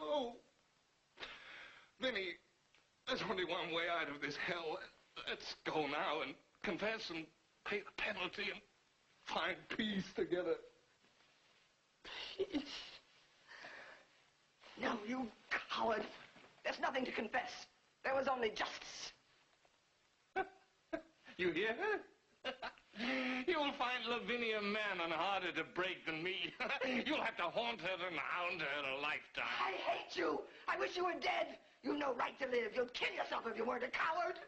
Oh. Vinny, there's only one way out of this hell. Let's go now and confess and pay the penalty and find peace together. Peace? No, you coward. There's nothing to confess. There was only justice. You hear her? You'll find Lavinia man and harder to break than me. You'll have to haunt her and hound her a lifetime. I hate you. I wish you were dead. You've no right to live. You'd kill yourself if you weren't a coward.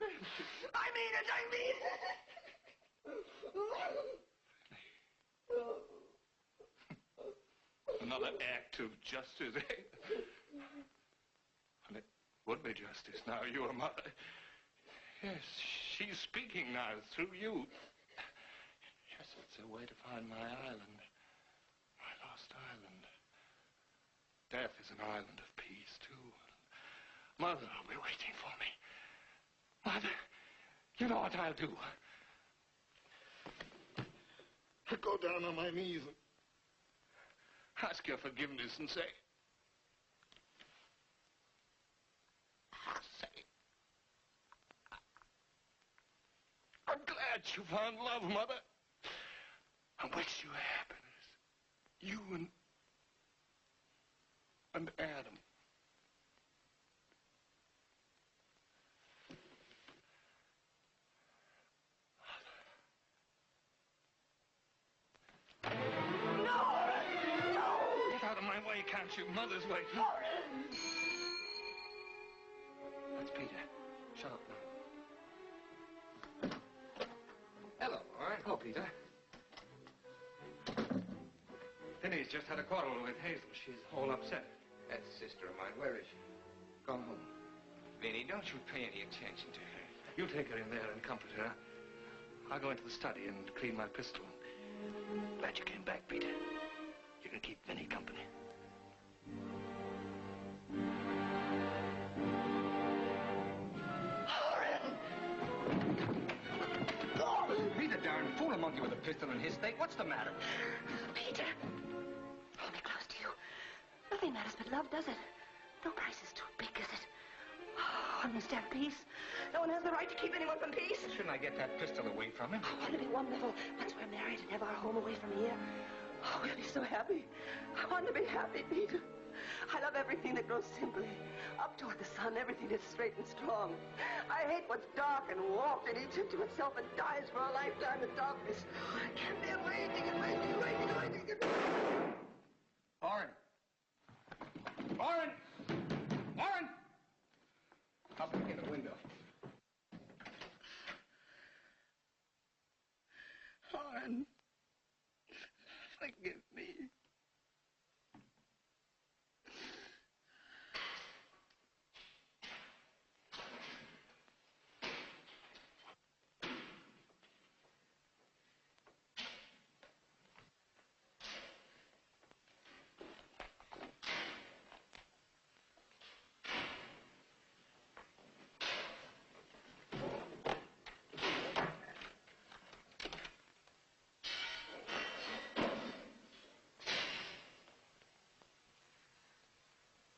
I mean it. Another act of justice, eh? And it would be justice now you are mother. Yes, she's speaking now through you. Yes, it's a way to find my island. My lost island. Death is an island of peace, too. Mother will be waiting for me. Mother, you know what I'll do. I'll go down on my knees and ask your forgiveness and say, I'm glad you found love, Mother. I wish you happiness. You and Adam. No! Get out of my way, can't you? Mother's waiting. Oren! Peter. Vinny's just had a quarrel with Hazel. She's all upset. That sister of mine, where is she? Gone home. Vinny, don't you pay any attention to her. You take her in there and comfort her. I'll go into the study and clean my pistol. Glad you came back, Peter. You can keep Vinny company. Peter, darn fool among you with a pistol in his stake. What's the matter? Peter, hold me close to you. Nothing matters but love, does it? No price is too big, is it? Oh, one must have peace. No one has the right to keep anyone from peace. Shouldn't I get that pistol away from him? I want to be wonderful once we're married and have our home away from here. Oh, we'll be so happy. I want to be happy, Peter. I love everything that grows simply. Up toward the sun, everything that's straight and strong. I hate what's dark and warped and eats into itself and dies for a lifetime in darkness. I can't bear waiting and waiting and waiting and waiting and... Orrin! Orrin! Orrin! Up and get a window. Orrin, forgive me.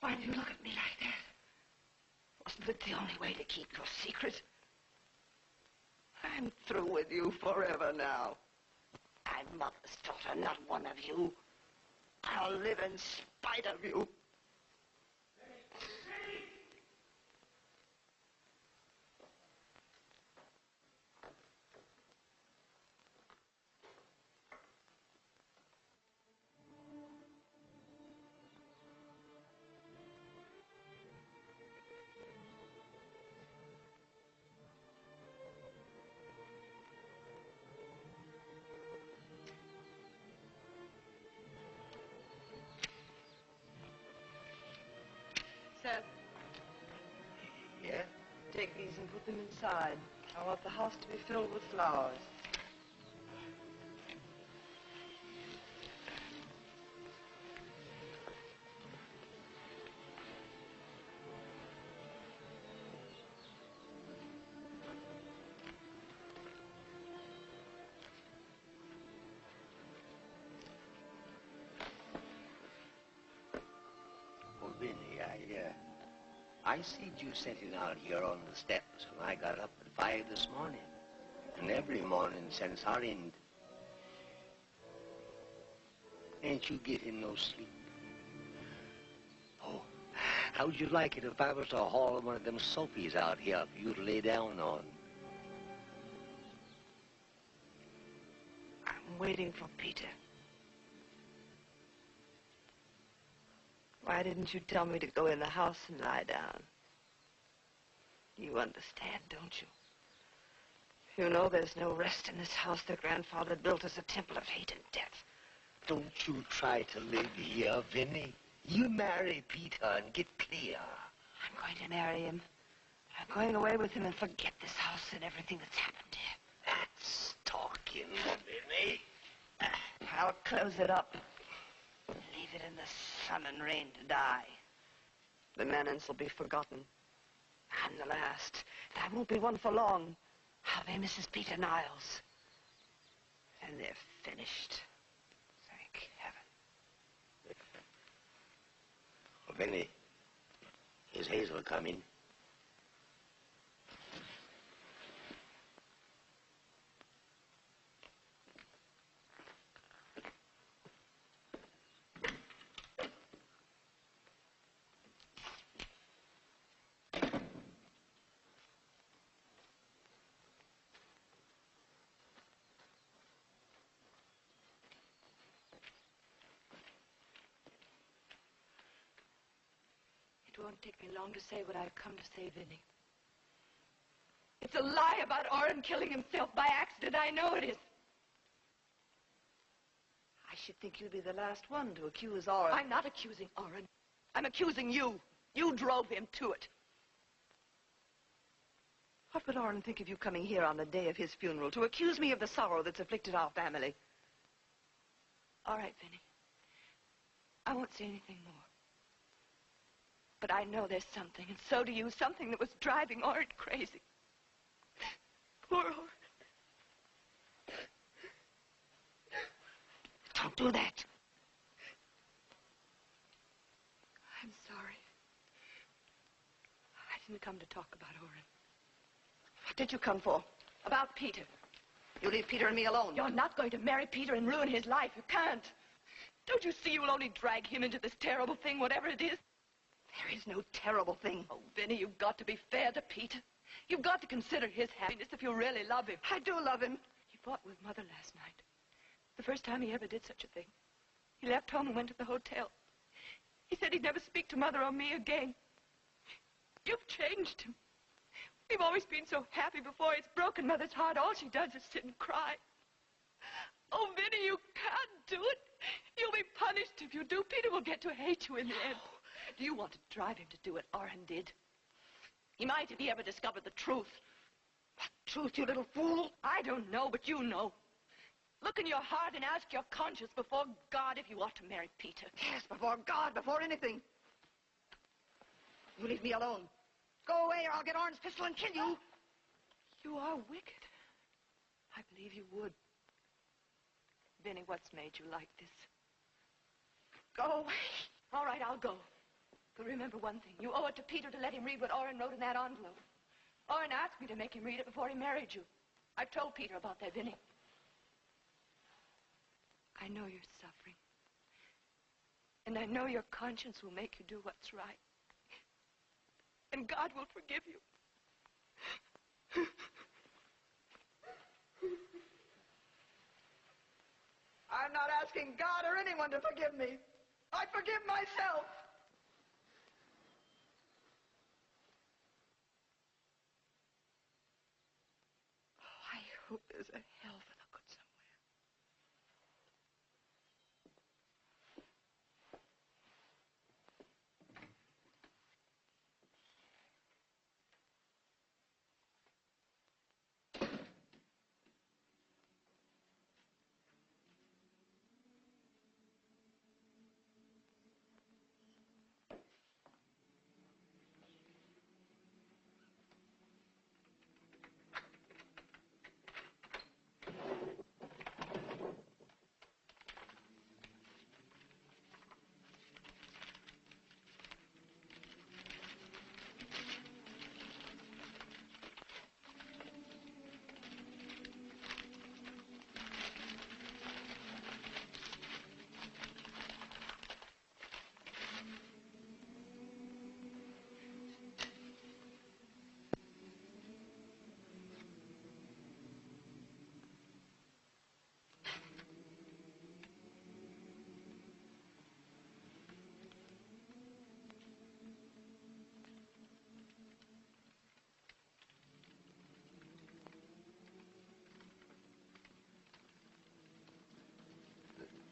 Why do you look at me like that? Wasn't it the only way to keep your secret? I'm through with you forever now. I'm mother's daughter, not one of you. I'll live in spite of you. Seth. Yeah? Take these and put them inside. I want the house to be filled with flowers. Well, Vinny, I seen you sitting out here on the steps when I got up at 5 this morning. And every morning since our end. Ain't you getting no sleep? Oh, how'd you like it if I was to haul one of them sofas out here for you to lay down on? I'm waiting for Peter. Why didn't you tell me to go in the house and lie down? You understand, don't you? You know there's no rest in this house that Grandfather built as a temple of hate and death. Don't you try to live here, Vinny. You marry Peter and get clear. I'm going to marry him. I'm going away with him and forget this house and everything that's happened here. That's talking, Vinny. I'll close it up. Leave it in the sun and rain to die. The Mannons will be forgotten. I'm the last. And I won't be one for long. I'll be Mrs. Peter Niles. And they're finished. Thank heaven. Well, Vinny, is Hazel coming? It won't take me long to say what I've come to say, Vinny. It's a lie about Orrin killing himself by accident. I know it is. should think you'd be the last one to accuse Orrin. I'm not accusing Orrin. I'm accusing you. You drove him to it. What would Orrin think of you coming here on the day of his funeral to accuse me of the sorrow that's afflicted our family? All right, Vinny. I won't say anything more. But I know there's something, and so do you, something that was driving Orrin crazy. Poor Orrin. Don't do that. I'm sorry. I didn't come to talk about Orrin. What did you come for? About Peter. You leave Peter and me alone. You're not going to marry Peter and ruin his life. You can't. Don't you see you'll only drag him into this terrible thing, whatever it is? There is no terrible thing. Oh, Vinny, you've got to be fair to Peter. You've got to consider his happiness if you really love him. I do love him. He fought with Mother last night. The first time he ever did such a thing. He left home and went to the hotel. He said he'd never speak to Mother or me again. You've changed him. We've always been so happy before. It's broken Mother's heart. All she does is sit and cry. Oh, Vinny, you can't do it. You'll be punished if you do. Peter will get to hate you in the end. Do you want to drive him to do what Orrin did? He might if he ever discovered the truth. What truth, you little fool? I don't know, but you know. Look in your heart and ask your conscience before God if you ought to marry Peter. Yes, before God, before anything. You leave me alone. Go away or I'll get Orrin's pistol and kill you. You are wicked. I believe you would. Vinny, what's made you like this? Go away. All right, I'll go. But remember one thing. You owe it to Peter to let him read what Orrin wrote in that envelope. Orrin asked me to make him read it before he married you. I've told Peter about that, Vinny. I know you're suffering. And I know your conscience will make you do what's right. And God will forgive you. I'm not asking God or anyone to forgive me. I forgive myself. Oh, I hope there's a hell for the good somewhere.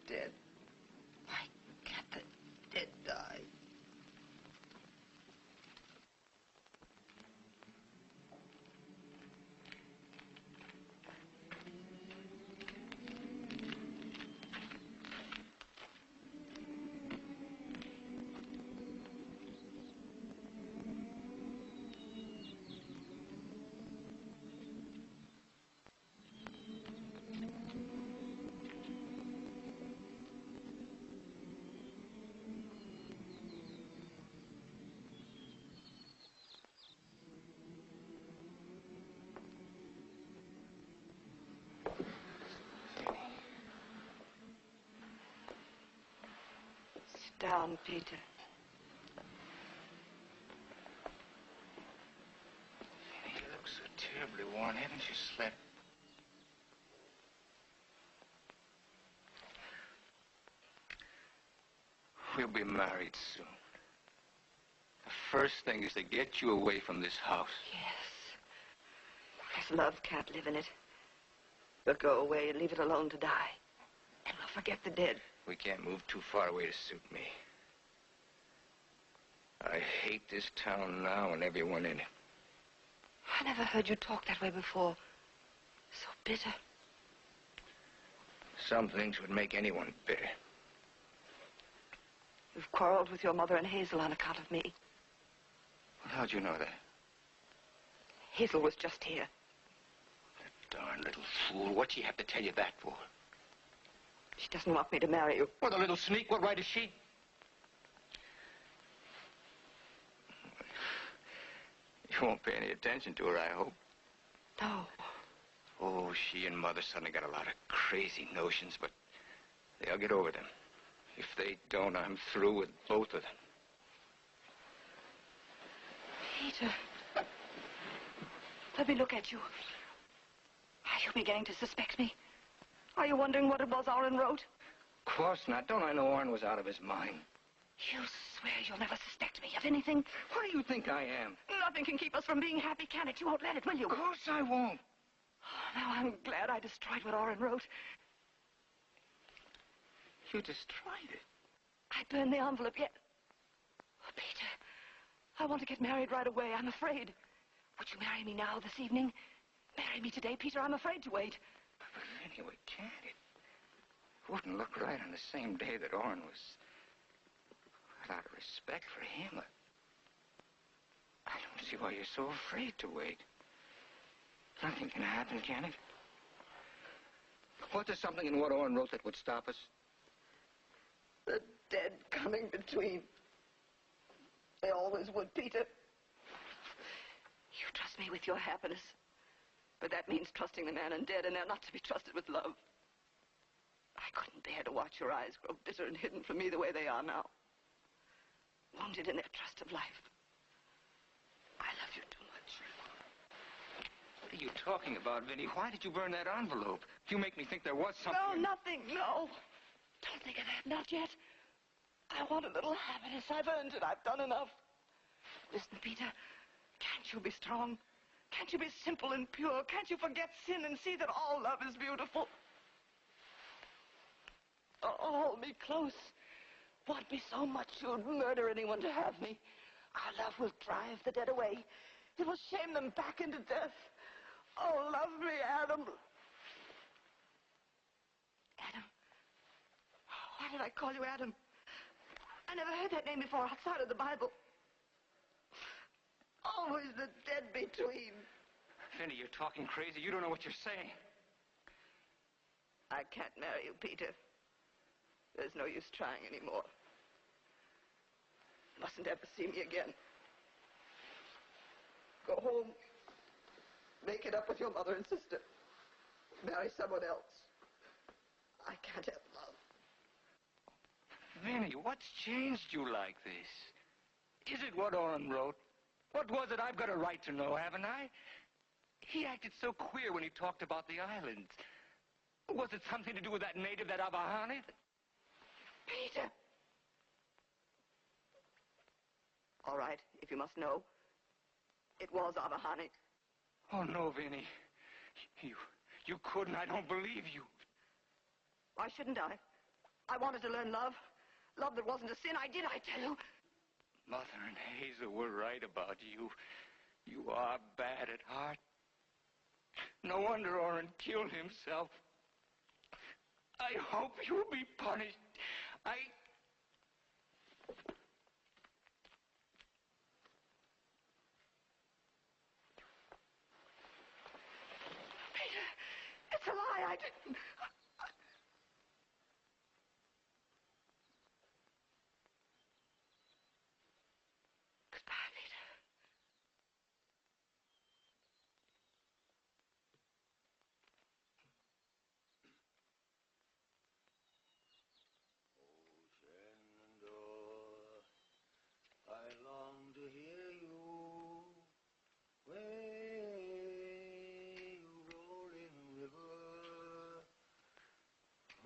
Dead. My cat, the dead died. Sit down, Peter. You look so terribly worn. Haven't you slept? We'll be married soon. The first thing is to get you away from this house. Yes. If love can't live in it, we'll go away and leave it alone to die. And we'll forget the dead. We can't move too far away to suit me. I hate this town now and everyone in it. I never heard you talk that way before. So bitter. Some things would make anyone bitter. You've quarreled with your mother and Hazel on account of me. How'd you know that? Hazel was just here. That darn little fool. What'd she have to tell you that for? She doesn't want me to marry you. Well, the little sneak, what right is she? You won't pay any attention to her, I hope. No. Oh, she and Mother suddenly got a lot of crazy notions, but they'll get over them. If they don't, I'm through with both of them. Peter. Let me look at you. Are you beginning to suspect me? Are you wondering what it was Orrin wrote? Of course not. Don't I know Orrin was out of his mind? You swear you'll never suspect me of anything? What do you think I am? Nothing can keep us from being happy, can it? You won't let it, will you? Of course I won't. Oh, now I'm glad I destroyed what Orrin wrote. You destroyed it? I burned the envelope yet. Oh, Peter, I want to get married right away. I'm afraid. Would you marry me now, this evening? Marry me today, Peter. I'm afraid to wait. But anyway, can't it? It wouldn't look right on the same day that Orrin was... Out of respect for him, I don't see why you're so afraid to wait. Nothing can happen, can it? What is something in what Orrin wrote that would stop us? The dead coming between. They always would, Peter. You trust me with your happiness. But that means trusting the man and dead, and they're not to be trusted with love. I couldn't bear to watch your eyes grow bitter and hidden from me the way they are now. Wounded in their trust of life. I love you too much. What are you talking about, Vinny? Why did you burn that envelope? You make me think there was something... No, nothing, no. Don't think of that, not yet. I want a little happiness. I've earned it. I've done enough. Listen, Peter, can't you be strong? Can't you be simple and pure? Can't you forget sin and see that all love is beautiful? Oh, hold me close. Want me so much you'd murder anyone to have me. Our love will drive the dead away. It will shame them back into death. Oh, love me, Adam. Adam? Why did I call you Adam? I never heard that name before outside of the Bible. Always the dead between. Vinny, you're talking crazy. You don't know what you're saying. I can't marry you, Peter. There's no use trying anymore. You mustn't ever see me again. Go home. Make it up with your mother and sister. Marry someone else. I can't have love. Vinny, what's changed you like this? Is it what Orrin wrote? What was it? I've got a right to know, haven't I? He acted so queer when he talked about the islands. Was it something to do with that native, that Abahani? Peter! All right, if you must know, it was Abahani. Oh, no, Vinny. You couldn't. I don't believe you. Why shouldn't I? I wanted to learn love. Love that wasn't a sin. I did, I tell you. Mother and Hazel were right about you. You are bad at heart. No wonder Orrin killed himself. I hope you'll be punished. Peter, it's a lie. I didn't. Goodbye, Peter. Shenandoah, I long to hear you. Way, rolling river.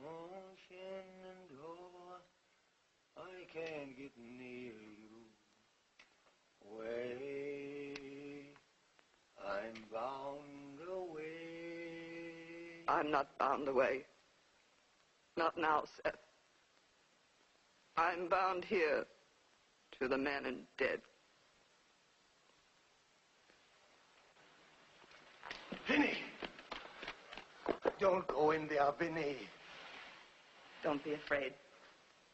Oh, Shenandoah, I can't get near you. Way, I'm bound away. I'm not bound away. Not now, Seth. I'm bound here to the man and dead. Vinny! Don't go in there, Vinny. Don't be afraid.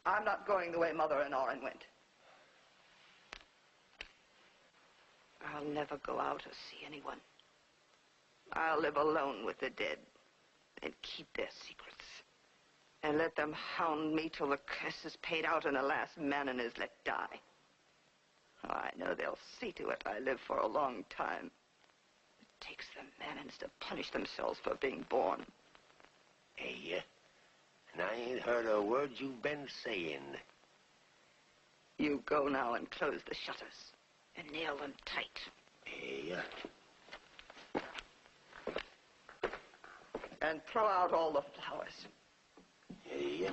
I'm not going the way Mother and Orrin went. I'll never go out or see anyone. I'll live alone with the dead and keep their secrets. And let them hound me till the curse is paid out and the last Manon is let die. Oh, I know they'll see to it I live for a long time. It takes the Manons to punish themselves for being born. Hey, and I ain't heard a word you've been saying. You go now and close the shutters and nail them tight. Hey, and throw out all the flowers. Hey,